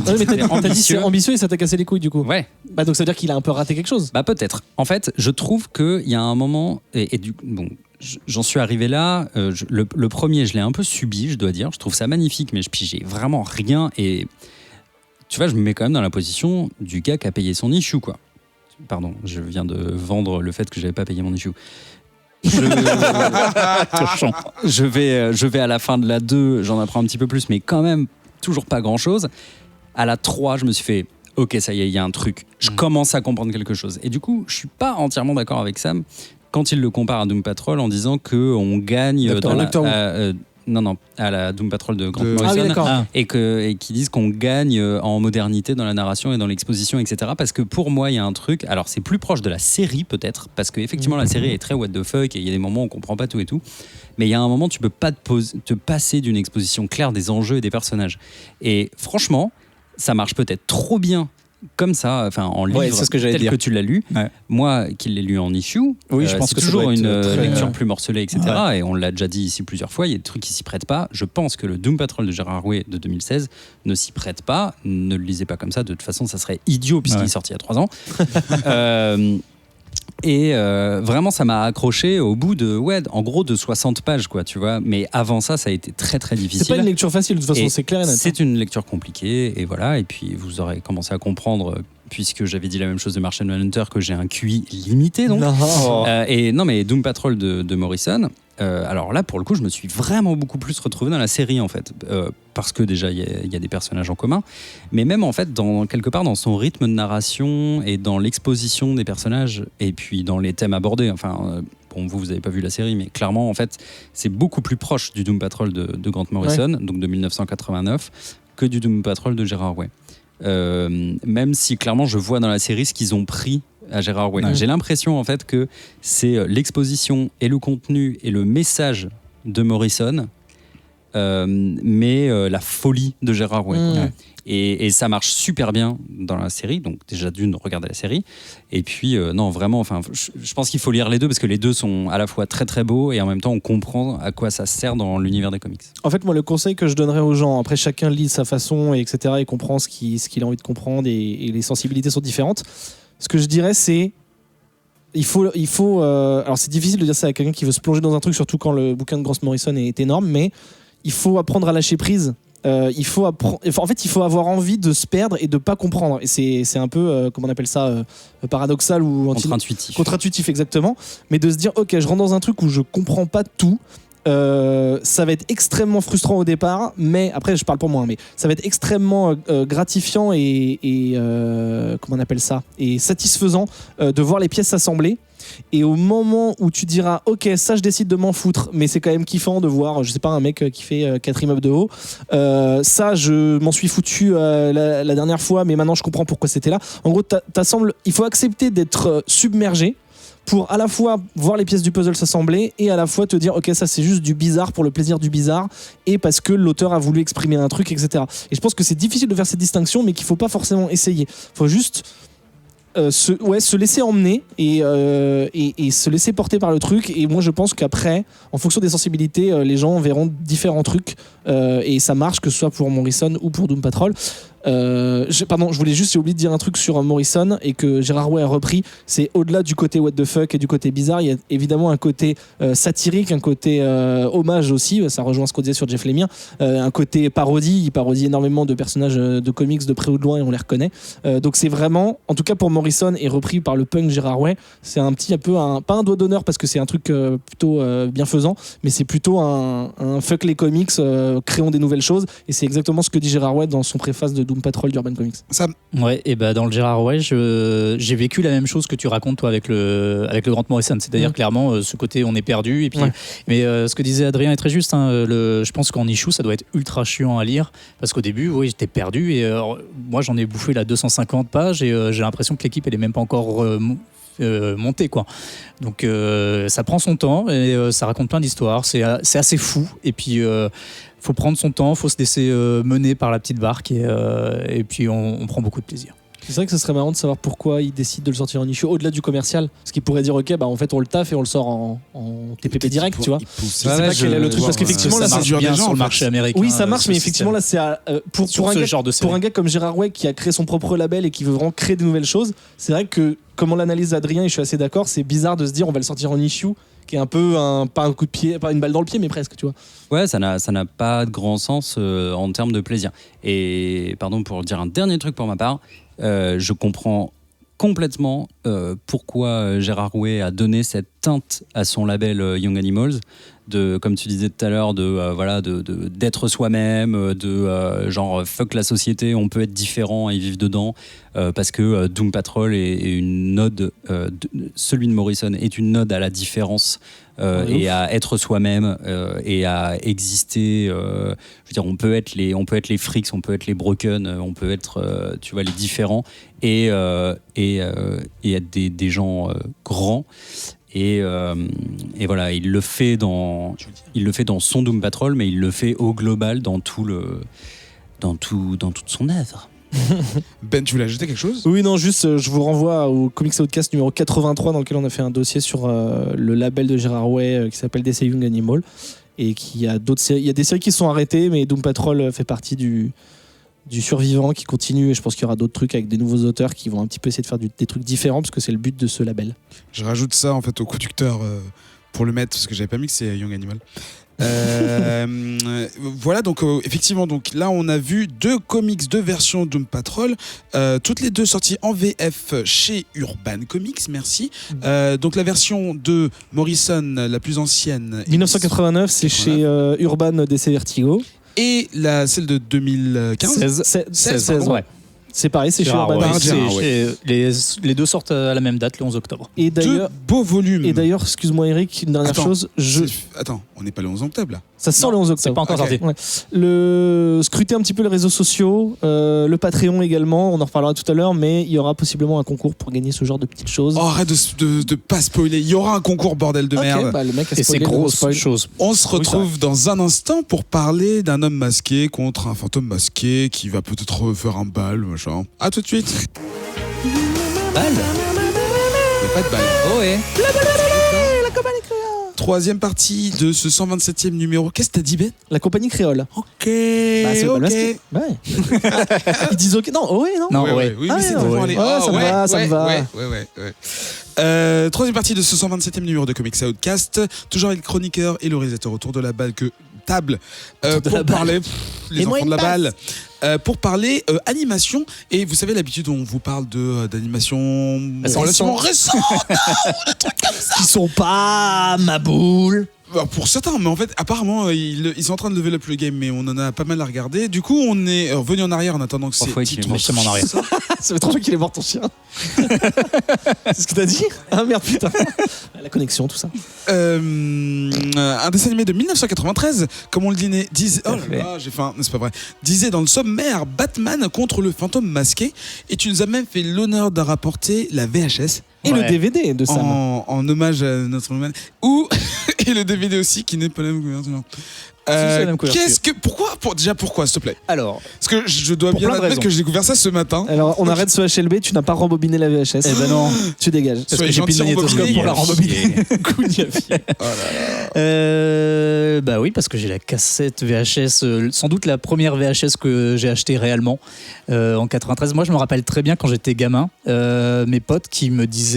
Ah oui, mais t'as dit c'est ambitieux et ça t'a cassé les couilles du coup. Ouais. Bah donc ça veut dire qu'il a un peu raté quelque chose. Bah peut-être. En fait, je trouve qu'il y a un moment j'en suis arrivé là. Le premier, je l'ai un peu subi, je dois dire. Je trouve ça magnifique, mais je pigeais vraiment rien. Et tu vois, je me mets quand même dans la position du gars qui a payé son issue, quoi. Pardon, je viens de vendre le fait que j'avais pas payé mon issue. Je vais à la fin de la 2, j'en apprends un petit peu plus, mais quand même, toujours pas grand-chose. À la 3, je me suis fait, ok, ça y est, il y a un truc. Je commence à comprendre quelque chose. Et du coup, je suis pas entièrement d'accord avec Sam quand il le compare à Doom Patrol en disant qu'on gagne à la Doom Patrol de Grant Morrison. Ah oui, d'accord. Et qui disent qu'on gagne en modernité dans la narration et dans l'exposition, etc. Parce que pour moi, il y a un truc. Alors, c'est plus proche de la série, peut-être, parce qu'effectivement, la série est très what the fuck et il y a des moments où on comprend pas tout et tout. Mais il y a un moment, tu peux pas te passer d'une exposition claire des enjeux et des personnages. Et franchement, ça marche peut-être trop bien comme ça, enfin en livre, c'est ce que j'allais tel dire. que tu l'as lu. Ouais. Moi, qui l'ai lu en issue, Oui, je pense c'est que ça toujours doit être une très- lecture plus morcelée, etc. Et on l'a déjà dit ici plusieurs fois, il y a des trucs qui s'y prêtent pas. Je pense que le Doom Patrol de Gérard Way de 2016 ne s'y prête pas. Ne le lisez pas comme ça, de toute façon, ça serait idiot puisqu'il est sorti il y a 3 ans. Et vraiment, ça m'a accroché au bout en gros de 60 pages, quoi, tu vois. Mais avant ça, ça a été très très difficile. C'est pas une lecture facile, de toute façon, Et c'est clair et net. c'est une lecture compliquée, et voilà. Et puis vous aurez commencé à comprendre, puisque j'avais dit la même chose de Martian Manhunter, que j'ai un QI limité, donc. Et non, mais Doom Patrol de Morrison. Alors là, pour le coup, je me suis vraiment beaucoup plus retrouvé dans la série, en fait, parce que déjà il y a des personnages en commun, mais même en fait quelque part dans son rythme de narration et dans l'exposition des personnages, et puis dans les thèmes abordés. Enfin, bon, vous avez pas vu la série, mais clairement, en fait, c'est beaucoup plus proche du Doom Patrol de Grant Morrison, donc de 1989, que du Doom Patrol de Gérard Way. Même si clairement, je vois dans la série ce qu'ils ont pris à Gérard Way. J'ai l'impression en fait que c'est l'exposition et le contenu et le message de Morrison, mais la folie de Gérard Way. Et ça marche super bien dans la série, donc déjà d'une, regardez la série, et puis non vraiment, enfin je pense qu'il faut lire les deux parce que les deux sont à la fois très très beaux et en même temps on comprend à quoi ça sert dans l'univers des comics. En fait, moi, le conseil que je donnerais aux gens, après chacun lit de sa façon, et etc., et comprend ce qu'il a envie de comprendre, et les sensibilités sont différentes. Ce que je dirais, c'est il faut alors c'est difficile de dire ça à quelqu'un qui veut se plonger dans un truc, surtout quand le bouquin de Grant Morrison est énorme, mais il faut apprendre à lâcher prise il faut en fait, il faut avoir envie de se perdre et de pas comprendre. Et c'est un peu, comment on appelle ça, paradoxal ou contre-intuitif, exactement. Mais de se dire, ok, je rentre dans un truc où je comprends pas tout. Ça va être extrêmement frustrant au départ, mais après je parle pour moi, mais ça va être extrêmement gratifiant et comment on appelle ça, et satisfaisant de voir les pièces s'assembler. Et au moment où tu diras ok, ça je décide de m'en foutre, mais c'est quand même kiffant de voir, je sais pas, un mec qui fait 4 immeubles de haut, ça je m'en suis foutu la dernière fois, mais maintenant je comprends pourquoi c'était là. En gros, il faut accepter d'être submergé pour à la fois voir les pièces du puzzle s'assembler et à la fois te dire ok, ça c'est juste du bizarre pour le plaisir du bizarre et parce que l'auteur a voulu exprimer un truc, etc. Et je pense que c'est difficile de faire cette distinction, mais qu'il faut pas forcément essayer. Faut juste se laisser emmener et se laisser porter par le truc. Et moi je pense qu'après, en fonction des sensibilités, les gens verront différents trucs et ça marche, que ce soit pour Morrison ou pour Doom Patrol. Pardon, j'ai oublié de dire un truc sur Morrison et que Gérard Way a repris. C'est au-delà du côté what the fuck et du côté bizarre, il y a évidemment un côté satirique, un côté hommage aussi, ça rejoint ce qu'on disait sur Jeff Lemire, un côté parodie. Il parodie énormément de personnages de comics de près ou de loin et on les reconnaît, donc c'est vraiment, en tout cas pour Morrison et repris par le punk Gérard Way, c'est un petit peu pas un doigt d'honneur parce que c'est un truc plutôt bienfaisant, mais c'est plutôt un fuck les comics, créons des nouvelles choses, et c'est exactement ce que dit Gérard Way dans son préface de Doom Patrol d'Urban Comics. Ouais, et dans le Gérard Way, j'ai vécu la même chose que tu racontes toi avec le Grant Morrison, c'est-à-dire clairement ce côté on est perdu, et puis mais ce que disait Adrien est très juste, hein, je pense qu'en issue ça doit être ultra chiant à lire parce qu'au début oui, j'étais perdu et moi j'en ai bouffé la 250 pages et j'ai l'impression que l'équipe elle est même pas encore montée, quoi. Donc ça prend son temps et ça raconte plein d'histoires, c'est assez fou, et puis faut prendre son temps, faut se laisser mener par la petite barque et puis on prend beaucoup de plaisir. C'est vrai que ce serait marrant de savoir pourquoi ils décident de le sortir en issue au-delà du commercial, parce qu'ils pourraient dire ok, bah en fait on le taffe et on le sort en TPP direct, tu vois. Je sais pas quel est le truc, parce qu'effectivement là ça marche bien sur le marché américain. Oui, ça marche, mais effectivement là c'est pour un gars comme Gérard Way qui a créé son propre label et qui veut vraiment créer des nouvelles choses. C'est vrai que comme on l'analyse Adrien, et je suis assez d'accord, c'est bizarre de se dire on va le sortir en issue, qui est un peu pas un coup de pied, pas une balle dans le pied, mais presque, tu vois. Ouais, ça n'a pas de grand sens en termes de plaisir. Et pardon pour dire un dernier truc pour ma part, je comprends complètement pourquoi Gérard Way a donné cette teinte à son label Young Animals, comme tu disais tout à l'heure, d'être soi-même, genre fuck la société, on peut être différent et vivre dedans, parce que Doom Patrol est une ode, celui de Morrison est une ode à la différence et à être soi-même et à exister. Je veux dire, on peut être les freaks, on peut être les broken, on peut être, tu vois, les différents et être des gens grands. Et voilà, il le fait dans son Doom Patrol, mais il le fait au global dans toute son œuvre. Ben, tu voulais ajouter quelque chose ? Oui, non, juste je vous renvoie au Comics Outcast numéro 83 dans lequel on a fait un dossier sur le label de Gérard Way qui s'appelle DC Young Animal, et qui a d'autres séries. Il y a des séries qui sont arrêtées, mais Doom Patrol fait partie du survivant qui continue, et je pense qu'il y aura d'autres trucs avec des nouveaux auteurs qui vont un petit peu essayer de faire des trucs différents, parce que c'est le but de ce label. Je rajoute ça en fait au conducteur pour le mettre, parce que j'avais pas mis que c'est Young Animal. Voilà, donc effectivement, donc là on a vu deux versions Doom Patrol, toutes les deux sorties en VF chez Urban Comics, merci. Donc la version de Morrison, la plus ancienne, 1989, c'est chez Urban DC Vertigo. Et celle de 2015 16, ouais. C'est pareil, c'est chez Urban. Les deux sortent à la même date, le 11 octobre. Et d'ailleurs, deux beaux volumes. Et d'ailleurs, excuse-moi Eric, une dernière chose. Attends, on n'est pas le 11 octobre là. Ça sort le 11 octobre. C'est pas encore sorti. Ouais. Scrutez un petit peu les réseaux sociaux, le Patreon également, on en reparlera tout à l'heure, mais il y aura possiblement un concours pour gagner ce genre de petites choses. Oh, arrête de pas spoiler. Il y aura un concours, bordel de merde. Bah, le mec a spoilé, et c'est grosse chose. On se retrouve dans un instant pour parler d'un homme masqué contre un fantôme masqué qui va peut-être faire un bal, machin. À tout de suite. Bal ? Il n'y a pas de bal. Oh ouais. Troisième partie de ce 127e numéro. Qu'est-ce que t'as dit, Ben ? La compagnie créole. Ok. C'est le bal masqué. Ouais. Ils disent ok. Non, oh ouais, non. Non, ouais. Oui, mais c'est devant les. Ça me va. Ouais. Troisième partie de ce 127e numéro de Comics Outcast. Toujours avec le chroniqueur et le réalisateur autour de la balle que table pour parler les enfants de la balle. Pour parler animation, et vous savez l'habitude on vous parle d'animation relativement récente qui sont pas ma boule. Pour certains, mais en fait apparemment ils sont en train de lever up le game, mais on en a pas mal à regarder. Du coup on est revenu en arrière en attendant que Parfois, c'est il est mortement en arrière. Ça fait 3 jours qu'il est mort ton chien. C'est ce que t'as dit? Ah merde putain. La connexion, tout ça. Un dessin animé de 1993, comme on le disait, oh là là, j'ai faim, c'est pas vrai, disait dans le sommaire Batman contre le fantôme masqué, et tu nous as même fait l'honneur de rapporter la VHS. Et le DVD de Sam. En hommage à notre man. Et le DVD aussi, qui n'est pas la même couverture. Pourquoi, s'il te plaît? Alors, parce que je dois bien admettre que j'ai découvert ça ce matin. Alors, on arrête ce HLB, tu n'as pas rembobiné la VHS. Eh ben non, tu dégages. parce que j'ai plus de magnétoscope pour la rembobiner. Bah oui, parce que j'ai la cassette VHS, sans doute la première VHS que j'ai achetée réellement en 93. Moi, je me rappelle très bien quand j'étais gamin, mes potes qui me disaient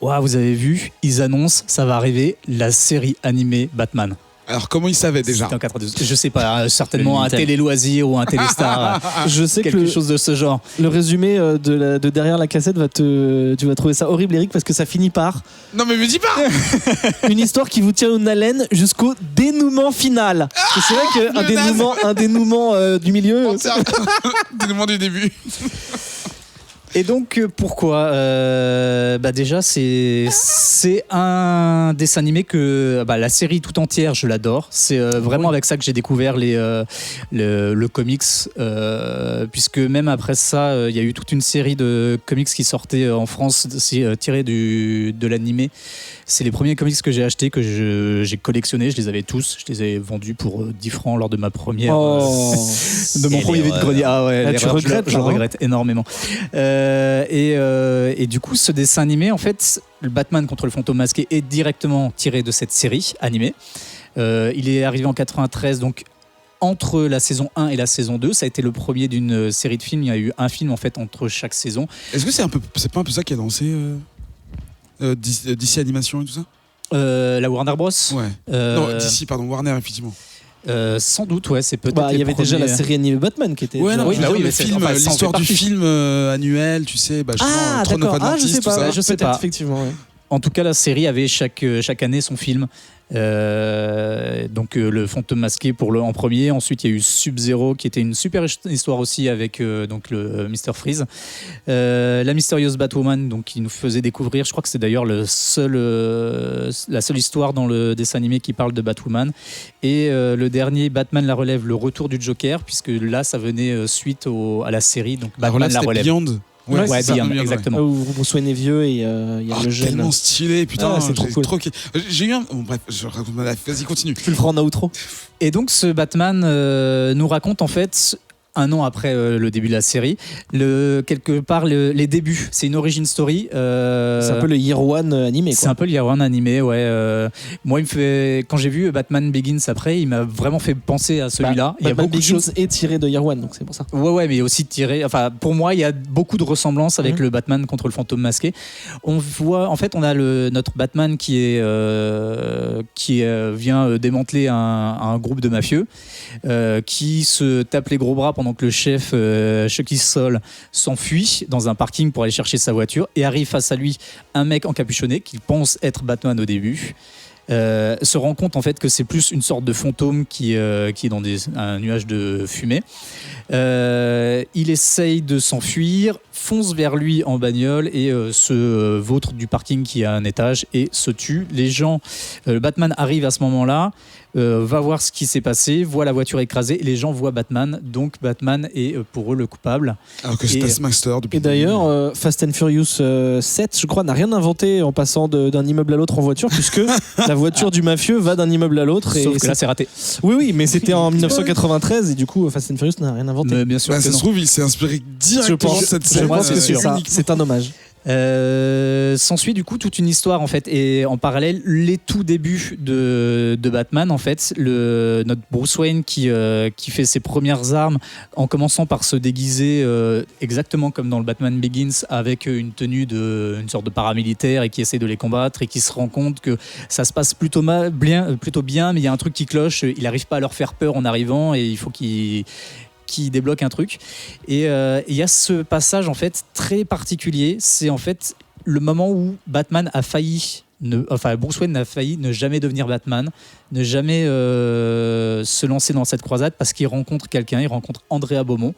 Ouah, vous avez vu, ils annoncent, ça va arriver, la série animée Batman. Alors comment ils savaient déjà? C'était en 92. Je sais pas, certainement un Télé Loisirs ou un Téléstar. Je sais quelque chose de ce genre. Le résumé de derrière la cassette tu vas trouver ça horrible, Eric, parce que ça finit par. Non mais me dis pas. Une histoire qui vous tient en haleine jusqu'au dénouement final. Et c'est vrai qu'un dénouement du milieu. Dénouement du début. Et donc pourquoi déjà c'est un dessin animé que la série tout entière je l'adore. C'est vraiment avec ça que j'ai découvert le comics, puisque même après ça il y a eu toute une série de comics qui sortaient en France tirés de l'animé. C'est les premiers comics que j'ai achetés, que j'ai collectivonnés, je les avais tous, je les ai vendus pour 10 francs lors de ma première de mon premier vide-grenier. Ah ouais, là, tu regrettes, je regrette énormément. Et du coup, ce dessin animé, en fait, le Batman contre le fantôme masqué est directement tiré de cette série animée. Il est arrivé en 93, donc entre la saison 1 et la saison 2, ça a été le premier d'une série de films. Il y a eu un film en fait entre chaque saison. Est-ce que c'est pas un peu ça qui a lancé DC Animation et tout ça? La Warner Bros. Ouais. Non, DC, pardon, Warner, effectivement. Sans doute, ouais, c'est peut-être. Il y avait déjà la série animée Batman qui était. Ouais, non, oui, le film, l'histoire du film annuel, tu sais, Throne of Atlantis, je sais tout pas, ça. je sais pas. Effectivement. Ouais. En tout cas, la série avait chaque année son film. Donc le fantôme masqué en premier. Ensuite, il y a eu Sub-Zero qui était une super histoire aussi avec donc le Mr. Freeze. La mystérieuse Batwoman, donc qui nous faisait découvrir. Je crois que c'est d'ailleurs la seule histoire dans le dessin animé qui parle de Batwoman. Et le dernier, Batman la relève, le retour du Joker, puisque là, ça venait suite à la série. Donc Batman la relève. Beyond. Ouais, Beyond, exactement. Où vous soignez vieux et il y a le jeune. Tellement stylé, putain, c'est trop cool. J'ai eu bref, je raconte ma life. Vas-y, continue. Tu le feras en outro. Et donc ce Batman nous raconte en fait un an après le début de la série, quelque part les débuts. C'est une origin story. C'est un peu le Year One animé, quoi. C'est un peu le Year One animé, ouais. Moi, quand j'ai vu Batman Begins après, il m'a vraiment fait penser à celui-là. Il y a beaucoup de choses est tiré de Year One, donc c'est pour ça. Ouais, mais aussi tiré. Enfin, pour moi, il y a beaucoup de ressemblances avec le Batman contre le fantôme masqué. On voit, en fait, on a notre Batman qui vient démanteler un groupe de mafieux qui se tape les gros bras pendant que le chef Chucky Sol s'enfuit dans un parking pour aller chercher sa voiture, et arrive face à lui un mec encapuchonné qui pense être Batman au début. Se rend compte en fait que c'est plus une sorte de fantôme qui est dans un nuage de fumée. Il essaye de s'enfuir, fonce vers lui en bagnole et se vautre du parking qui a un étage et se tue. Les gens, Batman arrive à ce moment-là, va voir ce qui s'est passé, voit la voiture écrasée, et les gens voient Batman, donc Batman est pour eux le coupable. Alors que c'est Taskmaster depuis. Et d'ailleurs, Fast and Furious 7, je crois, n'a rien inventé en passant d'un immeuble à l'autre en voiture, puisque la voiture du mafieux va d'un immeuble à l'autre. Sauf que là, c'est raté. Oui, mais c'était en 1993, et du coup, Fast and Furious n'a rien inventé. Mais bien sûr. Ça se trouve, il s'est inspiré directement de cette scène. Je pense que c'est un hommage. S'ensuit du coup toute une histoire en fait, et en parallèle les tout débuts de Batman en fait, notre Bruce Wayne qui fait ses premières armes en commençant par se déguiser exactement comme dans le Batman Begins avec une tenue une sorte de paramilitaire et qui essaie de les combattre et qui se rend compte que ça se passe plutôt bien, mais il y a un truc qui cloche, il n'arrive pas à leur faire peur en arrivant et il faut qu'il débloque un truc. Et il y a ce passage en fait très particulier, c'est en fait le moment où Batman a failli Bruce Wayne a failli ne jamais devenir Batman, ne jamais se lancer dans cette croisade parce qu'il rencontre quelqu'un, il rencontre Andrea Beaumont,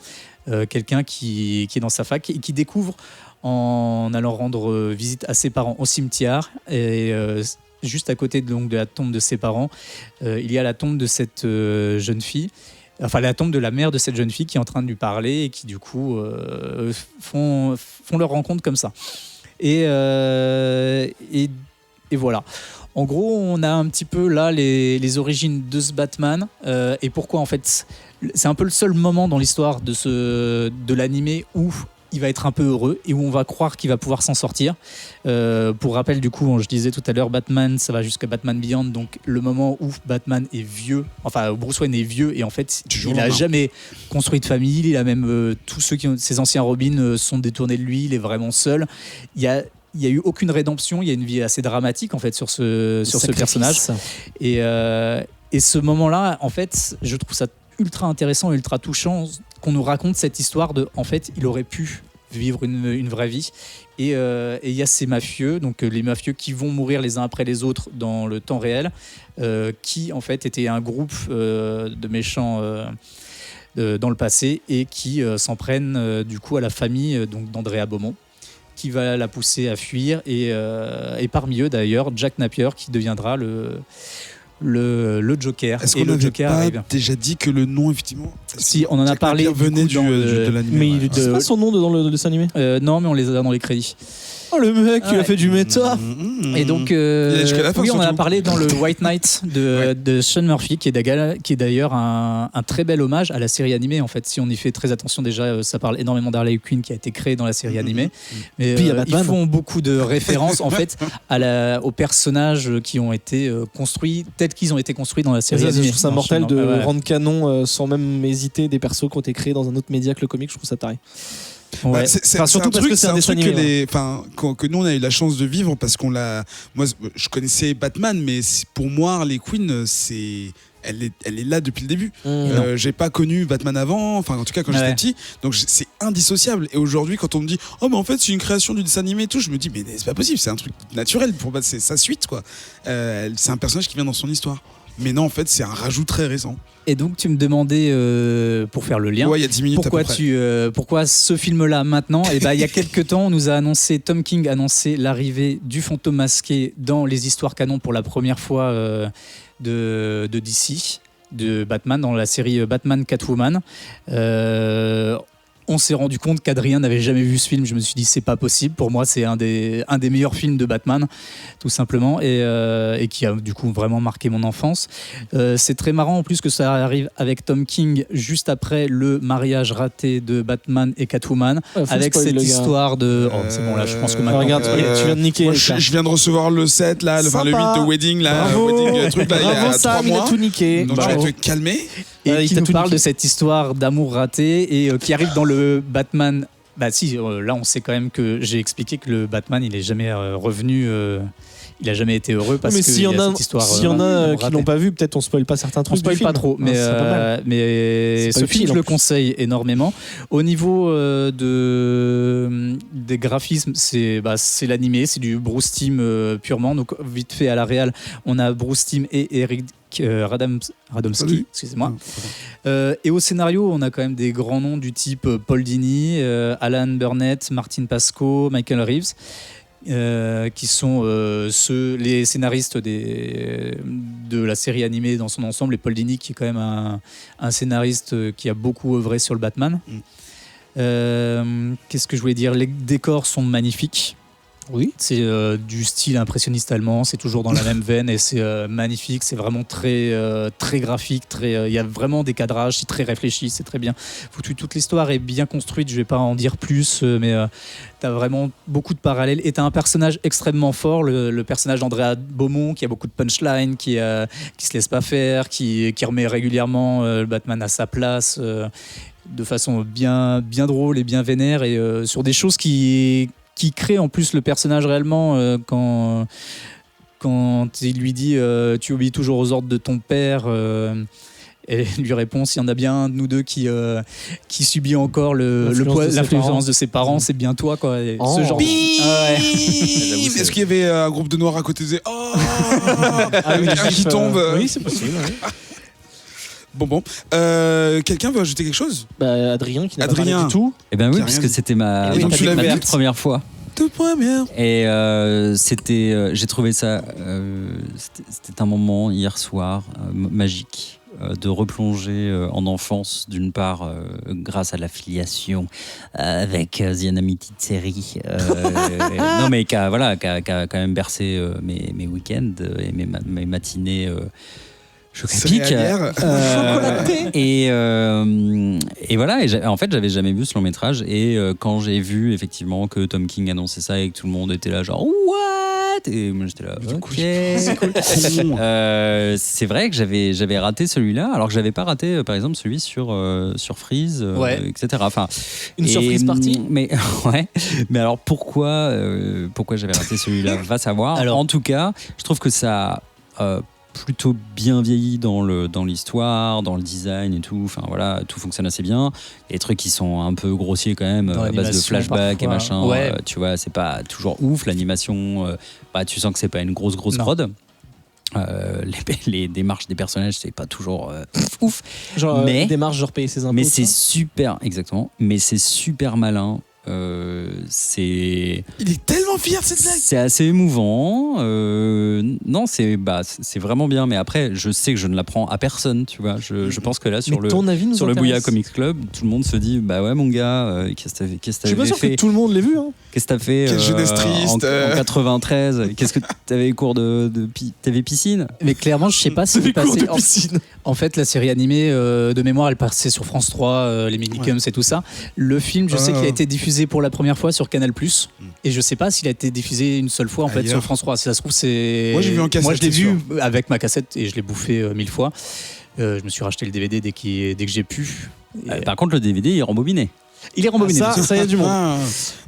quelqu'un qui est dans sa fac et qui découvre en allant rendre visite à ses parents au cimetière, et juste à côté de la tombe de ses parents, il y a la tombe de cette jeune fille, enfin la tombe de la mère de cette jeune fille qui est en train de lui parler et qui du coup font leur rencontre comme ça. Et voilà. En gros, on a un petit peu là les origines de ce Batman et pourquoi en fait c'est un peu le seul moment dans l'histoire de l'animé où il va être un peu heureux et où on va croire qu'il va pouvoir s'en sortir. Pour rappel, du coup, je disais tout à l'heure, Batman, ça va jusqu'à Batman Beyond, donc le moment où Batman est vieux, enfin Bruce Wayne est vieux et en fait, il n'a jamais construit de famille, il a même tous ses anciens Robins sont détournés de lui, il est vraiment seul. Il y a eu aucune rédemption, il y a une vie assez dramatique en fait sur ce personnage. Et ce moment-là, en fait, je trouve ça ultra intéressant, ultra touchant qu'on nous raconte cette histoire de, en fait, il aurait pu vivre une vraie vie. Et il y a ces mafieux, donc les mafieux qui vont mourir les uns après les autres dans le temps réel, qui en fait étaient un groupe de méchants dans le passé et qui s'en prennent du coup à la famille donc d'Andrea Beaumont, qui va la pousser à fuir, et parmi eux d'ailleurs Jack Napier qui deviendra le Joker. Est-ce qu'on n'avait pas déjà dit que le nom, effectivement, si on en a parlé, venait de l'anime. Mais c'est pas son nom dans le dessin animé. Non, mais on les a dans les crédits. Oh, le mec, il a fait du méta. Et donc, oui, on en a parlé dans le White Knight de Sean Murphy, qui est d'ailleurs un très bel hommage à la série animée. En fait, si on y fait très attention, déjà, ça parle énormément d'Harley Quinn qui a été créée dans la série animée. Mais ils font beaucoup de références en fait aux personnages qui ont été construits, tels qu'ils ont été construits dans la série animée. Je trouve ça mortel de rendre canon sans même hésiter des persos qui ont été créés dans un autre média que le comic. Je trouve ça taré. Ouais. Surtout parce que c'est un truc que nous on a eu la chance de vivre parce qu'on l'a. Moi, je connaissais Batman, mais pour moi, Harley Quinn, elle est là depuis le début. J'ai pas connu Batman avant, enfin en tout cas quand j'étais petit, donc c'est indissociable. Et aujourd'hui, quand on me dit oh mais en fait c'est une création du dessin animé et tout, je me dis mais c'est pas possible, c'est un truc naturel pour Batman, c'est sa suite quoi. C'est un personnage qui vient dans son histoire. Mais non, en fait, c'est un rajout très récent. Et donc, tu me demandais, pour faire le lien, il y a 10 minutes pourquoi ce film-là maintenant? Et il y a quelques temps, on nous a annoncé, Tom King a annoncé l'arrivée du fantôme masqué dans les histoires canon pour la première fois de DC, de Batman, dans la série Batman Catwoman. On s'est rendu compte qu'Adrien n'avait jamais vu ce film. Je me suis dit, c'est pas possible. Pour moi, c'est un des meilleurs films de Batman, tout simplement, et qui a du coup vraiment marqué mon enfance. C'est très marrant en plus que ça arrive avec Tom King juste après le mariage raté de Batman et Catwoman, avec cette histoire de. Oh, c'est bon, là, je pense que maintenant. Regarde, tu viens de niquer. Moi, je viens de recevoir le set, là, le Meet the Wedding, là, wedding truc, là, il y a 3 mois. Il a tout niqué. Donc, tu vas te calmer. Et qui nous parle de cette histoire d'amour raté et qui arrive dans le Batman. Là on sait quand même que j'ai expliqué que le Batman il est jamais revenu, il a jamais été heureux parce que s'il y en a cette histoire. S'il y en a qui l'ont pas vu, peut-être on spoil pas certains trucs. On spoil pas trop, mais ce film je le conseille énormément. Au niveau des graphismes, c'est l'animé, c'est du Bruce Timm purement. Donc vite fait à la réal, on a Bruce Timm et Eric Radomski, excusez-moi. Et au scénario, on a quand même des grands noms du type Paul Dini, Alan Burnett, Martin Pascoe, Michael Reeves, qui sont les scénaristes de la série animée dans son ensemble. Et Paul Dini, qui est quand même un scénariste qui a beaucoup œuvré sur le Batman. Qu'est-ce que je voulais dire? Les décors sont magnifiques. Oui. C'est du style impressionniste allemand, c'est toujours dans la même veine et c'est magnifique, c'est vraiment très graphique, il y a vraiment des cadrages, c'est très réfléchi, c'est très bien foutu. Toute l'histoire est bien construite, je vais pas en dire plus, mais t'as vraiment beaucoup de parallèles et t'as un personnage extrêmement fort, le personnage d'Andrea Beaumont qui a beaucoup de punchline, qui se laisse pas faire, qui remet régulièrement le Batman à sa place de façon bien drôle et bien vénère et sur des choses qui crée en plus le personnage réellement quand il lui dit tu obéis toujours aux ordres de ton père et lui répond s'il y en a bien un de nous deux qui subit encore l'influence de ses parents, c'est bien toi quoi. Et ce genre Est-ce qu'il y avait un groupe de noirs à côté de avec un qui tombe Oui, c'est possible. Bon. Quelqu'un veut ajouter quelque chose? Adrien qui n'a pas parlé du tout. Eh bien oui, puisque c'était ma toute première fois. Toute première. Et j'ai trouvé ça, c'était un moment hier soir magique de replonger en enfance, d'une part grâce à l'affiliation avec The Anonymity de série, non mais qui a quand même bercé mes week-ends et mes matinées. Et voilà, en fait j'avais jamais vu ce long métrage et quand j'ai vu effectivement que Tom King annonçait ça et que tout le monde était là genre what, et moi j'étais là ok. C'est vrai que j'avais raté celui-là alors que j'avais pas raté par exemple celui sur Freeze, etc. Enfin, une surprise partie. Mais ouais, mais alors pourquoi j'avais raté celui-là va savoir. Alors, en tout cas je trouve que ça plutôt bien vieilli dans l'histoire, dans le design et tout. Enfin voilà, tout fonctionne assez bien. Il y a des trucs qui sont un peu grossiers quand même, à base de flashback et machin. Ouais. Tu vois, c'est pas toujours ouf. L'animation, tu sens que c'est pas une grosse prod. Les démarches des personnages, c'est pas toujours ouf. Genre mais démarche, genre payer ses impôts. Mais c'est super, exactement. Mais c'est super malin. Il est tellement fier de cette blague. C'est assez émouvant. Non, c'est vraiment bien. Mais après, je sais que je ne l'apprends à personne. Tu vois, je pense que là sur le Bouya Comics Club, tout le monde se dit bah ouais mon gars, qu'est-ce que t'avais fait? Je suis pas sûr que tout le monde l'ait vu. Hein. Qu'est-ce que t'as fait Quelle jeunesse triste, en 93? Qu'est-ce que t'avais cours t'avais piscine? Mais clairement, je sais pas si c'est passé. En fait, la série animée de mémoire, elle passait sur France 3, les Minicums et tout ça. Le film, je sais qu'il a été diffusé pour la première fois sur Canal+. Et je sais pas s'il a été diffusé une seule fois en fait sur France 3. Si ça se trouve, c'est. Moi, j'ai vu en cassette. Moi, je l'ai vu avec ma cassette et je l'ai bouffé 1000 fois. Je me suis racheté le DVD dès que j'ai pu. Par contre, le DVD il est rembobiné. Il est rembobiné. Ça y a du monde.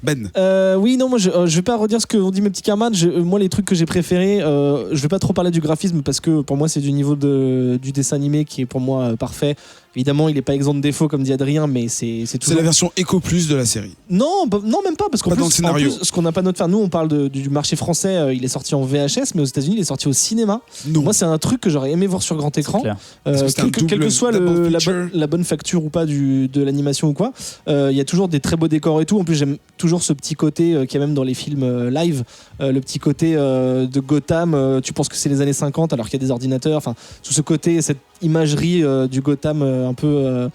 Ben. Oui, non, moi je vais pas redire ce que ont dit mes petits camarades. Moi, les trucs que j'ai préférés, je vais pas trop parler du graphisme parce que pour moi, c'est du niveau du dessin animé qui est pour moi parfait. Évidemment, il est pas exempt de défauts comme dit Adrien, mais c'est toujours. C'est la version Eco Plus de la série. Non, même pas parce qu'en plus, dans le scénario. Ce qu'on n'a pas noté, enfin nous on parle du marché français, il est sorti en VHS, mais aux États-Unis il est sorti au cinéma. Non. Moi, c'est un truc que j'aurais aimé voir sur grand écran. Quelle que soit la bonne facture ou pas de l'animation ou quoi, il y a toujours des très beaux décors et tout. En plus, j'aime toujours ce petit côté qu'il y a même dans les films live, le petit côté de Gotham. Tu penses que c'est les années 50 alors qu'il y a des ordinateurs. Enfin, tout ce côté, cette imagerie du Gotham un peu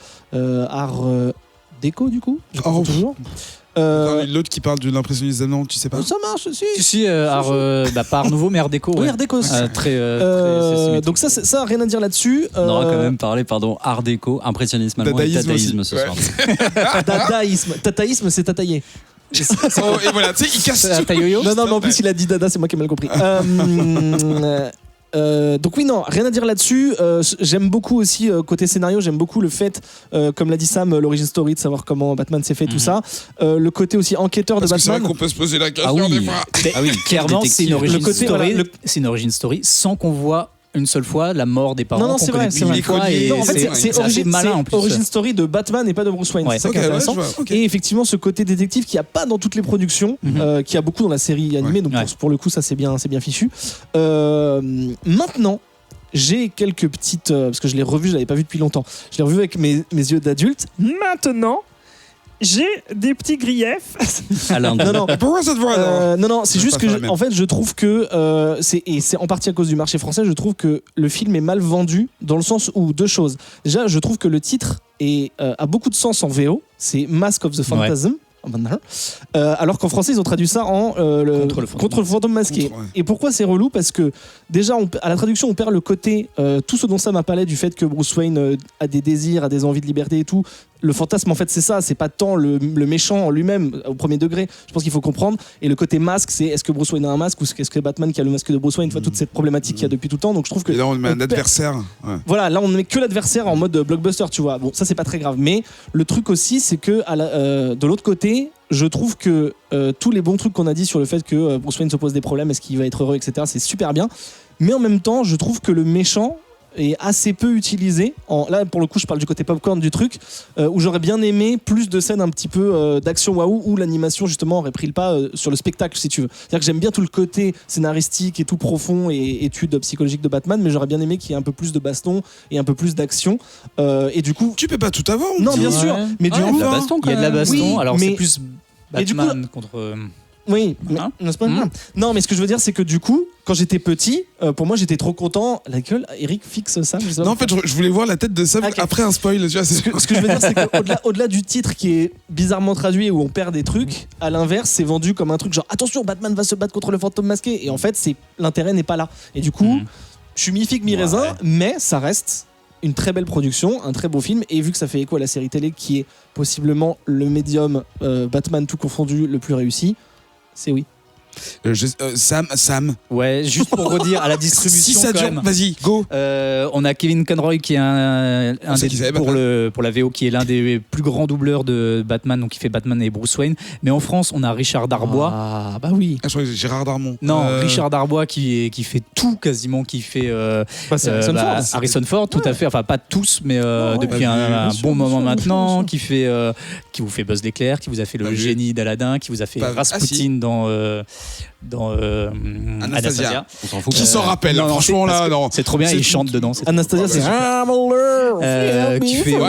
art déco du coup. Toujours. L'autre qui parle de l'impressionniste allemand, tu sais pas? Ça marche aussi. Si, pas art nouveau, mais art déco. Oui, art déco aussi. Très donc ça, rien à dire là-dessus. On aura quand même parlé, art déco, impressionnisme allemand et tataïsme ce soir. Tataïsme, c'est tataillé. Et voilà, tu sais, il casse tout. Non, mais en plus il a dit dada, c'est moi qui ai mal compris. Donc oui, non, rien à dire là-dessus. J'aime beaucoup aussi côté scénario, j'aime beaucoup le fait, comme l'a dit Sam, l'origin story, de savoir comment Batman s'est fait, tout ça. Le côté aussi enquêteur de Batman. C'est vrai qu'on peut se poser la question des fois. Clairement, c'est une origin story sans qu'on voit une seule fois la mort des parents. Non, c'est vrai. C'est assez malin en plus. Origin story de Batman et pas de Bruce Wayne. C'est ça qui est intéressant. Et effectivement, ce côté détective qu'il n'y a pas dans toutes les productions, qu'il y a beaucoup dans la série animée. Donc pour le coup, ça c'est bien fichu. Maintenant, j'ai quelques petites, parce que je l'ai revu, je l'avais pas vu depuis longtemps. Je l'ai revu avec mes yeux d'adulte. Maintenant, j'ai des petits griefs. Pourquoi ça te voit non, c'est juste que en fait, je trouve que c'est en partie à cause du marché français. Je trouve que le film est mal vendu dans le sens où deux choses. Déjà, je trouve que le titre a beaucoup de sens en VO. C'est Mask of the Phantasm. Alors qu'en français ils ont traduit ça en contre le fantôme masqué. Et pourquoi c'est relou? Parce que déjà à la traduction on perd le côté tout ce dont Sam a parlé du fait que Bruce Wayne a des désirs, a des envies de liberté et tout. Le fantasme en fait c'est ça, c'est pas tant le méchant en lui-même au premier degré, je pense qu'il faut comprendre. Et le côté masque, c'est est-ce que Bruce Wayne a un masque ou est-ce que Batman qui a le masque de Bruce Wayne, toute cette problématique qu'il y a depuis tout le temps. Donc je trouve que et là on met un adversaire. Ouais. Voilà, là on met que l'adversaire en mode blockbuster, tu vois. Bon, ça c'est pas très grave, mais le truc aussi c'est que de l'autre côté, je trouve que tous les bons trucs qu'on a dit sur le fait que Bruce Wayne se pose des problèmes, est-ce qu'il va être heureux, etc., c'est super bien. Mais en même temps, je trouve que le méchant est assez peu utilisé. Là, pour le coup, je parle du côté popcorn du truc, où j'aurais bien aimé plus de scènes un petit peu d'action waouh, où l'animation justement aurait pris le pas sur le spectacle, si tu veux. C'est-à-dire que j'aime bien tout le côté scénaristique et tout profond et étude psychologique de Batman, mais j'aurais bien aimé qu'il y ait un peu plus de baston et un peu plus d'action. Et du coup, tu peux pas tout avoir. Non, bien sûr. Mais du coup, il y a de la baston. Il y a de la baston. Oui, alors mais... c'est plus Batman contre. Oui, non, mais ce que je veux dire, c'est que du coup, quand j'étais petit, pour moi, j'étais trop content. La gueule, Eric fixe ça. Non, en fait, je voulais voir la tête de Sam après un spoil. Tu vois, ce que je veux dire, c'est qu'au-delà du titre qui est bizarrement traduit où on perd des trucs, à l'inverse, c'est vendu comme un truc genre attention, Batman va se battre contre le fantôme masqué. Et en fait, l'intérêt n'est pas là. Et du coup, je suis mi-figue, mi-raisin, mais ça reste une très belle production, un très beau film. Et vu que ça fait écho à la série télé qui est possiblement le médium Batman tout confondu le plus réussi, c'est oui. Sam. Ouais, juste pour redire à la distribution. Si ça dure, vas-y, go. On a Kevin Conroy qui est pour la VO qui est l'un des plus grands doubleurs de Batman, donc qui fait Batman et Bruce Wayne. Mais en France, on a Richard Darbois. Ah bah oui. Je crois que c'est Gérard Darmon. Non, Richard Darbois qui fait tout quasiment, qui fait Harrison Ford, tout à fait. Enfin pas tous, mais depuis un bon moment maintenant, qui vous fait Buzz l'éclair, qui vous a fait le génie d'Aladin, qui vous a fait Rasputin dans Anastasia. On s'en fout. Qui s'en rappelle? Franchement là, non. C'est trop bien, il chante dedans. Anastasia, c'est qui fait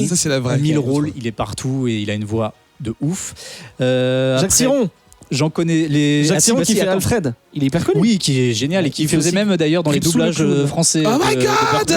ça c'est la vraie. 1000 rôles, il est partout et il a une voix de ouf. Jacques Siron. J'en connais les. Jacques Siron qui fait Alfred. Il est hyper connu. Oui, qui est génial et qui faisait même d'ailleurs dans les doublages français. Oh my god!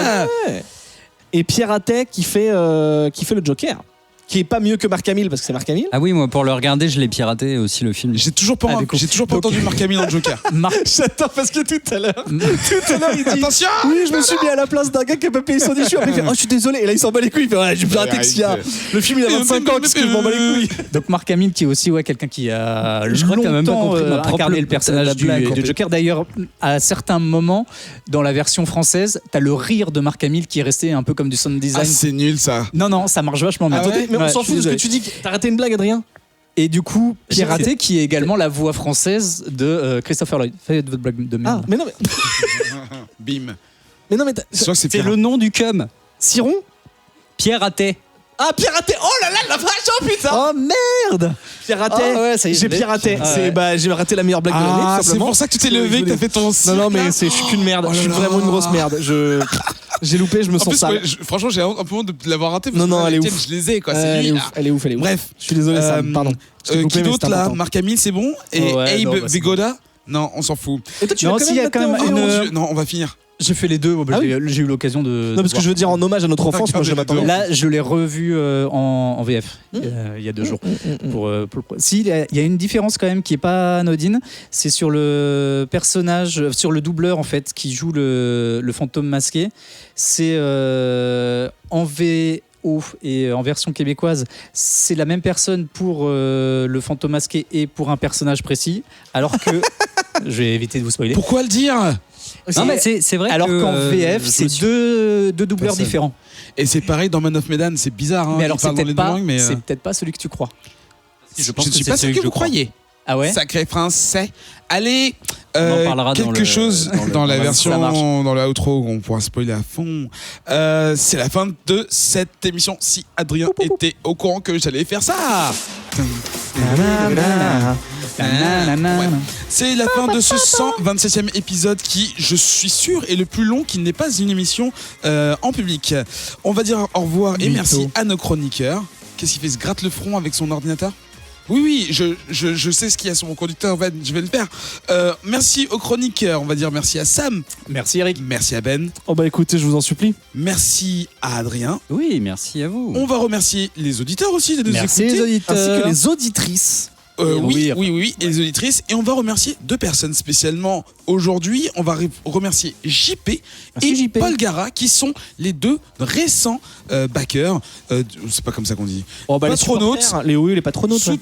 Et Pierre Attet qui fait le Joker. Qui est pas mieux que Mark Hamill parce que c'est Mark Hamill. Ah oui, moi pour le regarder, je l'ai piraté aussi le film. J'ai toujours pas entendu Mark Hamill dans le Joker. J'attends parce que tout à l'heure il dit attention. Oui, je me suis mis à la place d'un gars qui a pas payé son issue. Après il fait je suis désolé et là il s'en bat les couilles. Il fait ouais, j'ai piraté que s'il y a le film il a 25 ans parce que je m'en bats les couilles. Donc Mark Hamill qui est aussi quelqu'un qui a longtemps incarné le personnage de Joker. D'ailleurs, à certains moments dans la version française, t'as le rire de Mark Hamill qui est resté un peu comme du sound design. Ah c'est nul ça. Non, ça marche vachement bien. Mais on s'en fout de ce que tu dis. T'as raté une blague, Adrien? Et du coup, Pierre Attet, qui est également la voix française de Christopher Lloyd. Faites votre blague de merde. Ah, mais non, mais. Bim. Mais non, mais. C'est le nom du cum. Siron? Pierre Attet. Ah, Pierre Attet. Oh là là, la vache, oh putain. Oh merde. Pierre Attet. J'ai Pierre Attet. J'ai raté la meilleure blague de l'année. Ah, c'est pour ça que tu t'es levé, que t'as fait ton. Non, mais je suis qu'une merde. Je suis vraiment une grosse merde. J'ai loupé, je me sens sale. Franchement, j'ai un peu honte de l'avoir raté. Non, elle est ouf. Je les ai, quoi. C'est lui. Elle est ouf. Bref. Je suis désolé, Sam. Pardon. Qui d'autre là? Mark Hamill, c'est bon. Et Abe Vigoda? Non, on s'en fout. Et toi, tu l'as quand même une. Non, on va finir. J'ai fait les deux, j'ai eu l'occasion de. Non, parce que je veux dire en hommage à notre enfance, moi je m'attendais. Là, je l'ai revu en VF il y a 2 jours. Si, il y a une différence quand même qui est pas anodine, c'est sur le personnage, sur le doubleur en fait, qui joue le fantôme masqué. C'est en VO et en version québécoise, c'est la même personne pour le fantôme masqué et pour un personnage précis, alors que je vais éviter de vous spoiler. Pourquoi le dire? Non, mais c'est vrai. Alors qu'en VF, c'est deux doubleurs différents. Et c'est pareil dans Man of Medan, c'est bizarre. Hein, mais alors, c'est peut-être pas celui que tu crois. Je ne suis pas sûr que vous croyez. Ah ouais? Sacré français. Allez, quelque chose dans la version, dans le outro, où on pourra spoiler à fond. C'est la fin de cette émission. Si Adrien était au courant que j'allais faire ça. Ouais. C'est la fin de ce 127e épisode qui, je suis sûr, est le plus long, qui n'est pas une émission en public. On va dire au revoir et merci à nos chroniqueurs. Qu'est-ce qu'il fait? Se gratte le front avec son ordinateur? Oui, je sais ce qu'il y a sur mon conducteur, Ben, je vais le faire. Merci aux chroniqueurs, on va dire merci à Sam. Merci Eric. Merci à Ben. Oh bah écoutez, je vous en supplie. Merci à Adrien. Oui, merci à vous. On va remercier les auditeurs aussi de nous Merci écouter. les auditeurs. Ainsi que les auditrices. Oui, et les auditrices. Et on va remercier 2 personnes spécialement aujourd'hui. On va remercier JP Merci, et JP. Paul Gara, qui sont les 2 récents backers. C'est pas comme ça qu'on dit. Oh bah Patronautes. les patronautes. Ouais.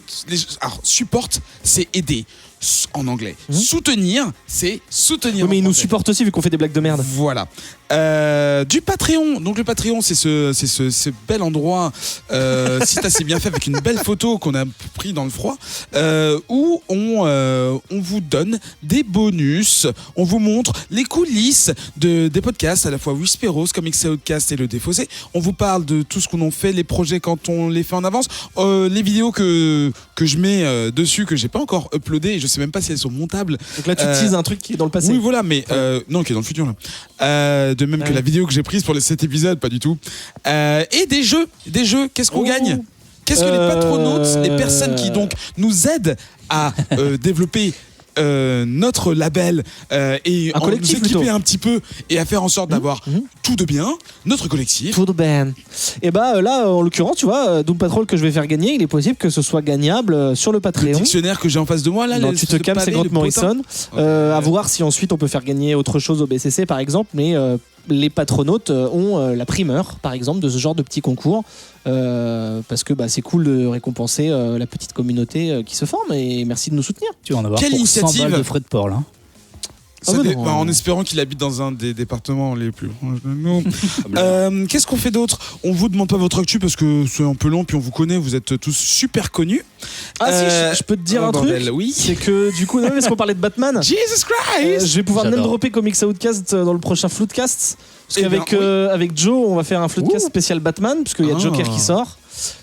Alors, support, c'est aider en anglais. Soutenir, c'est soutenir. Oui, mais en ils nous français. supportent aussi vu qu'on fait des blagues de merde. Voilà. Du Patreon. Donc le Patreon, c'est ce bel endroit, site assez bien fait avec une belle photo qu'on a pris dans le froid, où on vous donne des bonus, on vous montre les coulisses des podcasts, à la fois Whisperos, Comics Outcast et Le Défaussé. On vous parle de tout ce qu'on en fait, les projets quand on les fait en avance, les vidéos que je mets dessus, que j'ai pas encore uploadé, et je sais même pas si elles sont montables. Donc là, tu teases un truc qui est dans le passé. Oui, voilà, mais non, qui est dans le futur là. De même que la vidéo que j'ai prise pour les 7 épisodes, pas du tout. Et des jeux, qu'est-ce qu'on gagne? Qu'est-ce que les patronautes, les personnes qui donc nous aident à développer notre label et Un en collectif, nous équiper plutôt. un petit peu et à faire en sorte d'avoir tout de bien, notre collectif. Tout de ben. Et bah là, en l'occurrence, tu vois, Doom Patrol que je vais faire gagner, il est possible que ce soit gagnable sur le Le Patreon. dictionnaire que j'ai en face de moi là. Non, tu te calmes, c'est Grant Morrison. À voir si ensuite on peut faire gagner autre chose au BCC par exemple, mais les patronautes ont la primeur par exemple de ce genre de petits concours parce que bah, c'est cool de récompenser la petite communauté qui se forme et merci de nous soutenir. Tu vas en avoir Quelle pour 100 initiative. balles de frais de port là. Ça Ah ouais, non. en espérant qu'il habite dans un des départements les plus proches de nous. Qu'est-ce qu'on fait d'autre? On vous demande pas votre actu parce que c'est un peu long, puis on vous connaît, vous êtes tous super connus. Ah si, je peux te dire un bordel, truc. oui. C'est que du coup, non, parce qu'on parlait de Batman. Jesus Christ! Je vais pouvoir J'adore. name dropper Comics Outcast dans le prochain Floodcast. Parce Eh ben, qu'avec avec Joe, on va faire un Floodcast spécial Batman, parce qu'il y a Ah. Joker qui sort.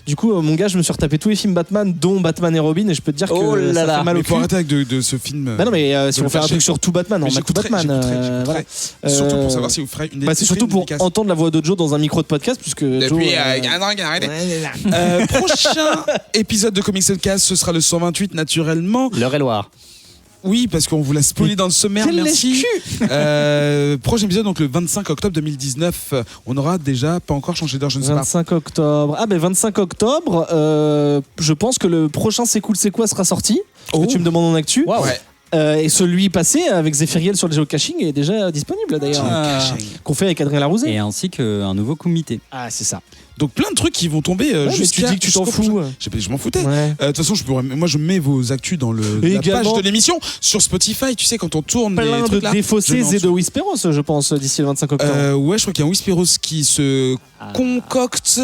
Du coup, mon gars, je me suis retapé tous les films Batman, dont Batman et Robin, et je peux te dire Oh que là ça là. fait mal au Mais cul. faut arrêter avec de ce film. Bah non, mais si de on le fait un fâcher. truc sur tout Batman, Mais on a tout Batman. j'écouterai. Surtout pour savoir si vous ferez une Bah, c'est surtout pour entendre la voix de Joe dans un micro de podcast, puisque Joe. Depuis, arrêtez. Prochain épisode de Comics Outcast, ce sera le 128 naturellement. L'heure et Loire. Oui, parce qu'on vous l'a spoilé dans le sommaire. Quel Merci. Prochain épisode, donc le 25 octobre 2019. On aura déjà pas encore changé d'heure, je ne sais pas. 25 octobre. Ah ben 25 octobre, je pense que le prochain C'est cool c'est quoi sera sorti. Parce que tu me demandes en actu. Waouh. Ouais. Et celui passé avec Zéphiriel sur le géocaching est déjà disponible d'ailleurs. Qu'on fait avec Adrien Larousé. Et ainsi qu'un nouveau comité. Ah c'est ça. Donc plein de trucs qui vont tomber Ouais, mais jusqu'à. tu dis que tu t'en fous. Je m'en foutais. Ouais. De toute façon, moi je mets vos actus dans la également- page de l'émission sur Spotify. Tu sais, quand on tourne les Plein de trucs là. défaussés je et de Whisperos, je pense, d'ici le 25 octobre. Ouais, je crois qu'il y a un Whisperos qui se concocte.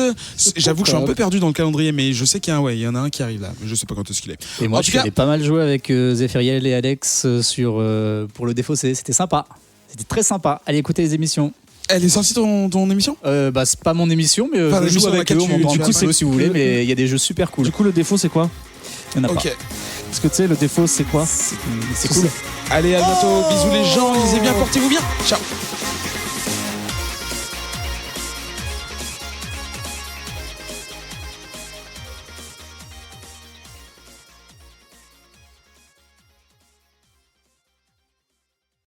J'avoue que je suis un peu perdu dans le calendrier, mais je sais qu'il y en a un qui arrive là. Mais je sais pas quand est-ce qu'il est. Et moi, En tout je cas- avais pas mal joué avec Zéphiriel et Alex pour le défausser. C'était sympa. C'était très sympa. Allez écouter les émissions. Elle est sortie ton émission? Bah, c'est pas mon émission, mais Enfin, je l'émission joue dans avec laquelle eux. On tu m'entend un as petit fait. peu si vous voulez, mais il y a des jeux super cool. Du coup, le défaut, c'est quoi? Il y en a pas. Ok. Parce que tu sais, le défaut, c'est quoi? C'est cool. Allez, à bientôt. Bisous les gens. Lisez bien, portez-vous bien. Ciao.